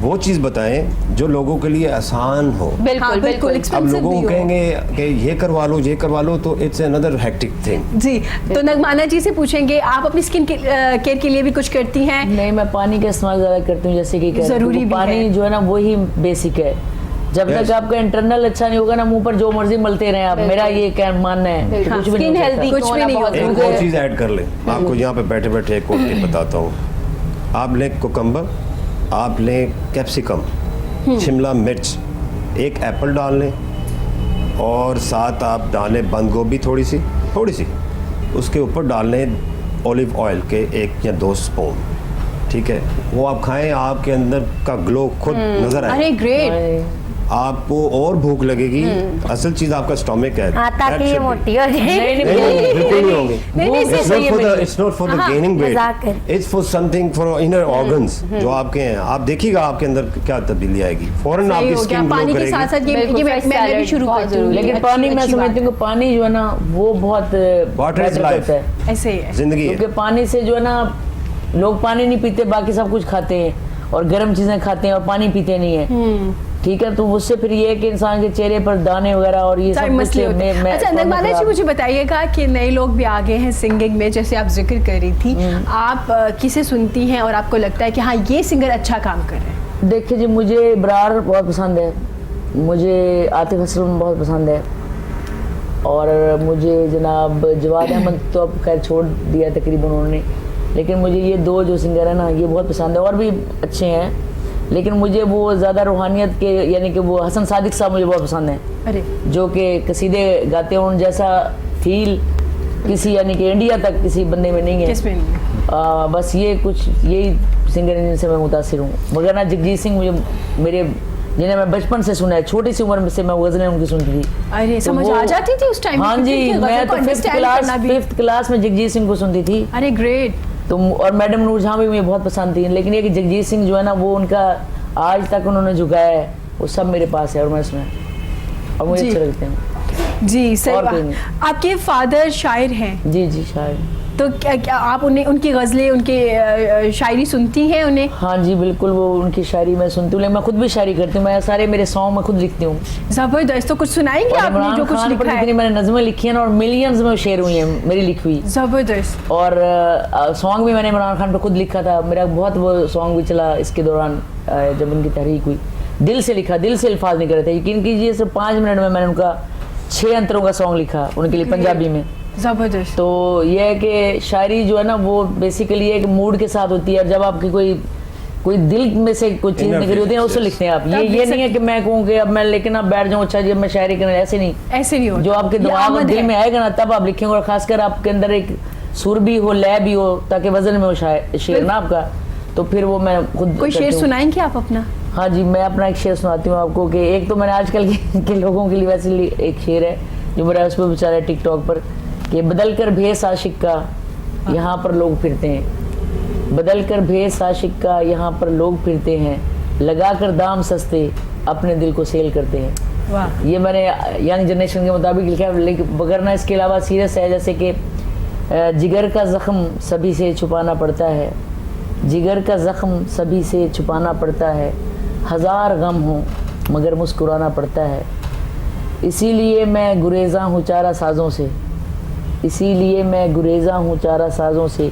वो चीज़ बताएं जो लोगों के लिए आसान हो। हाँ, बिल्कुल बिल्कुल बिल्कुल अब एक्सपेंसिव लोगों भी को हो। कहेंगे कि ये करवा लो तो इट्स अनदर हेक्टिक थिंग। जी, तो नगमाना जी से पूछेंगे, आप अपनी स्किन केयर के लिए भी कुछ करती हैं? नहीं, मैं पानी का इस्तेमाल ज़्यादा करती हूँ, जैसे कि कह रहे थे, जरूरी तो भी पानी है। जो है ना वही बेसिक है। जब Yes. तक आपका इंटरनल अच्छा नहीं होगा ना, मुंह पर जो मर्जी मलते रहे आप, मेरा ये क्या मानना है, तो बिल्कुल। कुछ भी Skin नहीं हो healthy सकता। कुछ भी नहीं होता। एक और चीज़ ऐड कर लें, आपको यहाँ पे बैठे बैठे एक और टिप बताता हूँ। आप लें कुकम्बर, आप लें कैप्सिकम, शिमला मिर्च, एक एप्पल डाल लें और साथ आप डालें बंद गोभी थोड़ी सी, उसके ऊपर डाल लें ऑलिव ऑयल के 1 या 2 स्पून, ठीक है। वो आप खाएं, आपके अंदर का ग्लो खुद नजर अरे आए, ग्रेट। आपको और भूख लगेगी। असल चीज़ आपका स्टोमक है, हाँ, ताकि ये मोटी हो जाए। नहीं, नहीं, बिल्कुल नहीं होंगे। नहीं, It's not for the- it's not for the gaining weight. मजाक कर। It's for something for inner organs जो आपके हैं। आप देखिएगा आपके अंदर क्या तब्दीली आएगी, फौरन सही आपकी हो गया। स्किन ग्लो पानी के साथ करेगी। साथ ये बिल्कुल, fresh मैं भी salad शुरू बहुत करती हूँ। जरूरी है। लेकिन अच्छी- पानी मैं अच्छी बात समझती हूँ कि पानी जो है ना वो बहुत Water is better life. करता है। ऐसे ही है। जिंदगी है। क्योंकि पानी से जो है ना, लोग पानी नहीं पीते, बाकी सब कुछ खाते हैं और गर्म चीजें खाते हैं और पानी पीते नहीं है, ठीक है। तो उससे फिर ये है कि इंसान के चेहरे पर दाने वगैरह और ये सारे सब कुछ मसले होते हैं। अच्छा नगमाना जी, मुझे बताइएगा कि नए लोग भी आगे हैं सिंगिंग में, जैसे आप जिक्र कर रही थी, आप किसे सुनती हैं और आपको लगता है कि हाँ ये सिंगर अच्छा काम कर रहे हैं? देखिए जी, मुझे इब्रार बहुत पसंद है, मुझे आतिफ असलम बहुत पसंद है, और मुझे जनाब जवाद अहमद तो अब खैर छोड़ दिया तकरीबन उन्होंने, लेकिन मुझे ये 2 जो सिंगर है ना ये बहुत पसंद है, और भी अच्छे हैं, लेकिन मुझे वो ज़्यादा रूहानियत के, यानी कि वो हसन सादिक साहब मुझे बहुत पसंद है, अरे जो कि कसीदे गाते हैं, उन जैसा फील किसी यानी कि इंडिया तक किसी बंदे में नहीं है। किसमें नहीं है? बस ये कुछ यही सिंगर हैं जिनसे मैं मुतासिर हूँ, मगर ना जगजीत सिंह मुझे मेरे जिन्हें मैं बचपन से सुना है, छोटी सी उम्र से मैं गज़लें उनकी सुनती थी। अरे तो समझ वो- आ जाती थी उस टाइम? हाँ जी, मैं तो 5th क्लास में जगजीत सिंह को सुनती थी। अरे ग्रेट। तो और मैडम नूर जहाँ भी मुझे बहुत पसंद थी, लेकिन ये कि जगजीत सिंह जो है ना वो उनका आज तक उन्होंने झुकाया है, वो सब मेरे पास है और मैं सुना और मुझे जी। अच्छे लगते हैं। जी सही और कोई बात। नहीं। आपके फादर शायर हैं, जी जी, शायद। तो क्या आप उन्हें उनकी गज़लें उनके शायरी सुनती हैं उन्हें? हाँ जी बिल्कुल, वो उनकी शायरी मैं सुनती हूँ, लेकिन मैं खुद भी शायरी करती हूँ, मैं सारे मेरे सॉन्ग मैं खुद लिखती हूँ। जबरदस्त। तो कुछ सुनाएंगे और आपने इमरान जो कुछ खान पर लिखा जितनी है? मैंने नज़में लिखी हैं ना, और मिलियंस में शेयर हुई हैं मेरी लिखी हुई, जबरदस्त। और सॉन्ग भी मैंने इमरान खान पे खुद लिखा था। मेरा बहुत वो सॉन्ग भी चला इसके दौरान, जब उनकी तहरीक हुई, दिल से लिखा, दिल से अल्फाज नहीं करे थे, यकीन कीजिए सिर्फ 5 मिनट में मैंने उनका 6 अंतरों का सॉन्ग लिखा उनके लिए पंजाबी में। जबरदस्त। तो ये है कि शायरी जो है ना वो बेसिकली एक मूड के साथ होती है, जब आपकी कोई दिल में से कोई चीज़ Inner निकली होती है ना, feelings, उससे yes. लिखते हैं आप। तब ये लिख नहीं है कि मैं कहूँ कि अब मैं लेकिन अब बैठ जाऊँ, अच्छा जी अब मैं शायरी करना, ऐसे नहीं। ऐसे नहीं होता। जो आपके ये दिमाग और आमद दिल है। में आएगा ना तब आप लिखेंगे, और खासकर आपके अंदर एक सुर भी हो, लय भी हो, ताकि वजन में हो शेर ना आपका, तो फिर वो मैं खुद कोई शेर करती हूँ। सुनाएंगे आप अपना? हाँ जी, मैं अपना एक शेर सुनाती हूँ आपको कि एक तो मैंने आजकल के लोगों के लिए वैसे एक शेर है जो मेरा उस पर बेचारा है टिकटॉक पर, कि बदल कर भेस आशिक का यहाँ पर लोग फिरते हैं, बदल कर भेस आशिक का यहाँ पर लोग फिरते हैं, लगा कर दाम सस्ते अपने दिल को सेल करते हैं। वाह। ये मैंने यंग जनरेशन के मुताबिक लिखा है, लेकिन बगैर ना इसके अलावा सीरियस है, जैसे कि जिगर का ज़ख्म सभी से छुपाना पड़ता है, जिगर का ज़ख्म सभी से छुपाना पड़ता है, हज़ार गम हो मगर मुस्कुराना पड़ता है, इसीलिए मैं गुरेज़ा हूँ चारा साज़ों से, इसीलिए मैं गुरेज़ा हूँ चारा साज़ों से,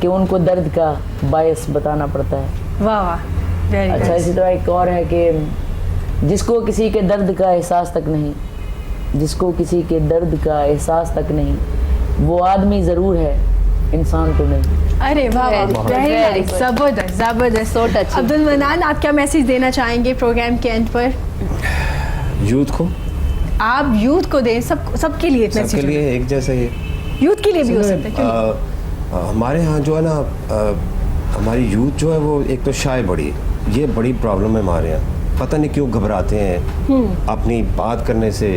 कि उनको दर्द का बायस बताना पड़ता है। वाह वाह, वेरी अच्छा, इसी तरह एक और है कि जिसको किसी के दर्द का एहसास तक नहीं, जिसको किसी के दर्द का एहसास तक नहीं, वो आदमी ज़रूर है इंसान तो नहीं। अरे वाह वाह, वेरी नाइस, जबरदस्त जबरदस्त। So touching. अब्दुल मन्नान, आप क्या मैसेज देना चाहेंगे प्रोग्राम के एंड पर? यूथ को, आप यूथ को दें, सबके लिए सबके मैसेज लिए एक जैसे ही यूथ के लिए भी हो सकता है, क्यों नहीं? हमारे यहाँ जो है ना, हमारी यूथ जो है वो एक तो शाय बड़ी, ये बड़ी प्रॉब्लम है हमारे यहाँ। पता नहीं क्यों घबराते हैं अपनी बात करने से,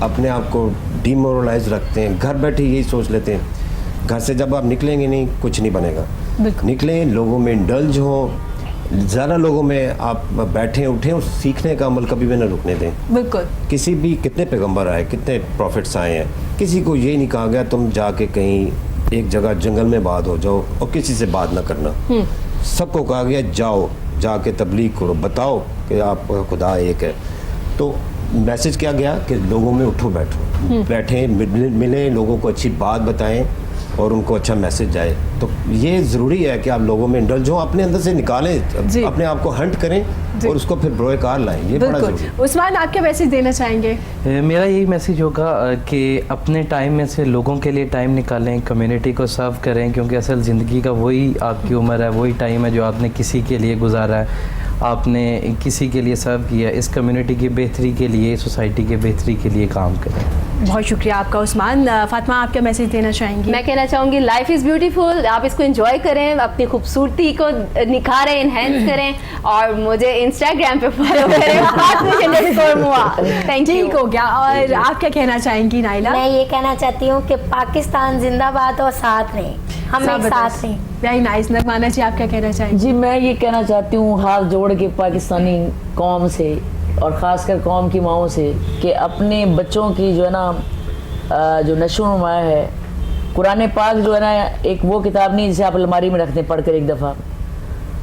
अपने आप को डिमोरलाइज रखते हैं, घर बैठे यही सोच लेते हैं घर से जब आप निकलेंगे नहीं कुछ नहीं बनेगा। बिल्कुल। निकलें, लोगों में इंडल्ज हो, ज़्यादा लोगों में आप बैठें उठें और सीखने का अमल कभी भी ना रुकने दें। बिल्कुल। किसी भी, कितने पैगंबर आए, कितने प्रॉफिट्स आए हैं, किसी को ये नहीं कहा गया तुम जाके कहीं एक जगह जंगल में बात हो जाओ और किसी से बात ना करना। सबको कहा गया जाओ, जाके तबलीग करो, बताओ कि आपका खुदा एक है। तो मैसेज क्या गया कि लोगों में उठो बैठो, बैठें, मिलें, लोगों को अच्छी बात बताएं और उनको अच्छा मैसेज जाए। तो ये ज़रूरी है कि आप लोगों में इंडल्ज हो, अपने अंदर से निकालें, अपने आप को हंट करें और उसको फिर ब्रोएकार लाएं। ये बड़ा ज़रूरी है। उस्मान, आप क्या मैसेज देना चाहेंगे? मेरा यही मैसेज होगा कि अपने टाइम में से लोगों के लिए टाइम निकालें, कम्युनिटी को सर्व करें, क्योंकि असल ज़िंदगी का वही आपकी उम्र है, वही टाइम है जो आपने किसी के लिए गुजारा है, आपने किसी के लिए सर्व किया। इस कम्युनिटी की बेहतरी के लिए, सोसाइटी की बेहतरी के लिए काम करें। बहुत शुक्रिया आपका उस्मान। फातिमा, आप क्या मैसेज देना चाहेंगी? मैं कहना चाहूँगी लाइफ इज़ ब्यूटीफुल, आप इसको एंजॉय करें, अपनी खूबसूरती को निखारें, इन्हेंस करें और मुझे इंस्टाग्राम पे फॉलो करें। Thank you. ठीक हो गया। और आप क्या कहना चाहेंगी नाइला? मैं ये कहना चाहती हूँ कि पाकिस्तान जिंदाबाद और साथ रहें, हम एक साथ रहें। Very nice. नगमाना जी, आप क्या कहना चाहेंगी? जी, मैं ये कहना चाहती हूँ हाथ जोड़ के पाकिस्तानी कौम से और ख़ासकर कौम की माओं से कि अपने बच्चों की जो है ना जो नशो नुमा है, कुरान पाक जो है ना एक वो किताब नहीं जिसे आप अलमारी में रख दें पढ़ कर एक दफ़ा।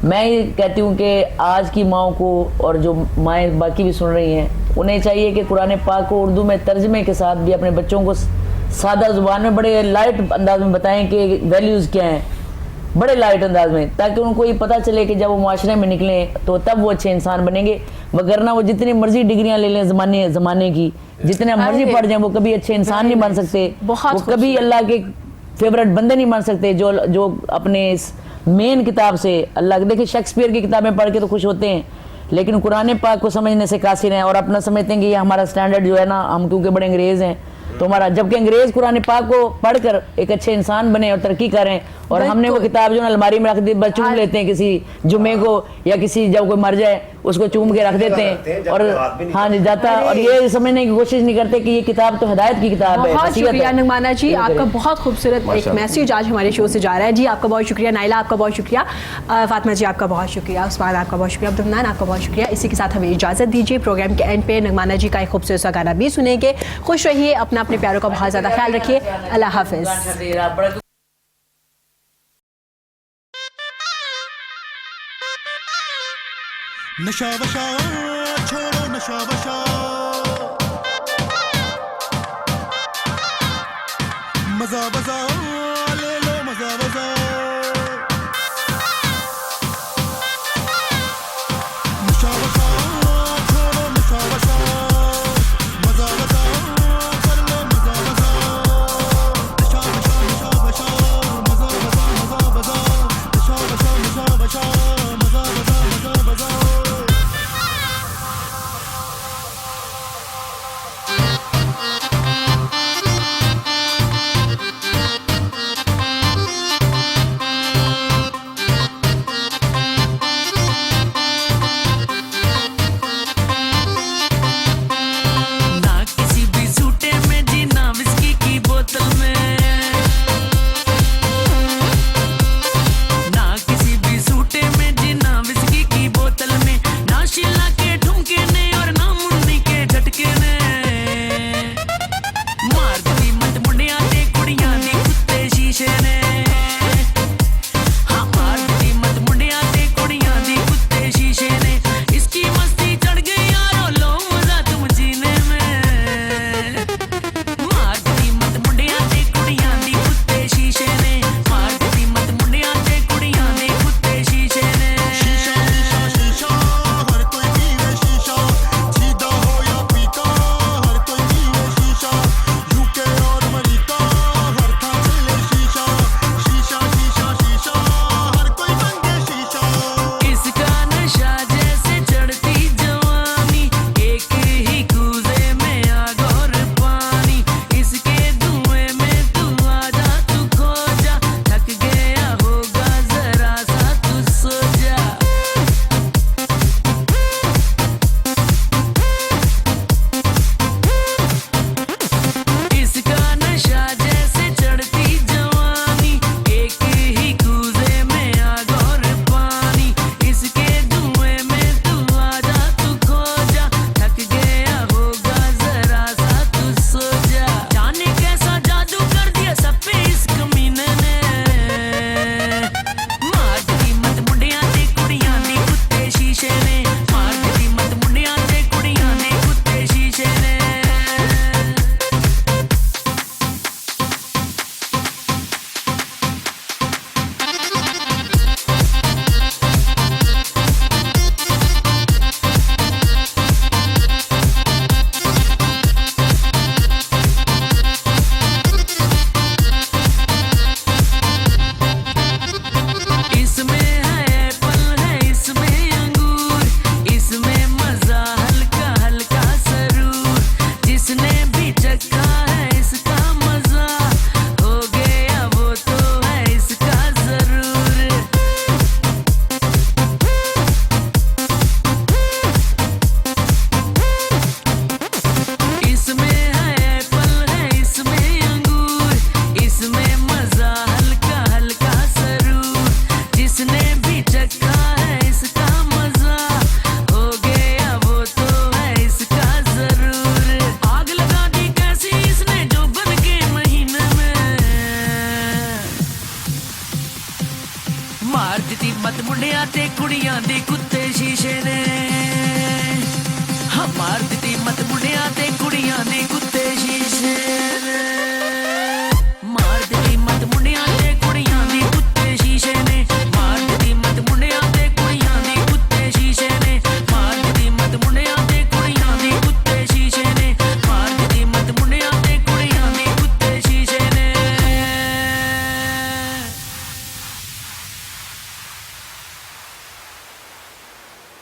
मैं ये कहती हूँ कि आज की माओं को और जो माएँ बाकी भी सुन रही हैं, उन्हें चाहिए कि कुरान पाक को उर्दू में तर्जमे के साथ भी अपने बच्चों को सादा ज़ुबान में बड़े लाइट अंदाज में बताएं कि वैल्यूज़ क्या हैं, बड़े लाइट अंदाज में, ताकि उनको ये पता चले कि जब वो माशरे में निकलें तो तब वो अच्छे इंसान बनेंगे। वगरना वो जितनी मर्जी डिग्रियां ले लें ज़माने की, जितने मर्जी पढ़ जाएं, वो कभी अच्छे इंसान नहीं बन सकते, वो कभी अल्लाह के फेवरेट बंदे नहीं बन सकते। जो अपने इस मेन किताब से अल्लाह, देखिए शेक्सपियर की किताबें पढ़ के तो खुश होते हैं, लेकिन कुरान पाक को समझने से कासिर हैं और अपना समझते हैं कि ये हमारा स्टैंडर्ड जो है ना, हम क्योंकि बड़े अंग्रेज़ हैं तो हमारा, जबकि अंग्रेज कुरान पाक को पढ़कर एक अच्छे इंसान बने और तरक्की करें, और हमने वो किताब जो ना अलमारी में रख दी, बस चूम लेते हैं किसी जुमे को, या किसी जब कोई मर जाए उसको चूम के रख देते हैं और हाँ जी जाता, और ये समझने की कोशिश नहीं करते कि ये किताब तो हिदायत की किताब है। बहुत शुक्रिया नगमाना जी, आपका बहुत खूबसूरत एक मैसेज आज हमारे शो से जा रहा है। जी आपका बहुत शुक्रिया। नाइला, आपका बहुत शुक्रिया। फातिमा जी, आपका बहुत शुक्रिया। उस्मान, आपका बहुत शुक्रिया। अब्दुल, आपका बहुत शुक्रिया। इसी के साथ हमें इजाज़त दीजिए। प्रोग्राम के एंड पे नगमाना जी का एक खूबसूरत सा गाना भी सुनेंगे। खुश रहिए, अपना अपने प्यारों का बहुत ज़्यादा ख्याल रखिए। अल्लाह हाफिज़। नशा वशा छोड़ो, नशा वशा मजा वजा ले लो, मजा वजा नशा वशा छोड़ो, नशा वशा मजा वजा कर लो, मजा वजा नशा वशा, नशा वशा मजा वजा, मजा वजा नशा वशा, नशा वशा मजा वजा, मजा वजा। ਮਾਰ ਦਿੱਤੀ ਮਤ ਮੁੰਡਿਆਂ ਤੇ ਕੁੜੀਆਂ ਦੇ ਕੁੱਤੇ ਸ਼ੀਸ਼ੇ ਨੇ ਹਾਂ ਮਾਰ ਦਿੱਤੀ ਮਤ ਮੁੰਡਿਆਂ ਤੇ ਕੁੜੀਆਂ ਦੇ ਕੁੱਤੇ ਸ਼ੀਸ਼ੇ